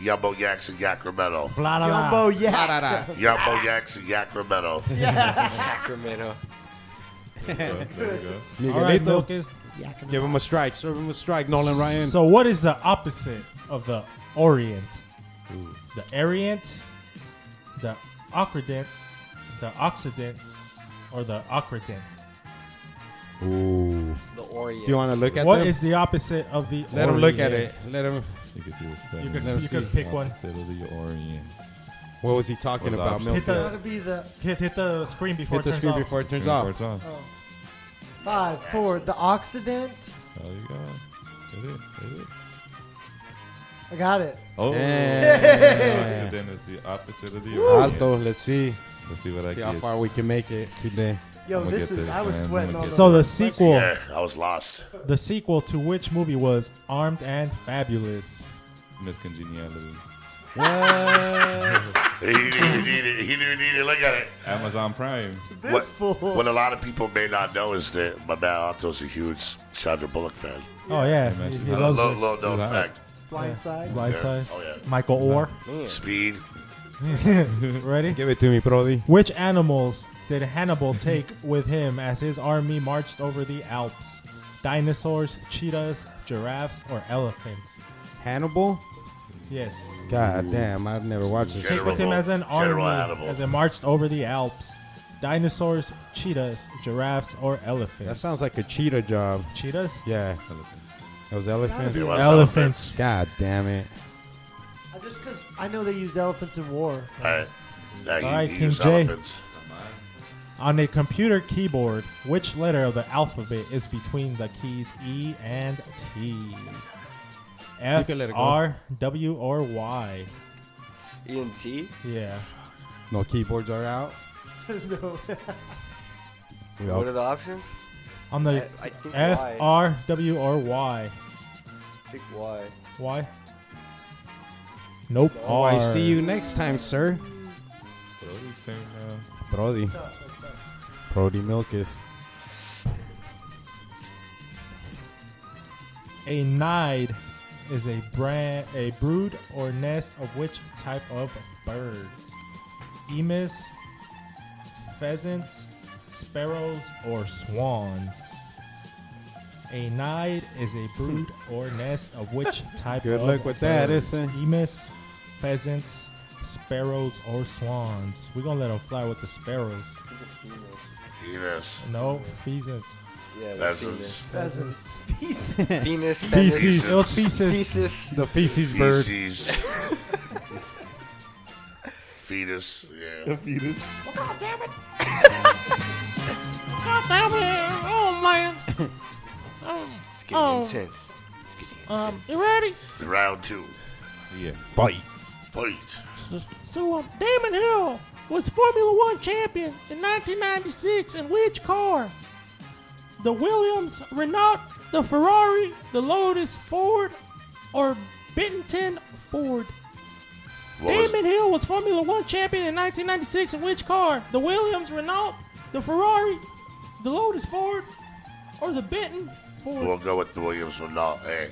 Speaker 4: Yumbo Yaks and Sacramento.
Speaker 3: Blah, blah,
Speaker 7: Jumbo,
Speaker 3: blah.
Speaker 7: yeah.
Speaker 4: Yumbo Yaks and Sacramento.
Speaker 6: Sacramento.
Speaker 5: There we go.
Speaker 3: All right,
Speaker 2: Miguelito,
Speaker 3: Lucas.
Speaker 2: give him a strike. Serve him a strike, Nolan Ryan.
Speaker 3: So, what is the opposite of the Orient? The Orient, the Occident, the Occident, or the Occident?
Speaker 2: Ooh.
Speaker 6: The Orient.
Speaker 2: Do you want to look at
Speaker 3: What
Speaker 2: them?
Speaker 3: is the opposite of the
Speaker 2: Let him look at it.
Speaker 3: Orient?
Speaker 2: Let him.
Speaker 5: You can see the spelling.
Speaker 3: You could,
Speaker 2: Let 'em
Speaker 3: you could
Speaker 2: see.
Speaker 3: pick one.
Speaker 5: Opposite of the Orient.
Speaker 2: What was he talking
Speaker 5: What
Speaker 2: about,
Speaker 5: option?
Speaker 2: Milk?
Speaker 3: Hit the-
Speaker 7: Gotta be the
Speaker 3: Hit the screen before
Speaker 2: Hit the
Speaker 3: it turns
Speaker 2: screen
Speaker 3: off.
Speaker 2: before it turns
Speaker 5: Screen
Speaker 2: off.
Speaker 5: before it's on.
Speaker 7: 5, 4. The Occident.
Speaker 5: There you go. Hit it. Hit it.
Speaker 7: I got it.
Speaker 5: Oh,
Speaker 2: Hey.
Speaker 5: Occident is the opposite of the Orient.
Speaker 2: Alto, let's see.
Speaker 5: Let's see what I
Speaker 2: See
Speaker 5: get.
Speaker 2: how far we can make it today.
Speaker 7: Yo,
Speaker 5: I'ma
Speaker 7: this
Speaker 5: get
Speaker 7: is.
Speaker 5: this,
Speaker 7: I was
Speaker 5: man.
Speaker 7: sweating
Speaker 5: I'ma
Speaker 7: all
Speaker 5: get
Speaker 7: over.
Speaker 3: So the
Speaker 7: this.
Speaker 3: sequel,
Speaker 4: Yeah, I was lost.
Speaker 3: the sequel to which movie was Armed and Fabulous?
Speaker 5: Miss Congeniality.
Speaker 4: He didn't need it. He didn't need it. Look at it.
Speaker 5: Amazon Prime.
Speaker 7: This fool.
Speaker 4: What a lot of people may not know is that my man Alto's a huge Sandra Bullock fan.
Speaker 3: Oh yeah,
Speaker 5: man,
Speaker 3: he
Speaker 5: she's
Speaker 4: Low,
Speaker 3: loves
Speaker 4: low,
Speaker 3: it.
Speaker 4: low known
Speaker 5: Right.
Speaker 4: fact.
Speaker 7: Blindside.
Speaker 3: Right side.
Speaker 4: Oh, yeah.
Speaker 3: Michael Orr.
Speaker 4: Speed.
Speaker 3: Ready?
Speaker 2: Give it to me, Brody.
Speaker 3: Which animals did Hannibal take with him as his army marched over the Alps? dinosaurs, cheetahs, giraffes, or elephants?
Speaker 2: Hannibal?
Speaker 3: Yes.
Speaker 2: God damn, I've never watched this.
Speaker 3: Take with him as an army as it marched over the Alps. Dinosaurs, cheetahs, giraffes, or elephants?
Speaker 2: That sounds like a cheetah job.
Speaker 3: Cheetahs?
Speaker 2: Yeah. Those elephants?
Speaker 3: Elephants.
Speaker 2: God damn it.
Speaker 7: Just because I know they used elephants in war.
Speaker 4: All right,
Speaker 3: King Jayy. On a computer keyboard, which letter of the alphabet is between the keys E and T? F, R, W, or Y?
Speaker 6: E and T?
Speaker 3: Yeah.
Speaker 2: No keyboards are out?
Speaker 7: No.
Speaker 6: What are the options?
Speaker 3: On the
Speaker 6: I think
Speaker 3: F,
Speaker 6: Y.
Speaker 3: R, W, or Y?
Speaker 6: I think Y.
Speaker 3: Y? Nope.
Speaker 2: Oh, I see you next time, sir.
Speaker 5: Brody's turn now.
Speaker 2: Brody. Brody Milkus.
Speaker 3: A nide is a brood or nest of which type of birds? Emus, pheasants, sparrows, or swans? A nide is a brood or nest of which type
Speaker 2: Good
Speaker 3: of
Speaker 2: luck with that,
Speaker 3: birds?
Speaker 2: isn't
Speaker 3: Emus, pheasants, sparrows, or swans? We're going to let them fly with the sparrows.
Speaker 4: Venus.
Speaker 3: No, pheasants.
Speaker 6: Yeah,
Speaker 4: Pheasants.
Speaker 7: Pheasants.
Speaker 6: Venus.
Speaker 3: Feces. It was feces.
Speaker 6: Feces.
Speaker 2: The feces bird.
Speaker 4: Feces. Fetus. Yeah.
Speaker 5: The fetus.
Speaker 9: God damn it. God damn it. Oh, man.
Speaker 6: It's getting intense.
Speaker 9: You ready?
Speaker 4: Round 2.
Speaker 5: Yeah.
Speaker 2: Fight.
Speaker 4: Fight.
Speaker 9: So, Damon Hill was Formula One champion in 1996 in which car? The Williams, Renault, the Ferrari, the Lotus, Ford, or Benetton, Ford? Damon Hill was Formula One champion in 1996 in which car? The Williams, Renault, the Ferrari, the Lotus, Ford, or the Benton, Ford?
Speaker 4: We'll go with the Williams Renault. Hey.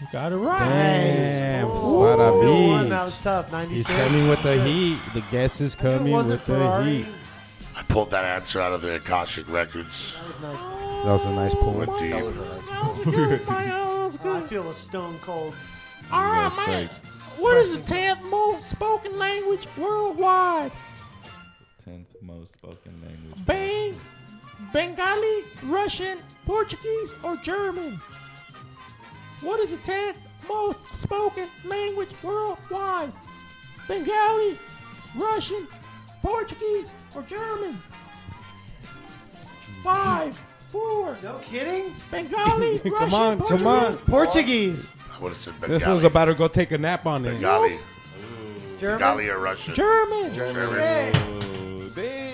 Speaker 3: You got it right.
Speaker 2: Damn.
Speaker 7: One, that was tough. 96.
Speaker 2: He's coming with the heat. The guest is coming with the
Speaker 7: Ferrari.
Speaker 2: heat.
Speaker 4: I pulled that answer out of the Akashic Records.
Speaker 7: That was nice.
Speaker 2: That was a nice pull.
Speaker 4: Went deep.
Speaker 9: That was good, man. That was
Speaker 7: I
Speaker 9: good.
Speaker 7: feel a stone cold.
Speaker 9: All right, man. What is the 10th most spoken language worldwide?
Speaker 5: 10th most spoken language.
Speaker 9: Bengali, Russian, Portuguese, or German? What is the 10th most spoken language worldwide? Bengali, Russian, Portuguese, or German? 5, 4.
Speaker 7: No kidding?
Speaker 9: Bengali, Russian,
Speaker 2: Come on,
Speaker 9: Portuguese.
Speaker 2: come on.
Speaker 7: Portuguese.
Speaker 4: I would have said Bengali.
Speaker 2: This one's about to go take a nap on it.
Speaker 4: Bengali.
Speaker 7: German.
Speaker 4: Bengali or Russian?
Speaker 9: German.
Speaker 7: Hey.
Speaker 5: Oh, damn.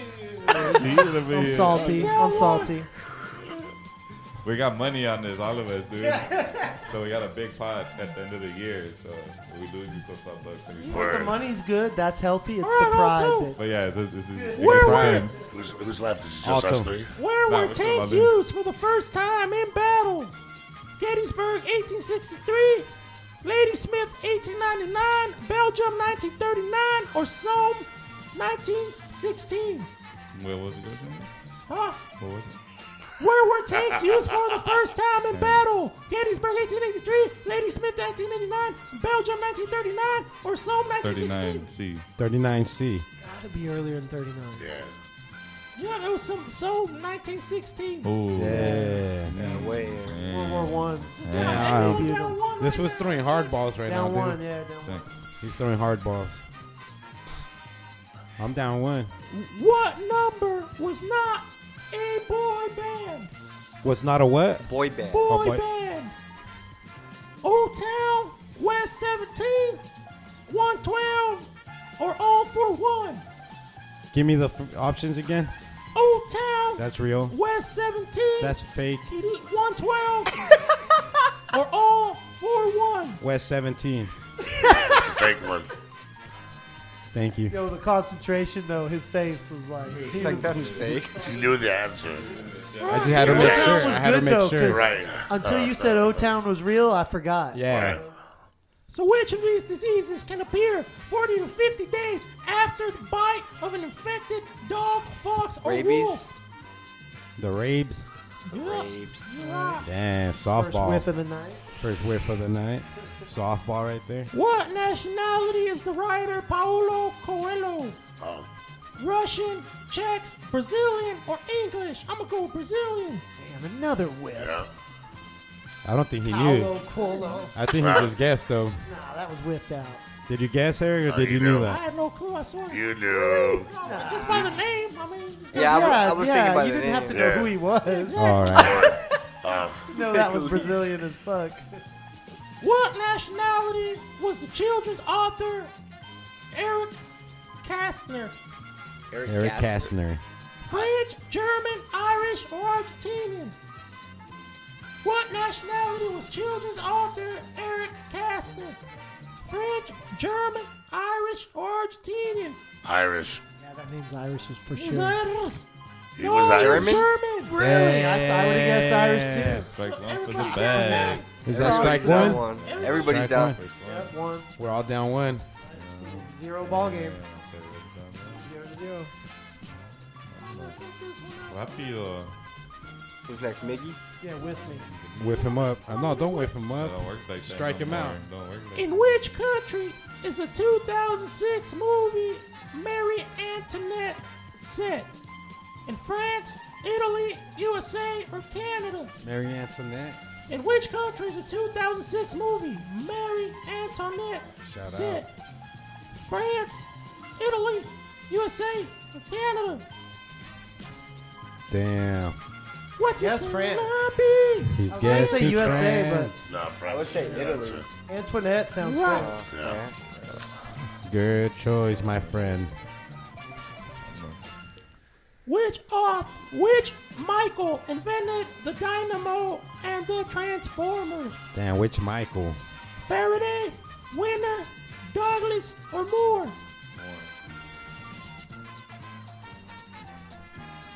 Speaker 7: I'm salty. I'm salty.
Speaker 5: We got money on this, all of us, dude. So we got a big pot at the end of the year. So we lose, we put $5 every time.
Speaker 7: The money's good. That's healthy. It's
Speaker 9: All right,
Speaker 7: the pride
Speaker 9: Alto.
Speaker 7: bit.
Speaker 5: But yeah, this is
Speaker 9: Where
Speaker 5: pride.
Speaker 4: Who's left? Is it just us three?
Speaker 9: Where
Speaker 5: Nah,
Speaker 9: were
Speaker 5: we're still
Speaker 9: tanks
Speaker 5: on there.
Speaker 9: used for the first time in battle? Gettysburg, 1863. Ladysmith, 1899. Belgium, 1939. Or Somme, 1916.
Speaker 5: What was it?
Speaker 9: Huh?
Speaker 5: What was it?
Speaker 9: Where were tanks used for the first time in battle? Gettysburg, 1883. Ladysmith, 1989. Belgium, 1939. Or Somme, 1916.
Speaker 5: 39C.
Speaker 2: 39C.
Speaker 7: Gotta be earlier than 39.
Speaker 4: Yeah.
Speaker 9: Yeah, there was some Somme, 1916.
Speaker 5: Oh.
Speaker 2: Yeah.
Speaker 6: Way.
Speaker 7: World War I.
Speaker 2: Yeah,
Speaker 9: Down one
Speaker 2: This
Speaker 9: right
Speaker 2: was
Speaker 9: there.
Speaker 2: throwing hard balls right
Speaker 7: Down
Speaker 2: now,
Speaker 7: one,
Speaker 2: dude.
Speaker 7: yeah, down one.
Speaker 2: He's throwing hard balls. I'm down one.
Speaker 9: What number was not a boy band?
Speaker 2: Was not a what?
Speaker 6: Boy band.
Speaker 9: Boy
Speaker 2: boy.
Speaker 9: band. Old Town, West 17, 112, or All for One?
Speaker 2: Give me the options again.
Speaker 9: Old Town,
Speaker 2: That's real.
Speaker 9: West 17,
Speaker 2: That's fake.
Speaker 9: 112, or All for One?
Speaker 2: West 17.
Speaker 4: It's a fake one.
Speaker 2: Thank you.
Speaker 7: Yo, the concentration though, his face was like. He
Speaker 6: Like
Speaker 7: was,
Speaker 6: that's fake.
Speaker 4: You knew the answer.
Speaker 2: I just had to make
Speaker 7: O-Town
Speaker 2: sure.
Speaker 7: was
Speaker 2: I had to
Speaker 7: good,
Speaker 2: make
Speaker 7: though,
Speaker 2: sure.
Speaker 7: 'cause
Speaker 4: Right.
Speaker 7: until you said O-Town was real, I forgot.
Speaker 2: Yeah.
Speaker 4: Right.
Speaker 9: So which of these diseases can appear 40 to 50 days after the bite of an infected dog, fox, or
Speaker 6: Rabies?
Speaker 9: wolf?
Speaker 2: The Rabes.
Speaker 7: Yeah.
Speaker 2: Damn, softball.
Speaker 7: First whiff of the night.
Speaker 2: First whiff of the night. Softball right there.
Speaker 9: What nationality is the writer Paulo Coelho?
Speaker 4: Oh.
Speaker 9: Russian, Czechs, Brazilian, or English? I'm gonna go with Brazilian.
Speaker 7: Damn, another whiff.
Speaker 4: Yeah.
Speaker 2: I don't think he knew.
Speaker 7: Paulo.
Speaker 2: I think he just guessed though.
Speaker 7: Nah, that was whiffed out.
Speaker 2: Did you guess, Eric, or did you
Speaker 4: know.
Speaker 2: know
Speaker 9: I
Speaker 2: that?
Speaker 9: had no clue. I swear.
Speaker 4: You knew.
Speaker 9: Just by the name. I mean,
Speaker 6: I was thinking about
Speaker 7: you
Speaker 6: the
Speaker 7: didn't have
Speaker 6: name.
Speaker 7: to know who he was.
Speaker 2: All right.
Speaker 7: No, that was Brazilian as fuck.
Speaker 9: what nationality was the children's author Eric Kastner?
Speaker 2: Eric Kastner.
Speaker 9: French, German, Irish, or Argentinian? What nationality was children's author Eric Kastner? French, German, Irish, or Argentinian?
Speaker 4: Irish.
Speaker 7: Yeah, that name's Irish is for
Speaker 9: Is
Speaker 7: sure.
Speaker 9: that
Speaker 4: He was Irish.
Speaker 6: German?
Speaker 9: German.
Speaker 7: Really? I would have guessed Irish too.
Speaker 5: Strike one for the
Speaker 9: Everybody-
Speaker 5: bag.
Speaker 2: Is that strike
Speaker 6: Down
Speaker 2: one?
Speaker 6: Everybody's
Speaker 2: Strike
Speaker 6: down.
Speaker 2: one.
Speaker 7: Yep, one.
Speaker 2: We're all down one.
Speaker 7: 0 ball game. 0-0.
Speaker 5: Rápido.
Speaker 6: Who's next, Miggy?
Speaker 7: Yeah, with me.
Speaker 2: Whiff him up. No, don't whiff him up.
Speaker 5: Don't work like that.
Speaker 2: Strike
Speaker 5: no
Speaker 2: him
Speaker 5: more.
Speaker 2: out.
Speaker 5: Don't work like
Speaker 9: In which country is a 2006 movie Marie Antoinette set? In France, Italy, USA, or Canada?
Speaker 2: Marie Antoinette.
Speaker 9: In which country is a 2006 movie Marie Antoinette
Speaker 2: Shout
Speaker 9: set?
Speaker 2: out.
Speaker 9: France, Italy, USA, or Canada?
Speaker 2: Damn.
Speaker 9: What's
Speaker 7: Yes,
Speaker 9: it
Speaker 7: France.
Speaker 9: gonna be?
Speaker 2: He's
Speaker 7: I was gonna say
Speaker 2: guessing
Speaker 7: USA,
Speaker 2: France.
Speaker 4: No, French.
Speaker 6: I would say
Speaker 4: Yeah,
Speaker 6: Italy.
Speaker 4: that's it.
Speaker 7: Antoinette sounds
Speaker 9: Right.
Speaker 7: French.
Speaker 4: Yeah.
Speaker 2: Good choice, my friend.
Speaker 9: Which Michael invented the dynamo and the transformer?
Speaker 2: Damn, which Michael?
Speaker 9: Faraday, Winner, Douglas, or Moore?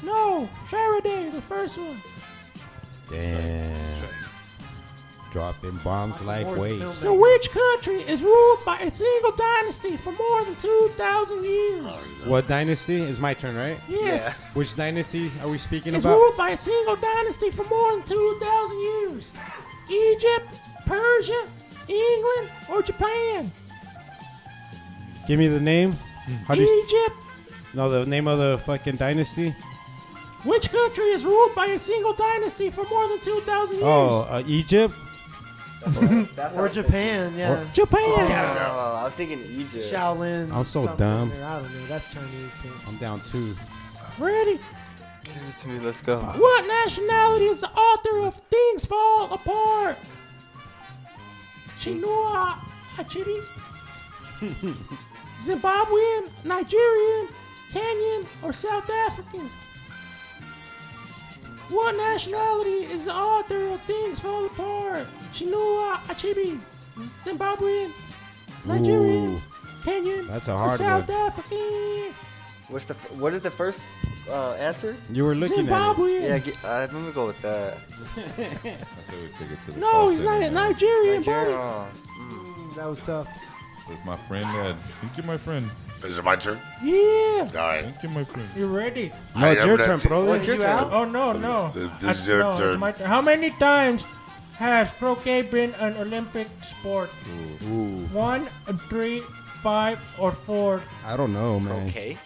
Speaker 9: No, Faraday, the first one.
Speaker 2: Damn. Dropping bombs like waves.
Speaker 9: So which country is ruled by a single dynasty for more than 2,000 years?
Speaker 2: What dynasty? It's my turn, right?
Speaker 9: Yes.
Speaker 2: Which dynasty are we speaking
Speaker 9: It's
Speaker 2: about?
Speaker 9: ruled by a single dynasty for more than 2,000 years. Egypt, Persia, England, or Japan?
Speaker 2: Give me the name. How do you
Speaker 9: Egypt.
Speaker 2: No, the name of the fucking dynasty?
Speaker 9: Which country is ruled by a single dynasty for more than 2,000 years?
Speaker 2: Oh, Egypt?
Speaker 7: Or Japan, yeah.
Speaker 9: Japan.
Speaker 6: Oh, I was thinking Egypt.
Speaker 7: Shaolin.
Speaker 2: I'm so
Speaker 7: something
Speaker 2: dumb.
Speaker 7: there. I don't know. That's Chinese too.
Speaker 2: I'm down 2.
Speaker 9: Ready?
Speaker 6: Give it to me. Let's go.
Speaker 9: What nationality is the author of Things Fall Apart? Chinua Achebe? Zimbabwean, Nigerian, Kenyan, or South African? What nationality is the author of Things Fall Apart? Chinua Achebe, Zimbabwean, Nigerian,
Speaker 2: Ooh,
Speaker 9: Kenyan,
Speaker 2: that's a
Speaker 9: or
Speaker 2: hard
Speaker 9: South
Speaker 2: one.
Speaker 9: African?
Speaker 6: What is the first answer?
Speaker 2: You were looking
Speaker 9: Zimbabwean.
Speaker 6: Yeah, I'm gonna go with that.
Speaker 5: I said we take it to the
Speaker 9: No,
Speaker 5: call
Speaker 9: he's not
Speaker 5: center, man.
Speaker 9: Nigerian,
Speaker 6: Nigeria.
Speaker 9: buddy.
Speaker 6: Oh.
Speaker 7: That was tough.
Speaker 5: With my friend, Ed. Thank you, my friend.
Speaker 4: Is it my turn?
Speaker 9: Yeah.
Speaker 4: All right.
Speaker 5: Thank you, my friend.
Speaker 9: You ready?
Speaker 2: No, it's
Speaker 4: I am
Speaker 2: your turn,
Speaker 4: next.
Speaker 2: brother.
Speaker 6: What's your
Speaker 7: You
Speaker 6: turn?
Speaker 7: out?
Speaker 9: Oh, no.
Speaker 4: This is your
Speaker 9: No, it's
Speaker 4: turn.
Speaker 9: my turn. How many times has croquet been an Olympic sport?
Speaker 2: Ooh,
Speaker 9: 1, 3, 5, or 4?
Speaker 2: I don't know, man.
Speaker 6: Okay.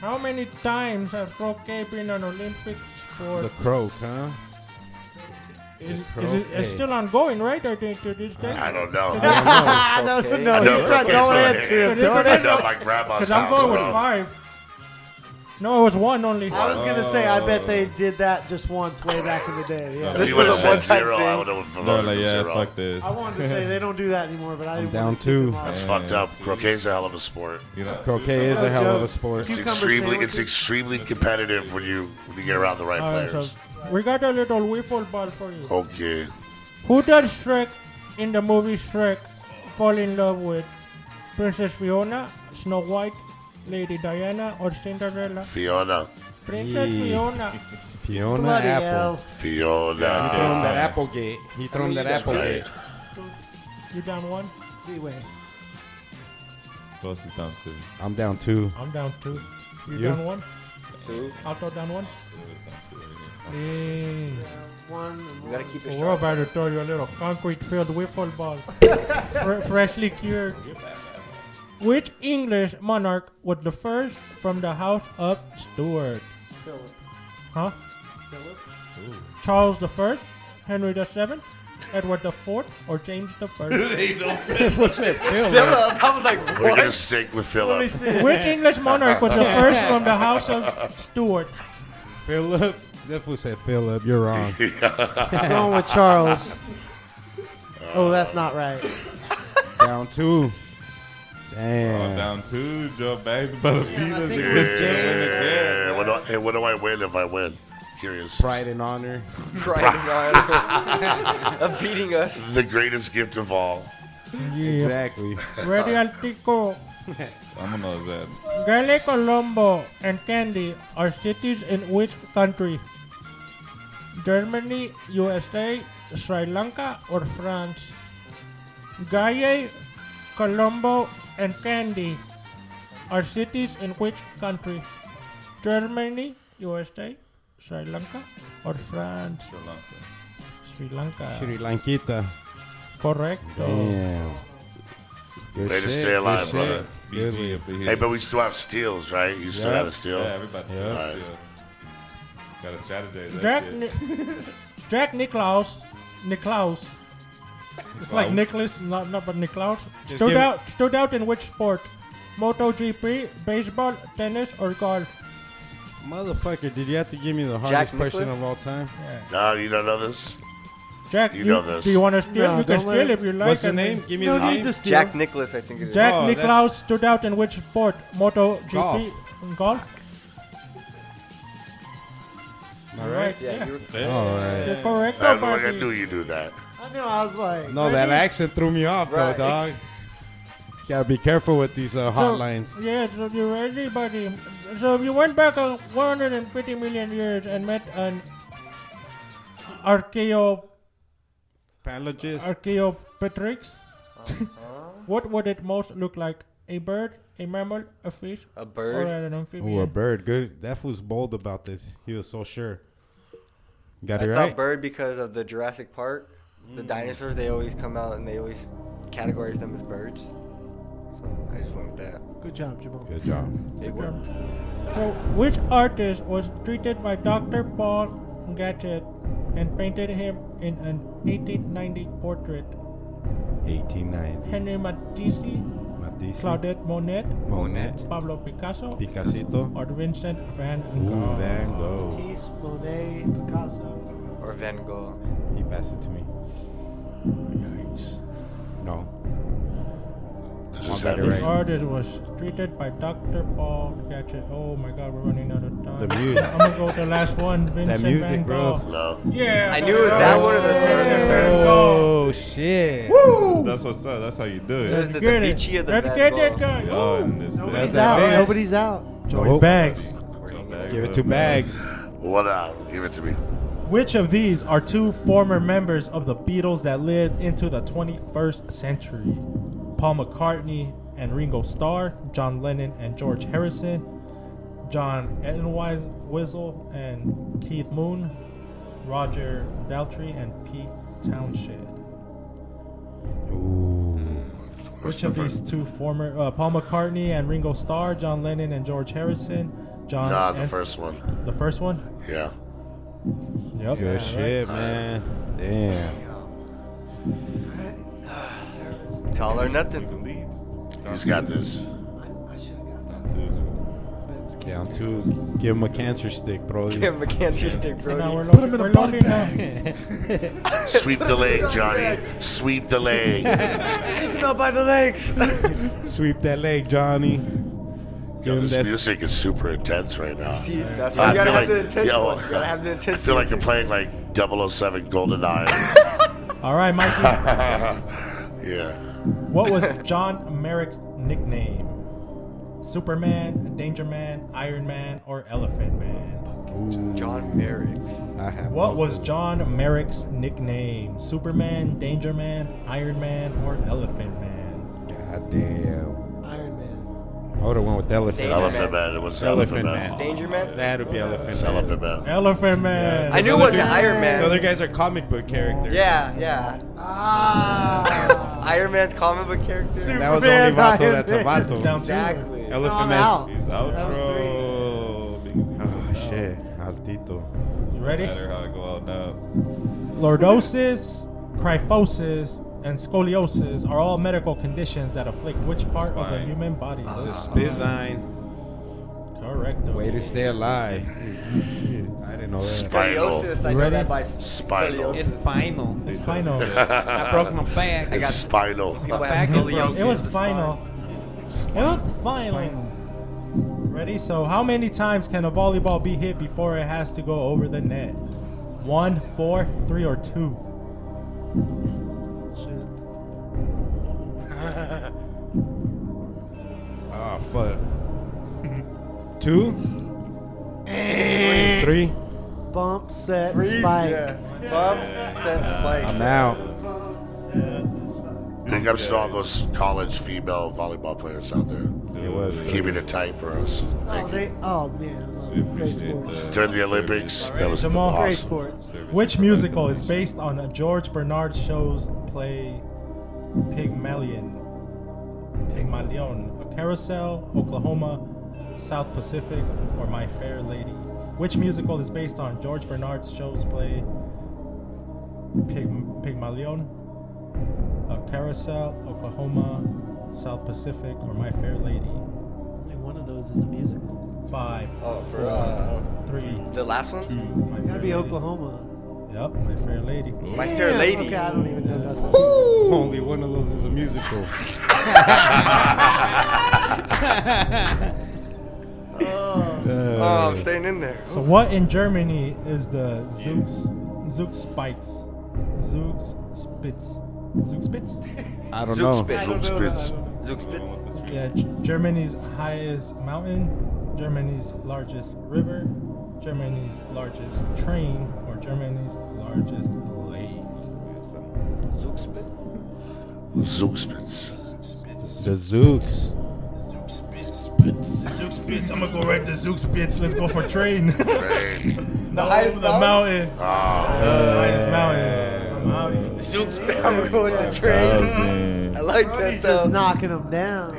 Speaker 9: How many times has croquet been an Olympic sport?
Speaker 2: The croak, huh?
Speaker 9: It's
Speaker 2: croquet.
Speaker 9: still ongoing, right? Or to this day?
Speaker 4: I don't know.
Speaker 7: I don't
Speaker 6: Okay.
Speaker 7: know.
Speaker 4: I know
Speaker 7: He's trying to
Speaker 4: croquet's
Speaker 7: don't
Speaker 4: right
Speaker 7: answer
Speaker 4: here.
Speaker 7: him.
Speaker 9: But
Speaker 7: Don't
Speaker 4: I
Speaker 9: it's-
Speaker 4: know my grandma's
Speaker 9: Because I'm
Speaker 4: house.
Speaker 9: going with
Speaker 4: well.
Speaker 9: 5. No, it was 1 only.
Speaker 7: I was gonna say I bet they did that just once way back in the day. Yeah.
Speaker 4: If you would have
Speaker 6: was a
Speaker 4: said
Speaker 6: one-time
Speaker 4: 0, I
Speaker 6: thing.
Speaker 4: would have
Speaker 5: They're
Speaker 4: voted
Speaker 5: like,
Speaker 4: for
Speaker 5: yeah,
Speaker 4: 0.
Speaker 5: fuck this.
Speaker 7: I wanted to say they don't do that anymore, but I didn't
Speaker 2: down
Speaker 7: want to
Speaker 2: 2.
Speaker 4: That's
Speaker 5: Yeah,
Speaker 4: fucked up.
Speaker 5: it's-
Speaker 4: Croquet's a hell of a sport.
Speaker 5: You know,
Speaker 2: Croquet is a hell of a sport.
Speaker 4: It's
Speaker 7: Cucumber
Speaker 4: extremely,
Speaker 7: sandwiches?
Speaker 4: competitive when you get around the right players.
Speaker 9: We got a little wiffle ball for you.
Speaker 4: Okay.
Speaker 9: Who does Shrek in the movie Shrek fall in love with? Princess Fiona, Snow White, Lady Diana, or Cinderella?
Speaker 4: Fiona.
Speaker 9: Princess
Speaker 2: Yee.
Speaker 9: Fiona.
Speaker 2: Fiona
Speaker 7: Bloody
Speaker 2: Apple.
Speaker 7: hell.
Speaker 2: He threw him that
Speaker 4: Fiona.
Speaker 2: Applegate. He threw him that Applegate.
Speaker 4: Right.
Speaker 9: You down 1?
Speaker 7: Seaway.
Speaker 5: Boss is down 2.
Speaker 2: I'm down 2.
Speaker 9: I'm down 2. You
Speaker 2: You?
Speaker 9: down 1?
Speaker 6: 2.
Speaker 9: I'll throw down 1.
Speaker 6: We gotta keep it.
Speaker 9: We're about to throw you a little concrete-filled wiffle ball, freshly cured. Which English monarch was the first from the House of Stuart?
Speaker 7: Philip.
Speaker 9: Huh?
Speaker 7: Philip.
Speaker 9: Charles I, Henry VII, Edward IV, or James I?
Speaker 2: What's that?
Speaker 6: Philip. I was like, what?
Speaker 4: We're gonna stick with Philip.
Speaker 9: Which English monarch was the first from the House of Stuart?
Speaker 2: Philip. That fool said Philip. You're wrong.
Speaker 7: Going with Charles. Oh, that's not right.
Speaker 2: Down 2. Damn.
Speaker 5: Down 2. Joe Baggs about to beat us again.
Speaker 4: What do I win if I win? Curious.
Speaker 2: Pride and honor.
Speaker 6: Pride and honor of beating us.
Speaker 4: The greatest gift of all.
Speaker 9: Yeah.
Speaker 2: Exactly.
Speaker 9: Ready, Altico.
Speaker 5: I'm gonna know that.
Speaker 9: Gale, Colombo, and Candy are cities in which country? Germany, USA, Sri Lanka, or France? Gaye, Colombo, and Candy are cities in which country? Germany, USA, Sri Lanka, or France? Sri Lanka.
Speaker 2: Sri Lankita.
Speaker 9: Correct.
Speaker 2: Damn. Good
Speaker 4: Way to
Speaker 2: shit,
Speaker 4: stay alive,
Speaker 2: good
Speaker 4: brother.
Speaker 2: shit.
Speaker 5: BG.
Speaker 4: Hey, but we still have steals, right? You still got a steal?
Speaker 5: Yeah, everybody still
Speaker 4: Alright.
Speaker 5: steal. Gotta strategize that shit.
Speaker 9: Jack Nicklaus. It's like Nicholas, not but Nicklaus. Stood out in which sport? MotoGP, baseball, tennis, or golf?
Speaker 2: Motherfucker, did you have to give me the hardest question of all time?
Speaker 4: No, you don't know this?
Speaker 9: Jack,
Speaker 4: you know this.
Speaker 9: Do you want to steal?
Speaker 7: No,
Speaker 9: you can
Speaker 7: don't
Speaker 9: steal
Speaker 7: let
Speaker 9: if you like.
Speaker 2: What's the name? Give me the name.
Speaker 6: Jack Nicklaus, I think it is.
Speaker 9: Jack Nicklaus stood out in which sport? MotoGP, golf.
Speaker 2: All right.
Speaker 6: Yeah.
Speaker 2: All right.
Speaker 9: You're correct.
Speaker 4: I don't know what I do. You do that.
Speaker 7: I know. I was like,
Speaker 2: No, that accent threw me off,
Speaker 6: Right.
Speaker 2: though, dog. Gotta be careful with these hotlines.
Speaker 9: Yeah, so you ready, buddy? So if you went back 150 million years and met an Archaeopteryx, what would it most look like? A bird, a mammal, a fish,
Speaker 6: A
Speaker 9: or
Speaker 6: bird.
Speaker 9: an amphibian?
Speaker 2: Ooh, a bird. Good. That fool's bold about this. He was so sure. Got
Speaker 6: I
Speaker 2: it
Speaker 6: thought
Speaker 2: right?
Speaker 6: bird because of the Jurassic Park. The dinosaurs, they always come out and they always categorize them as birds. So I just went with that.
Speaker 7: good job, Jamal.
Speaker 2: Good job.
Speaker 6: It worked.
Speaker 9: So, which artist was treated by Dr. Paul Gachet and painted him in an 1890 portrait?
Speaker 2: 1890.
Speaker 9: Henry Matisse, Claudette Monet, Pablo Picasso,
Speaker 2: Picasso.
Speaker 9: or Vincent Van
Speaker 2: Ooh,
Speaker 9: Gogh?
Speaker 2: Van Gogh.
Speaker 7: Matisse, Monet, Picasso.
Speaker 6: Or Van Gogh.
Speaker 2: He passed it to me.
Speaker 9: Yikes.
Speaker 2: No.
Speaker 4: This
Speaker 2: I'll
Speaker 4: is
Speaker 2: get it
Speaker 4: happening.
Speaker 9: Which
Speaker 2: right.
Speaker 9: artist was treated by Dr. Paul Gachet? Oh my god, we're running out of time.
Speaker 2: The music.
Speaker 9: I'm gonna go with the last one, Vincent
Speaker 2: That music,
Speaker 9: Van
Speaker 2: bro.
Speaker 9: Gogh.
Speaker 4: No.
Speaker 9: Yeah.
Speaker 6: I knew it was that one of the
Speaker 9: Vincent Van Gogh.
Speaker 2: Oh, shit.
Speaker 5: That's what's up. That's how you do
Speaker 6: It
Speaker 5: it.
Speaker 6: was the
Speaker 9: Get it.
Speaker 6: Vici of the
Speaker 9: Let's
Speaker 6: Van
Speaker 9: get that
Speaker 6: Gogh.
Speaker 9: guy.
Speaker 5: Oh, and this
Speaker 7: Nobody's
Speaker 2: that
Speaker 7: out.
Speaker 2: Vince.
Speaker 7: Nobody's out.
Speaker 2: Joey
Speaker 9: Baggs.
Speaker 2: Give it to Bags.
Speaker 4: What up? Give it to me.
Speaker 3: Which of these are two former members of the Beatles that lived into the 21st century? Paul McCartney and Ringo Starr, John Lennon and George Harrison, John Entwistle and Keith Moon, Roger Daltrey and Pete Townshend.
Speaker 2: Ooh.
Speaker 3: Which of these two former Paul McCartney and Ringo Starr, John Lennon and George Harrison, John?
Speaker 4: Nah, the first one.
Speaker 3: The first one.
Speaker 4: Yeah.
Speaker 3: Yep.
Speaker 2: Good shit, man. Damn.
Speaker 6: Tall or nothing.
Speaker 4: He's got this.
Speaker 7: I should have got that.
Speaker 2: Down two. Give him a cancer stick, bro.
Speaker 6: Give him a cancer stick, bro.
Speaker 9: Now we're loading, we're loading now.
Speaker 4: Sweep the leg, Johnny. Sweep the leg.
Speaker 6: Take him out by the legs.
Speaker 2: Sweep that leg, Johnny.
Speaker 4: Yo,
Speaker 2: Give him
Speaker 4: this
Speaker 2: that.
Speaker 4: music is super intense right now.
Speaker 6: See, that's why you gotta have the intense one. You gotta have the intense
Speaker 4: I feel like
Speaker 6: one.
Speaker 4: I'm playing like 007 GoldenEye.
Speaker 3: All right, Mikey.
Speaker 4: Yeah.
Speaker 3: What was John Merrick's nickname? Superman, Danger Man, Iron Man, or Elephant Man?
Speaker 6: John Merrick's.
Speaker 3: What was John Merrick's nickname? Superman, Danger Man, Iron Man, or Elephant Man?
Speaker 2: God damn.
Speaker 7: Iron Man.
Speaker 2: I would have went with Elephant.
Speaker 4: Elephant Man. It was Elephant Man.
Speaker 6: Danger Man?
Speaker 2: That would be Elephant Man.
Speaker 4: Elephant Man.
Speaker 3: Elephant Man.
Speaker 2: Yeah.
Speaker 6: I knew it wasn't Iron Man.
Speaker 2: The other guys are comic book characters.
Speaker 6: Yeah. Iron Man's comic book character.
Speaker 2: That was only Vato. That's a Vato.
Speaker 6: Exactly.
Speaker 2: Elephant Man.
Speaker 5: He's outro.
Speaker 2: Oh, shit. Altito.
Speaker 3: You ready?
Speaker 5: No matter how I go out now.
Speaker 3: Lordosis, kyphosis, and scoliosis are all medical conditions that afflict which part of the human body?
Speaker 2: The Spizine.
Speaker 3: Correct.
Speaker 2: Way to stay alive. I didn't know that.
Speaker 4: Spinal.
Speaker 6: Scoliosis, I know that by
Speaker 4: Spinal.
Speaker 2: It's final.
Speaker 3: It's final.
Speaker 2: I broke my back.
Speaker 6: I got
Speaker 4: Spinal.
Speaker 6: people
Speaker 2: back
Speaker 6: have
Speaker 2: is
Speaker 6: scoliosis.
Speaker 3: It was final. It was final. Ready? So how many times can a volleyball be hit before it has to go over the net? 1, 4, 3, or 2?
Speaker 2: Oh, fuck. 2? 3?
Speaker 7: Bump, set,
Speaker 6: Freeze,
Speaker 7: spike.
Speaker 6: yeah. Bump, set, spike.
Speaker 2: I'm out.
Speaker 4: Big ups to all those college female volleyball players out there.
Speaker 2: It was
Speaker 4: Keeping it tight for us. Thank you.
Speaker 7: Man, I love it. Great sport.
Speaker 4: During the Olympics, that was
Speaker 3: Jamal.
Speaker 7: Great
Speaker 4: awesome.
Speaker 7: sport.
Speaker 3: Which musical is based on a George Bernard Shaw's play Pygmalion? A Carousel, Oklahoma, South Pacific, or My Fair Lady? Which musical is based on George Bernard Shaw's play Pygmalion? A Carousel, Oklahoma, South Pacific, or My Fair Lady?
Speaker 7: Only one of those is a musical.
Speaker 3: 5,
Speaker 6: Oh, for
Speaker 3: 4, 3,
Speaker 6: the last one?
Speaker 3: 2. My
Speaker 7: Gotta
Speaker 3: Fair
Speaker 7: be
Speaker 3: Lady.
Speaker 7: Oklahoma.
Speaker 3: Yep, My Fair Lady.
Speaker 6: My Fair Lady.
Speaker 7: Okay, I don't even know nothing.
Speaker 2: Only one of those is a musical.
Speaker 6: Oh, I'm staying in there.
Speaker 3: So what in Germany is the Zug Spikes? Zugspitz.
Speaker 2: I don't know.
Speaker 4: Zugspitz.
Speaker 6: Zugspitz.
Speaker 3: Yeah, Germany's highest mountain, Germany's largest river, Germany's largest train, or Germany's largest lake.
Speaker 4: Zugspitz.
Speaker 2: The Zooks.
Speaker 3: Zugspitz. I'm gonna go right to Zugspitz. Let's go for train.
Speaker 6: The highest
Speaker 3: the mountain.
Speaker 4: Oh.
Speaker 3: The highest mountain.
Speaker 6: Zugspitz. I'm gonna go with the train. I like that
Speaker 7: He's
Speaker 6: though.
Speaker 7: just knocking them down.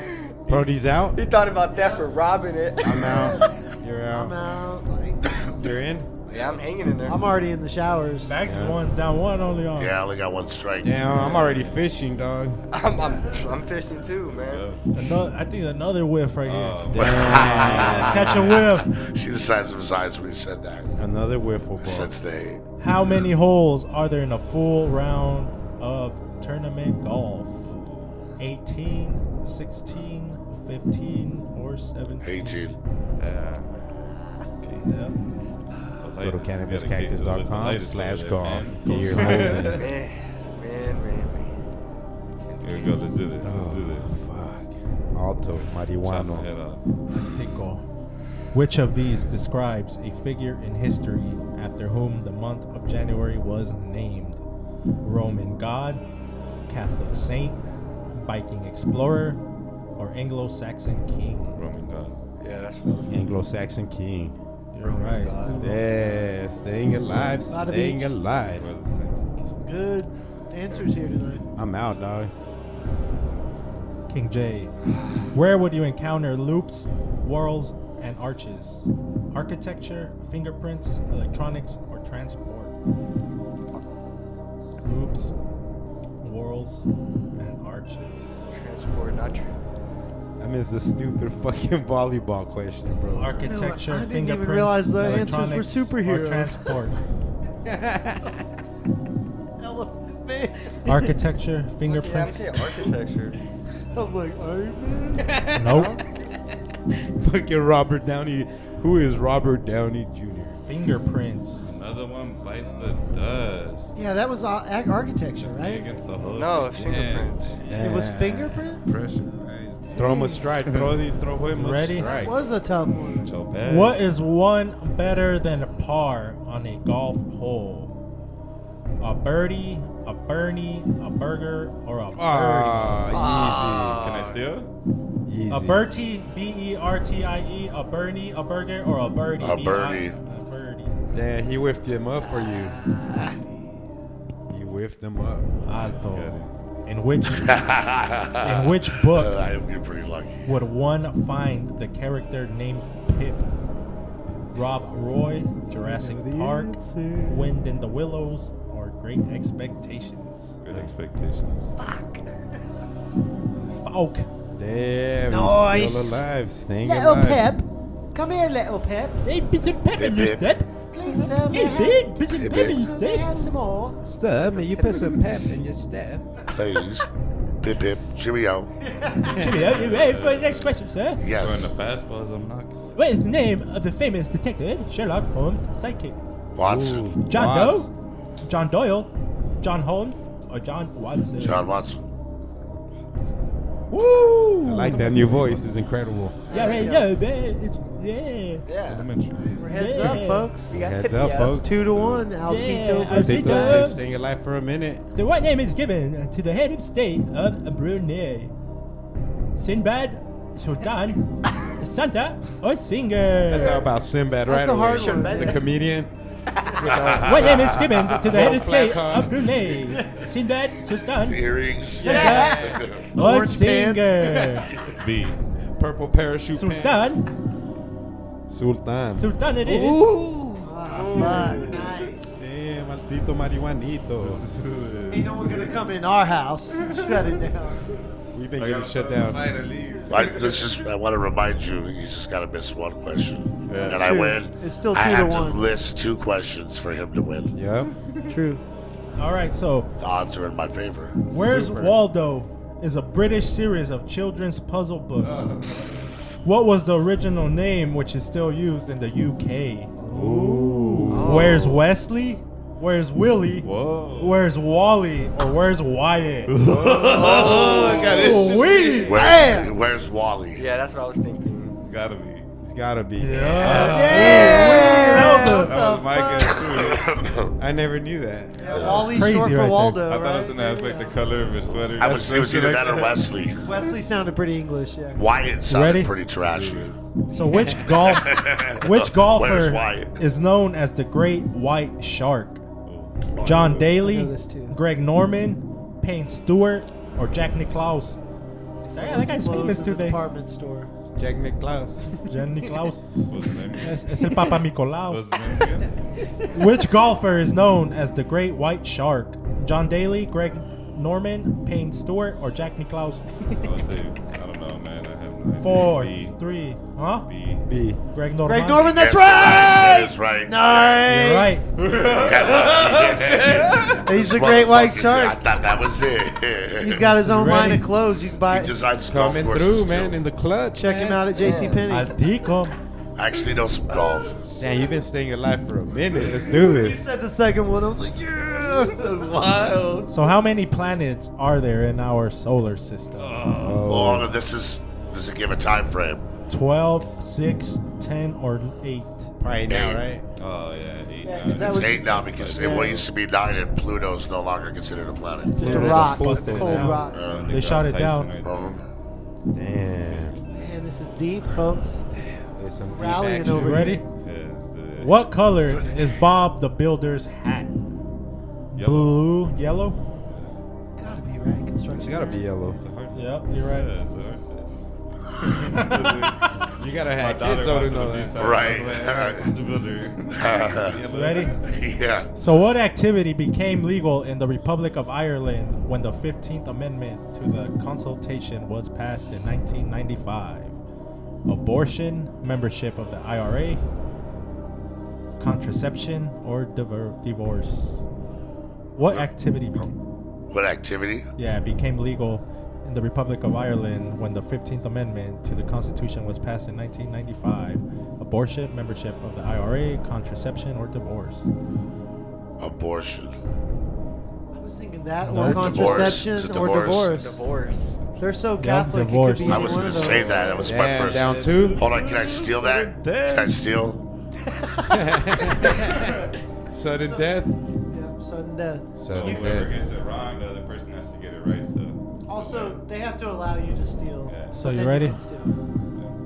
Speaker 2: Brody's out.
Speaker 6: He thought about that for robbing it.
Speaker 2: I'm out. You're out.
Speaker 7: I'm out. Like,
Speaker 2: You're in?
Speaker 6: Yeah, I'm hanging in there.
Speaker 7: I'm already in the showers.
Speaker 3: Baggs is down one only on.
Speaker 4: Yeah, I only got one strike.
Speaker 2: Damn, I'm already fishing, dog.
Speaker 6: I'm fishing too, man.
Speaker 3: I think another whiff right here.
Speaker 2: Damn.
Speaker 3: Catch a whiff.
Speaker 4: See the size of his eyes when he said that.
Speaker 2: Another wiffle ball.
Speaker 4: Since they.
Speaker 3: How many holes are there in a full round of tournament golf? 18, 16, 15, or 17?
Speaker 4: 18.
Speaker 3: Yep.
Speaker 2: Go to cannabiscactus.com/golf. Get your
Speaker 6: Man.
Speaker 2: holes in.
Speaker 6: Man.
Speaker 5: Here we go. Let's do this. Let's do this.
Speaker 2: Fuck. Alto,
Speaker 5: Chop my
Speaker 2: marijuana.
Speaker 5: head off.
Speaker 3: Pico. Which of these describes a figure in history after whom the month of January was named? Roman god, Catholic saint, Viking explorer, or Anglo-Saxon king?
Speaker 5: Roman God.
Speaker 6: Yeah, that's
Speaker 2: Anglo-Saxon king.
Speaker 3: You're right.
Speaker 2: Yeah, staying alive,
Speaker 7: Lot of
Speaker 2: staying
Speaker 7: beach.
Speaker 2: alive.
Speaker 5: What are those things?
Speaker 7: Some good answers here tonight.
Speaker 2: I'm out, dog.
Speaker 3: King Jayy. Where would you encounter loops, whorls, and arches? Architecture, fingerprints, electronics, or transport? Loops, whorls, and arches.
Speaker 6: transport, not true.
Speaker 2: I missed the stupid fucking volleyball question, bro.
Speaker 3: Architecture,
Speaker 7: I didn't
Speaker 3: fingerprints,
Speaker 7: even realize the answers were
Speaker 3: electronics,
Speaker 7: superheroes.
Speaker 3: or transport.
Speaker 7: Elephant man.
Speaker 3: Architecture,
Speaker 6: Yeah, I'm
Speaker 3: fingerprints.
Speaker 6: saying architecture.
Speaker 7: I'm like, Iron Man.
Speaker 3: Nope.
Speaker 2: Fucking Robert Downey. Who is Robert Downey Jr.?
Speaker 3: Fingerprints.
Speaker 5: Another one bites the dust.
Speaker 7: Yeah, that was architecture,
Speaker 5: Just me
Speaker 7: right?
Speaker 5: against the host.
Speaker 6: No,
Speaker 5: again.
Speaker 6: fingerprints.
Speaker 7: It was fingerprints?
Speaker 5: Pressure.
Speaker 2: Throw him a strike, Brody. Throw him a
Speaker 3: Ready?
Speaker 2: strike.
Speaker 7: That was a tough one.
Speaker 5: Joe Baggs.
Speaker 3: What is one better than a par on a golf hole? A birdie, a Bernie, a burger, or a birdie?
Speaker 2: Ah,
Speaker 5: Can I steal?
Speaker 2: easy. Easy.
Speaker 3: A Bertie, B-E-R-T-I-E, a Bernie, a burger, or a birdie?
Speaker 4: A birdie.
Speaker 3: A birdie.
Speaker 2: Damn, he whiffed him up for you. He whiffed him up.
Speaker 3: Alto. In which book
Speaker 4: I am getting pretty lucky.
Speaker 3: would one find the character named Pip? Rob Roy, Jurassic Park, Wind in the Willows, or Great Expectations?
Speaker 5: Great Expectations.
Speaker 3: Falk.
Speaker 2: Damn,
Speaker 7: Nice.
Speaker 2: he's still alive. Staying
Speaker 7: Little
Speaker 2: alive.
Speaker 7: Pep. Come here, little Pep.
Speaker 3: Hey, bit some pep in your
Speaker 4: Pip.
Speaker 3: step.
Speaker 7: Please, sir.
Speaker 3: Hey, bit some pep in your
Speaker 7: May I
Speaker 3: step.
Speaker 7: have some more?
Speaker 2: Sir, may you put some pep in your step?
Speaker 4: Please. Pip, pip. Cheerio.
Speaker 3: Jimmy, are you ready for the next question, sir?
Speaker 4: Yes.
Speaker 5: Throwing the fastballs, I'm knocking.
Speaker 3: What is the name of the famous detective Sherlock Holmes' sidekick?
Speaker 4: Watson.
Speaker 3: John
Speaker 2: Watts.
Speaker 3: Doe, John Doyle, John Holmes, or John Watson?
Speaker 4: John Watson.
Speaker 3: Woo!
Speaker 2: I like that new voice. It's incredible.
Speaker 3: Yeah, right, yeah, man. Yeah.
Speaker 5: Elementary.
Speaker 7: Heads
Speaker 3: Yeah.
Speaker 7: up, folks.
Speaker 2: Heads up, folks.
Speaker 7: 2-1.
Speaker 3: Yeah,
Speaker 7: Altito
Speaker 3: Altito.
Speaker 2: They've been staying alive for a minute.
Speaker 3: So what name is given to the head of state of Brunei? Sinbad, Sultan, Santa, or
Speaker 2: I
Speaker 3: Singer?
Speaker 2: thought about Sinbad
Speaker 7: That's
Speaker 2: right
Speaker 7: a hard
Speaker 2: away.
Speaker 7: one.
Speaker 2: The comedian.
Speaker 3: What name is given to the head of
Speaker 2: Flat
Speaker 3: state
Speaker 2: tongue.
Speaker 3: of Brunei? Sinbad, Sultan,
Speaker 4: Earrings.
Speaker 3: Santa, or
Speaker 7: Orange
Speaker 3: Singer?
Speaker 5: B.
Speaker 2: Purple parachute pants.
Speaker 3: Sultan,
Speaker 2: Sultan.
Speaker 3: Sultan it is.
Speaker 2: Ooh.
Speaker 7: Nice.
Speaker 2: Damn, maldito marihuanito.
Speaker 7: Ain't no one gonna come in our house. Shut it down.
Speaker 2: We've been getting shut down.
Speaker 4: I want to remind you, you just got to miss one question.
Speaker 5: Yeah.
Speaker 4: And I
Speaker 7: True.
Speaker 4: win.
Speaker 7: It's still
Speaker 4: I
Speaker 7: 2 to
Speaker 4: have to
Speaker 7: 1.
Speaker 4: list 2 questions for him to win.
Speaker 2: Yep.
Speaker 7: True.
Speaker 3: All right, so
Speaker 4: The odds are in my favor.
Speaker 3: Where's
Speaker 2: Super.
Speaker 3: Waldo is a British series of children's puzzle books. What was the original name, which is still used in the UK? Where's Wesley? Where's Willie?
Speaker 5: Whoa.
Speaker 3: Where's Wally? Or where's Wyatt?
Speaker 5: Oh, I got it.
Speaker 3: Wee!
Speaker 4: Where's Wally?
Speaker 6: Yeah, that's what I was thinking.
Speaker 5: Gotta be.
Speaker 2: It's gotta be.
Speaker 3: That was
Speaker 5: That was my guess too.
Speaker 2: I never knew that.
Speaker 7: Wally's
Speaker 3: crazy
Speaker 7: short for
Speaker 3: right there.
Speaker 7: Waldo.
Speaker 5: I thought it was
Speaker 7: right?
Speaker 5: gonna ask like the color of his sweater.
Speaker 4: It was either that or Wesley.
Speaker 7: Wesley sounded pretty English, yeah.
Speaker 4: Wyatt sounded
Speaker 3: Ready?
Speaker 4: pretty trashy.
Speaker 3: So which golfer
Speaker 4: Where's
Speaker 3: golfer
Speaker 4: Wyatt?
Speaker 3: is known as the Great White Shark? John Daly,
Speaker 7: I know this too.
Speaker 3: Greg Norman, Payne Stewart, or Jack Nicklaus? Yeah, that guy's
Speaker 7: Closed
Speaker 3: famous
Speaker 7: at the
Speaker 3: today.
Speaker 7: department store.
Speaker 2: Jack Nicklaus.
Speaker 3: Jack Nicklaus.
Speaker 5: What's his name?
Speaker 3: Es el Papa Nicolau.
Speaker 5: What's his name again?
Speaker 3: Which golfer is known as the Great White Shark? John Daly, Greg Norman, Payne Stewart, or Jack Nicklaus?
Speaker 5: I'll say, I don't know, man. I have no idea.
Speaker 3: 4,
Speaker 5: B.
Speaker 3: 3, huh?
Speaker 5: B.
Speaker 2: B.
Speaker 3: Greg Norman.
Speaker 7: Greg Norman, that's
Speaker 4: Yes,
Speaker 7: right!
Speaker 4: That is right.
Speaker 7: Nice!
Speaker 3: You're right.
Speaker 7: He's the great white
Speaker 4: Motherfucker,
Speaker 7: shark.
Speaker 4: I thought that was it.
Speaker 7: He's got his own
Speaker 3: Ready?
Speaker 7: line of clothes. You can buy
Speaker 4: He
Speaker 7: it.
Speaker 4: designs golf
Speaker 2: Coming
Speaker 4: courses
Speaker 2: through, man,
Speaker 4: too.
Speaker 2: in the clutch.
Speaker 7: Check him out at JCPenney.
Speaker 3: Altico.
Speaker 4: I actually know some golf.
Speaker 2: Damn, you've been staying alive for a minute. Let's do
Speaker 7: You
Speaker 2: this.
Speaker 7: said the second one. I was like, yeah!
Speaker 5: That's wild.
Speaker 3: So how many planets are there in our solar system?
Speaker 4: Oh, this is a given time frame.
Speaker 3: 12, 6, 10, or 8?
Speaker 2: Right now, right?
Speaker 5: Oh, yeah. 8,
Speaker 7: Yeah,
Speaker 5: 9.
Speaker 7: 'cause that
Speaker 4: It's
Speaker 7: was
Speaker 4: 8 now because it used to be 9 and Pluto's no longer considered a planet.
Speaker 7: just a
Speaker 2: Yeah,
Speaker 7: rock.
Speaker 2: they
Speaker 7: A
Speaker 2: busted it
Speaker 7: cold
Speaker 2: now.
Speaker 7: rock.
Speaker 3: They shot it
Speaker 5: Tyson
Speaker 3: down.
Speaker 5: right there.
Speaker 2: Damn.
Speaker 7: Man, this is deep, folks.
Speaker 2: There's some deep
Speaker 7: Rallying
Speaker 2: action.
Speaker 7: over
Speaker 3: You ready?
Speaker 5: Yeah, let's do it.
Speaker 3: What color is Bob the Builder's hat?
Speaker 5: Yellow.
Speaker 3: Blue, yellow?
Speaker 7: Gotta be right. Construction.
Speaker 2: It's gotta be yellow.
Speaker 5: It's a hard
Speaker 3: Yep, you're right.
Speaker 5: Yeah, it's a hard
Speaker 2: You gotta
Speaker 5: My
Speaker 2: have
Speaker 5: daughter
Speaker 2: kids so
Speaker 5: watched
Speaker 2: to
Speaker 5: it a
Speaker 2: know
Speaker 5: few
Speaker 2: that.
Speaker 5: times.
Speaker 4: Right.
Speaker 5: I was like, all right, the builder.
Speaker 3: Ready?
Speaker 4: Yeah.
Speaker 3: So what activity became legal in the Republic of Ireland when the 15th Amendment to the Constitution was passed in 1995? Abortion, membership of the IRA, contraception, or divorce? What activity
Speaker 4: What activity?
Speaker 3: became legal in the Republic of Ireland when the 15th Amendment to the Constitution was passed in 1995? Abortion, membership of the IRA, contraception, or divorce?
Speaker 4: Abortion.
Speaker 7: I was thinking that,
Speaker 3: No.
Speaker 7: or
Speaker 4: Divorce.
Speaker 7: contraception,
Speaker 4: Is it
Speaker 7: or
Speaker 4: divorce?
Speaker 6: Divorce.
Speaker 7: They're so
Speaker 3: Yeah,
Speaker 7: Catholic,
Speaker 3: divorce.
Speaker 7: it could be
Speaker 4: I
Speaker 7: any
Speaker 4: was
Speaker 7: one
Speaker 4: going
Speaker 7: of
Speaker 4: to
Speaker 7: those.
Speaker 4: say that. That was my
Speaker 2: Damn,
Speaker 4: first.
Speaker 2: down 2.
Speaker 4: Hold on, can I steal that? Can I steal?
Speaker 2: Sudden death.
Speaker 7: Yeah, sudden death.
Speaker 2: Sudden
Speaker 5: Whoever
Speaker 2: death.
Speaker 5: gets it wrong, the other person has to get it right still.
Speaker 7: Also, they have to allow you to steal.
Speaker 3: Yeah. So you ready?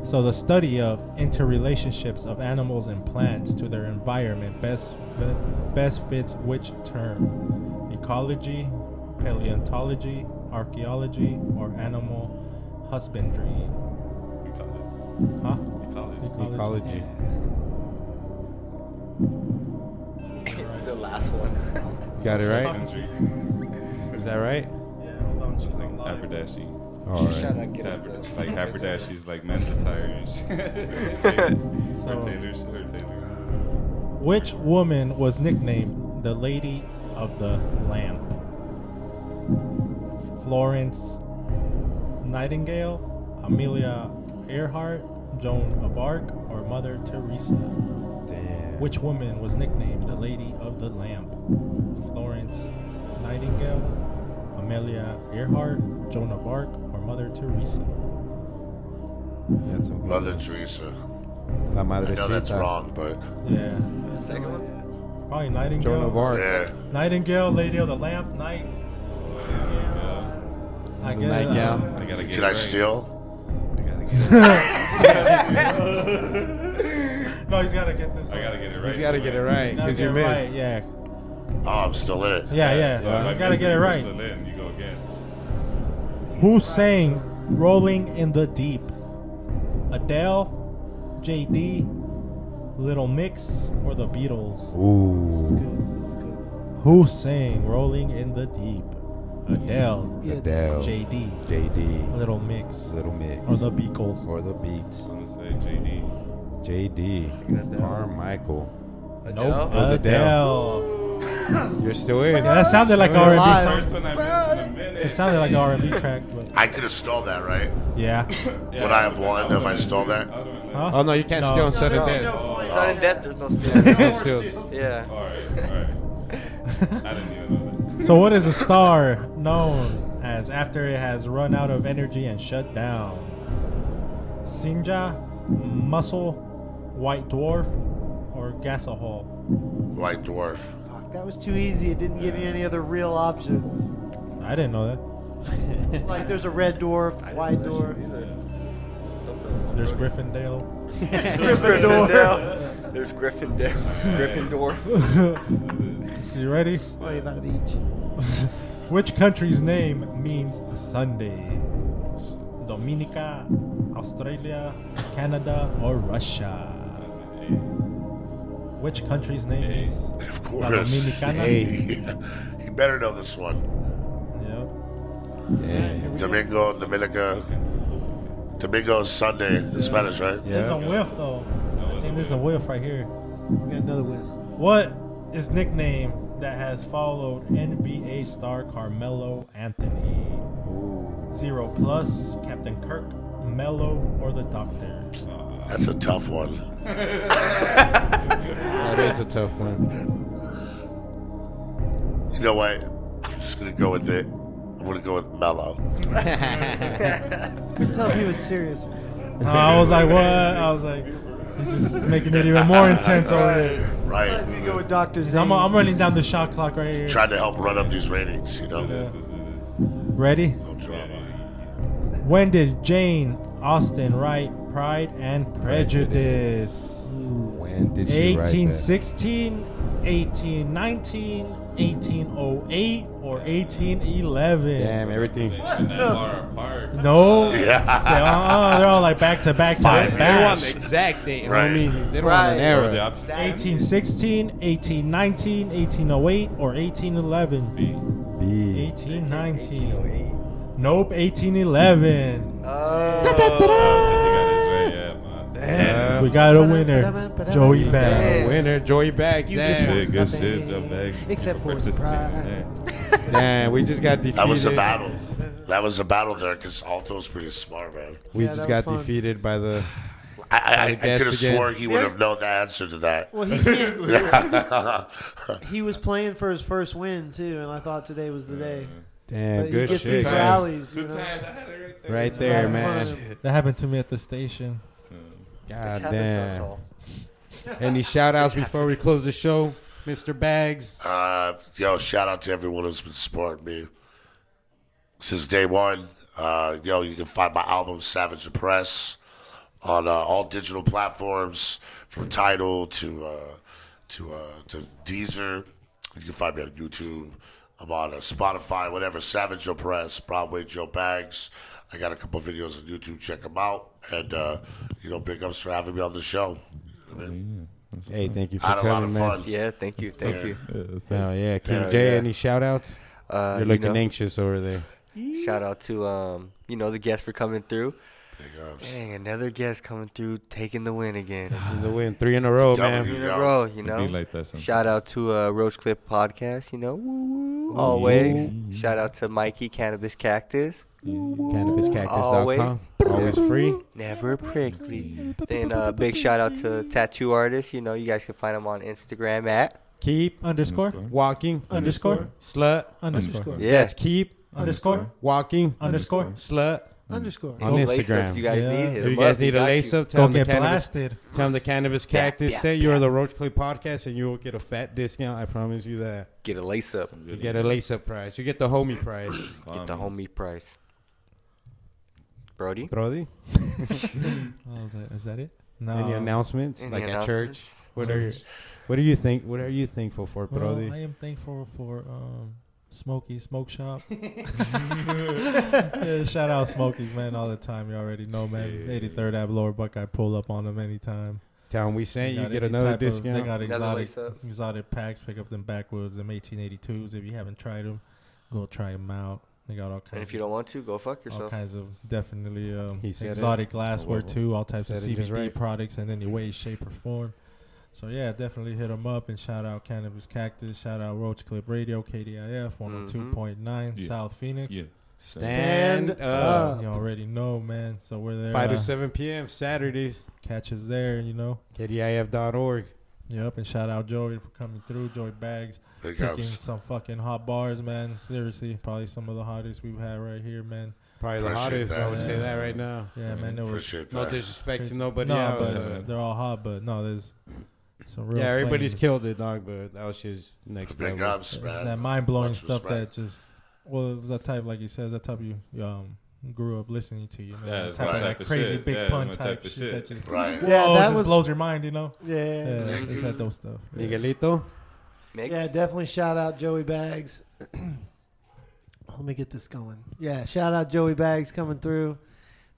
Speaker 3: So the study of interrelationships of animals and plants to their environment best fits which term? Ecology, paleontology, archaeology, or animal husbandry? Huh?
Speaker 2: Ecology.
Speaker 6: The last one.
Speaker 2: You got it right? Is that right?
Speaker 3: Yeah, hold on. She's
Speaker 5: like haberdashy.
Speaker 2: All right.
Speaker 5: Like haberdashy's like men's attire and shit. Her tailor.
Speaker 3: Which woman was nicknamed the Lady of the Lamp? Florence Nightingale, Amelia Earhart, Joan of Arc, or Mother Teresa?
Speaker 2: Damn.
Speaker 3: Which woman was nicknamed the Lady of the Lamp? Florence Nightingale, Amelia Earhart, Joan of Arc, or Mother Teresa?
Speaker 4: Mother Teresa.
Speaker 2: La Madrecita.
Speaker 4: I know that's wrong, but
Speaker 3: yeah.
Speaker 6: The second one?
Speaker 3: Probably Nightingale.
Speaker 2: Joan of Arc.
Speaker 4: Yeah.
Speaker 3: Nightingale, Lady of the Lamp, Night. I get
Speaker 2: Nightgown.
Speaker 5: I gotta get
Speaker 4: Can
Speaker 5: it
Speaker 4: I
Speaker 5: right.
Speaker 4: steal?
Speaker 3: No, he's gotta get this.
Speaker 5: I gotta get it right.
Speaker 2: He's got to get it right because you missed.
Speaker 3: Right, yeah.
Speaker 4: Oh, I'm still in it.
Speaker 3: Yeah.
Speaker 5: So if
Speaker 3: He's
Speaker 5: I
Speaker 3: gotta
Speaker 5: miss
Speaker 3: get it right.
Speaker 5: So then you go again.
Speaker 3: Who sang "Rolling in the Deep"? Adele, Jayy, Little Mix, or the Beatles?
Speaker 2: Ooh.
Speaker 7: This is good.
Speaker 3: Who sang "Rolling in the Deep"? Adele,
Speaker 2: Adele.
Speaker 3: Jayy,
Speaker 2: JD.
Speaker 3: Little Mix,
Speaker 2: Little Mix.
Speaker 3: or the Beatles?
Speaker 2: Or the Beats.
Speaker 5: I'm gonna say JD.
Speaker 2: JD. Carmichael.
Speaker 3: Nope,
Speaker 2: It was
Speaker 3: Adele.
Speaker 2: You're still in.
Speaker 3: Yeah, that sounded like
Speaker 2: Still in.
Speaker 3: R&B.
Speaker 5: First one I missed in a minute.
Speaker 3: It sounded like an R&B track, but
Speaker 4: I could have stole that, right?
Speaker 3: yeah.
Speaker 4: Would I have won if I stole that?
Speaker 3: Huh?
Speaker 2: Oh, no, you can't steal on sudden death.
Speaker 6: Sudden death, there's no
Speaker 2: You
Speaker 6: stealing.
Speaker 2: can't steal.
Speaker 6: Yeah.
Speaker 5: All right. I didn't even know that.
Speaker 3: So what is a star known as after it has run out of energy and shut down? Sinja, Muscle, White Dwarf, or Gasahol?
Speaker 4: White dwarf.
Speaker 7: Fuck, that was too easy. It didn't give you any other real options.
Speaker 3: I didn't know that.
Speaker 7: Like there's a red dwarf, white dwarf.
Speaker 3: There's Gryffindor.
Speaker 6: Gryffindor. There's Gryffindor. Gryffindor.
Speaker 3: You ready?
Speaker 7: Oh, you thought of each.
Speaker 3: Which country's name means Sunday? Dominica, Australia, Canada, or Russia? Which country's name means?
Speaker 4: Of
Speaker 3: La
Speaker 4: course.
Speaker 3: Dominicana?
Speaker 4: You better know this one.
Speaker 3: Yeah.
Speaker 4: Domingo is Sunday in Spanish, right?
Speaker 3: There's a whiff though. I think there's a whiff right here.
Speaker 7: We got another whiff.
Speaker 3: What is nickname that has followed NBA star Carmelo Anthony? 0 plus, Captain Kirk, Mello, or the Doctor?
Speaker 4: That's a tough one.
Speaker 2: That is a tough one.
Speaker 4: You know what? I'm just going to go with it. I'm going to go with Mello.
Speaker 7: Couldn't tell if he was serious.
Speaker 3: I was like, what? I was like, he's just making it even more intense over there.
Speaker 4: Right.
Speaker 7: Let's go with Dr. Z.
Speaker 3: I'm running down the shot clock right here.
Speaker 4: Trying to help run up these ratings, you know?
Speaker 3: Yeah. Ready?
Speaker 4: No drama.
Speaker 3: When did Jane Austen write Pride and Prejudice?
Speaker 2: When did she write that?
Speaker 3: 1816, 1819, 1808, or 1811?
Speaker 2: Damn, everything.
Speaker 5: That far apart.
Speaker 3: No.
Speaker 4: Yeah.
Speaker 3: They're all like back to back to back.
Speaker 2: They don't want the exact date,
Speaker 4: Right.
Speaker 2: homie. They don't want an
Speaker 5: What are the
Speaker 2: era.
Speaker 5: options?
Speaker 3: 1816, 1819, 1808, or 1811?
Speaker 2: B.
Speaker 3: 1819. Nope, 1811. Damn, we got a winner. Joey Baggs.
Speaker 2: Winner, Joey Baggs.
Speaker 7: You just
Speaker 2: Damn.
Speaker 5: Good shit. The Baggs.
Speaker 7: Except for
Speaker 5: Participating in
Speaker 7: surprise.
Speaker 2: Damn, we just got defeated.
Speaker 4: That was a battle. That was a battle there because Alto's pretty smart, man.
Speaker 2: We
Speaker 7: Yeah,
Speaker 2: just
Speaker 7: that was
Speaker 2: got
Speaker 7: fun.
Speaker 2: defeated by the.
Speaker 4: I
Speaker 2: guess
Speaker 4: could have
Speaker 2: again.
Speaker 4: swore he would have known the answer to that.
Speaker 7: Well, he was playing for his first win too, and I thought today was the day.
Speaker 2: Damn,
Speaker 7: But
Speaker 2: good
Speaker 7: he gets
Speaker 2: shit.
Speaker 7: these rallies.
Speaker 5: Two
Speaker 7: You know?
Speaker 5: times. I had it
Speaker 2: Right there, man.
Speaker 3: That happened to me at the station.
Speaker 2: God damn. Any shout outs before we close the show, Mr. Baggs?
Speaker 4: Yo, shout out to everyone who's been supporting me. since day one. You can find my album Savage the Press on all digital platforms, from Tidal to Deezer. You can find me on YouTube. I'm on Spotify, whatever. Savage Joe Press, Broadway Joe Baggs. I got a couple videos on YouTube. Check them out. And, big ups for having me on the show.
Speaker 2: Hey, thank you for coming, man.
Speaker 6: Yeah, thank you.
Speaker 2: Oh, yeah. King Jay, any shout-outs? You're looking anxious over there.
Speaker 6: Shout out to, the guests for coming through.
Speaker 4: Big ups.
Speaker 6: Dang, another guest coming through, taking the win again.
Speaker 2: Taking the win. 3 in a row, man.
Speaker 6: 3 in a row,
Speaker 5: Like that
Speaker 6: shout out to Roach Clip Podcast, always. Shout out to Mikey, Cannabis Cactus.
Speaker 2: CannabisCactus.com. Always free.
Speaker 6: Never prickly. Then big shout out to Tattoo Artists. You guys can find them on Instagram at
Speaker 2: Keep
Speaker 3: _
Speaker 2: walking
Speaker 3: _
Speaker 2: slut
Speaker 3: _
Speaker 6: Yeah.
Speaker 2: That's keep
Speaker 3: _
Speaker 2: walking
Speaker 3: _
Speaker 2: slut
Speaker 7: _
Speaker 2: on
Speaker 6: Lace-ups
Speaker 2: Instagram.
Speaker 6: you guys need, hit
Speaker 2: If you
Speaker 6: 'em
Speaker 2: guys
Speaker 6: up,
Speaker 2: need a
Speaker 6: got
Speaker 2: lace
Speaker 6: you.
Speaker 2: up, tell
Speaker 3: Go
Speaker 2: them
Speaker 3: get blasted.
Speaker 2: the Cannabis Cactus say you're the Roach Clay Podcast, and you will get a fat discount. I promise you that.
Speaker 6: Get a lace up.
Speaker 2: You get a lace up price. You get the homie price.
Speaker 6: Get the homie price. Brody?
Speaker 3: Is that it? No.
Speaker 2: Any announcements?
Speaker 6: Any
Speaker 2: Like at
Speaker 6: announcements?
Speaker 2: church? What are you thankful for, Brody?
Speaker 3: I am thankful for Smokey Smoke Shop. Yeah, shout out Smokies, man, all the time. You already know, man. 83rd Ave Lower Buckeye, pull up on them anytime.
Speaker 2: Tell them we sent you, get
Speaker 3: any
Speaker 2: another
Speaker 3: type of-
Speaker 2: discount.
Speaker 3: They got
Speaker 6: Another
Speaker 3: exotic packs. Pick up them backwoods, them 1882s. If you haven't tried them, go try them out. They got all kinds.
Speaker 6: And if you don't want to, go fuck
Speaker 3: all
Speaker 6: yourself.
Speaker 3: kinds of definitely
Speaker 2: He said
Speaker 3: exotic glassware too, all types of
Speaker 2: Said it just
Speaker 3: CBD
Speaker 2: right.
Speaker 3: products in any way, shape, or form. So yeah, definitely hit them up and shout out Cannabis Cactus, shout out Roach Clip Radio, KDIF 102.9 South Phoenix.
Speaker 5: Yeah.
Speaker 2: Stand up.
Speaker 3: You already know, man. So we're there.
Speaker 2: 5 to 7 p.m. Saturdays.
Speaker 3: Catch us there,
Speaker 2: KDIF.org.
Speaker 3: Yep, and shout out Joey for coming through. Joey Baggs.
Speaker 4: Big
Speaker 3: Picking
Speaker 4: ups.
Speaker 3: some fucking hot bars, man. Seriously, probably some of the hottest we've had right here, man.
Speaker 2: Probably the
Speaker 4: Appreciate
Speaker 2: hottest.
Speaker 4: that.
Speaker 2: I would say that right now.
Speaker 3: Yeah, man. There was
Speaker 4: Appreciate
Speaker 2: No
Speaker 4: that.
Speaker 2: disrespect to
Speaker 3: crazy-
Speaker 2: nobody
Speaker 3: no,
Speaker 2: else.
Speaker 3: but they're all hot. But no, there's some real.
Speaker 2: Yeah, everybody's
Speaker 3: flames.
Speaker 2: killed it, dog. But that was just next
Speaker 4: Big
Speaker 2: level.
Speaker 4: ups,
Speaker 3: It's
Speaker 4: man.
Speaker 3: that mind blowing
Speaker 4: Much
Speaker 3: stuff
Speaker 4: respect.
Speaker 3: that just. Well, it was that type, like you said, that type you grew up listening to.
Speaker 5: Yeah,
Speaker 3: that
Speaker 5: it's
Speaker 3: type
Speaker 5: my
Speaker 3: of
Speaker 5: type
Speaker 3: that
Speaker 5: of
Speaker 3: crazy
Speaker 5: shit.
Speaker 3: big
Speaker 5: Yeah,
Speaker 3: pun
Speaker 5: my
Speaker 3: type
Speaker 5: type of
Speaker 3: shit
Speaker 5: shit.
Speaker 3: that just.
Speaker 4: Right.
Speaker 7: Yeah,
Speaker 3: Whoa,
Speaker 7: that
Speaker 3: just
Speaker 7: was-
Speaker 3: blows your mind, Yeah,
Speaker 7: Yeah.
Speaker 3: it's that those stuff. Yeah.
Speaker 2: Miguelito.
Speaker 6: Mix?
Speaker 7: Yeah, definitely shout out Joey Baggs. Let me get this going. Yeah, shout out Joey Baggs coming through.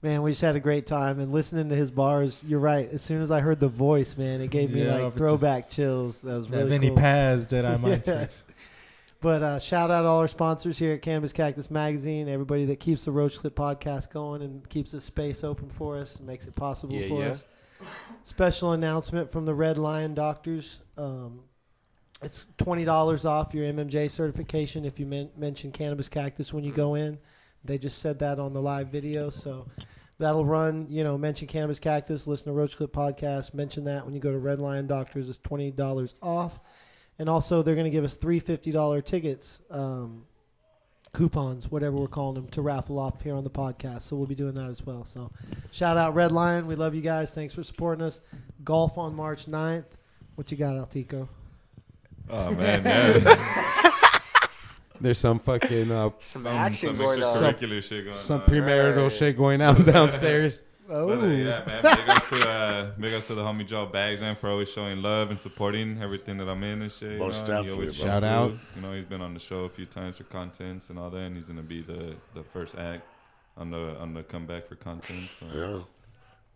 Speaker 7: Man, we just had a great time. And listening to his bars, you're right. As soon as I heard the voice, man, it gave me
Speaker 3: Yeah,
Speaker 7: like
Speaker 3: but
Speaker 7: throwback chills. That was
Speaker 3: That
Speaker 7: really
Speaker 3: Vinny
Speaker 7: cool.
Speaker 3: Paz Jedi Mind
Speaker 7: Yeah.
Speaker 3: Tricks.
Speaker 7: But shout out all our sponsors here at Cannabis Cactus Magazine, everybody that keeps the Roach Clip podcast going and keeps this space open for us and makes it possible
Speaker 6: Yeah,
Speaker 7: for
Speaker 6: yeah.
Speaker 7: us. Special announcement from the Red Lion Doctors. It's $20 off your MMJ certification if you mention Cannabis Cactus when you go in. They just said that on the live video, so that'll run, mention Cannabis Cactus, listen to Roach Clip podcast, mention that when you go to Red Lion Doctors. It's $20 off. And also, they're going to give us three $50 tickets, coupons, whatever we're calling them, to raffle off here on the podcast. So we'll be doing that as well. So shout out Red Lion. We love you guys. Thanks for supporting us. Golf on March 9th. What you got, Altico?
Speaker 5: Oh, man, yeah.
Speaker 2: There's some fucking
Speaker 6: Some action going on.
Speaker 5: extracurricular shit going
Speaker 2: some
Speaker 5: on.
Speaker 2: premarital
Speaker 6: Right.
Speaker 2: shit going on downstairs.
Speaker 7: Oh,
Speaker 5: But, yeah, man. Big ups to the homie Joe Baggs, man, for always showing love and supporting everything that I'm in and shit.
Speaker 4: Most
Speaker 5: He
Speaker 4: definitely,
Speaker 5: always
Speaker 4: bro.
Speaker 5: comes
Speaker 2: Shout out.
Speaker 5: through. He's been on the show a few times for contents and all that, and he's gonna be the first act on the comeback for content. So.
Speaker 4: Yeah.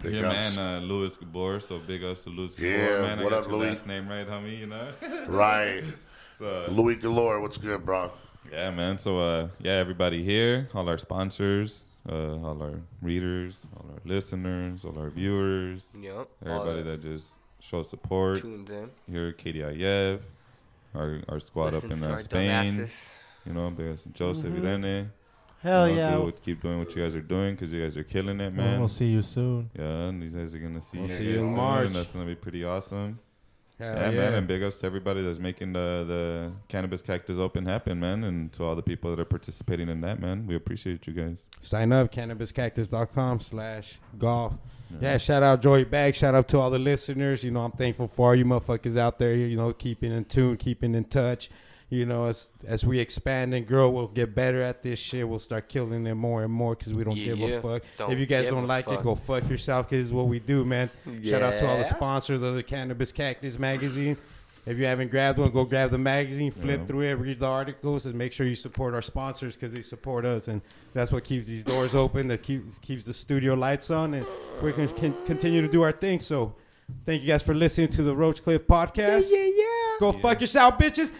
Speaker 4: Big
Speaker 5: Yeah,
Speaker 4: ups.
Speaker 5: man, Louis Gabor, so big ups to Louis Gabor,
Speaker 4: Yeah,
Speaker 5: man.
Speaker 4: what
Speaker 5: I got
Speaker 4: up,
Speaker 5: your
Speaker 4: Louis?
Speaker 5: last name right, homie,
Speaker 4: Right.
Speaker 5: So,
Speaker 4: Louis Galore, what's good, bro?
Speaker 5: yeah, man. So, everybody here, all our sponsors, all our readers, all our listeners, all our viewers,
Speaker 6: Yep.
Speaker 5: everybody that just shows support
Speaker 6: Tuned in.
Speaker 5: here at KDIF, our squad
Speaker 6: Listen
Speaker 5: up in
Speaker 6: to our
Speaker 5: Spain,
Speaker 6: dumbasses.
Speaker 5: big ups to Joseph Irene.
Speaker 7: hell yeah.
Speaker 5: Keep doing what you guys are doing because you guys are killing it,
Speaker 3: Man,
Speaker 5: man.
Speaker 3: we'll see you soon.
Speaker 5: Yeah, and these guys are gonna see
Speaker 2: We'll
Speaker 5: you
Speaker 2: see
Speaker 5: guys
Speaker 2: you in
Speaker 5: soon,
Speaker 2: March.
Speaker 5: and that's gonna be pretty awesome.
Speaker 2: Hell
Speaker 5: Yeah, man, and big ups to everybody that's making the Cannabis Cactus Open happen, man, and to all the people that are participating in that, man. We appreciate you guys.
Speaker 2: Sign up, cannabiscactus.com/golf. Yeah, shout out Joey Bag. Shout out to all the listeners. I'm thankful for all you motherfuckers out there, keeping in tune, keeping in touch. you know, as we expand and grow, we'll get better at this shit. We'll start killing them more and more because we don't give a fuck. If you guys don't like it, go fuck yourself, because this is what we do, man. Shout out to all the sponsors of the Cannabis Cactus magazine. If you haven't grabbed one, go grab the magazine, flip through it, read the articles, and make sure you support our sponsors because they support us. And that's what keeps these doors open, that keeps the studio lights on, and we can continue to do our thing. So thank you guys for listening to the Roach Clip Podcast.
Speaker 7: Yeah.
Speaker 2: Go fuck yourself, bitches.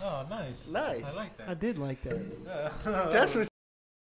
Speaker 3: Oh, nice.
Speaker 6: Nice.
Speaker 3: I like that.
Speaker 7: I did like that.
Speaker 6: That's what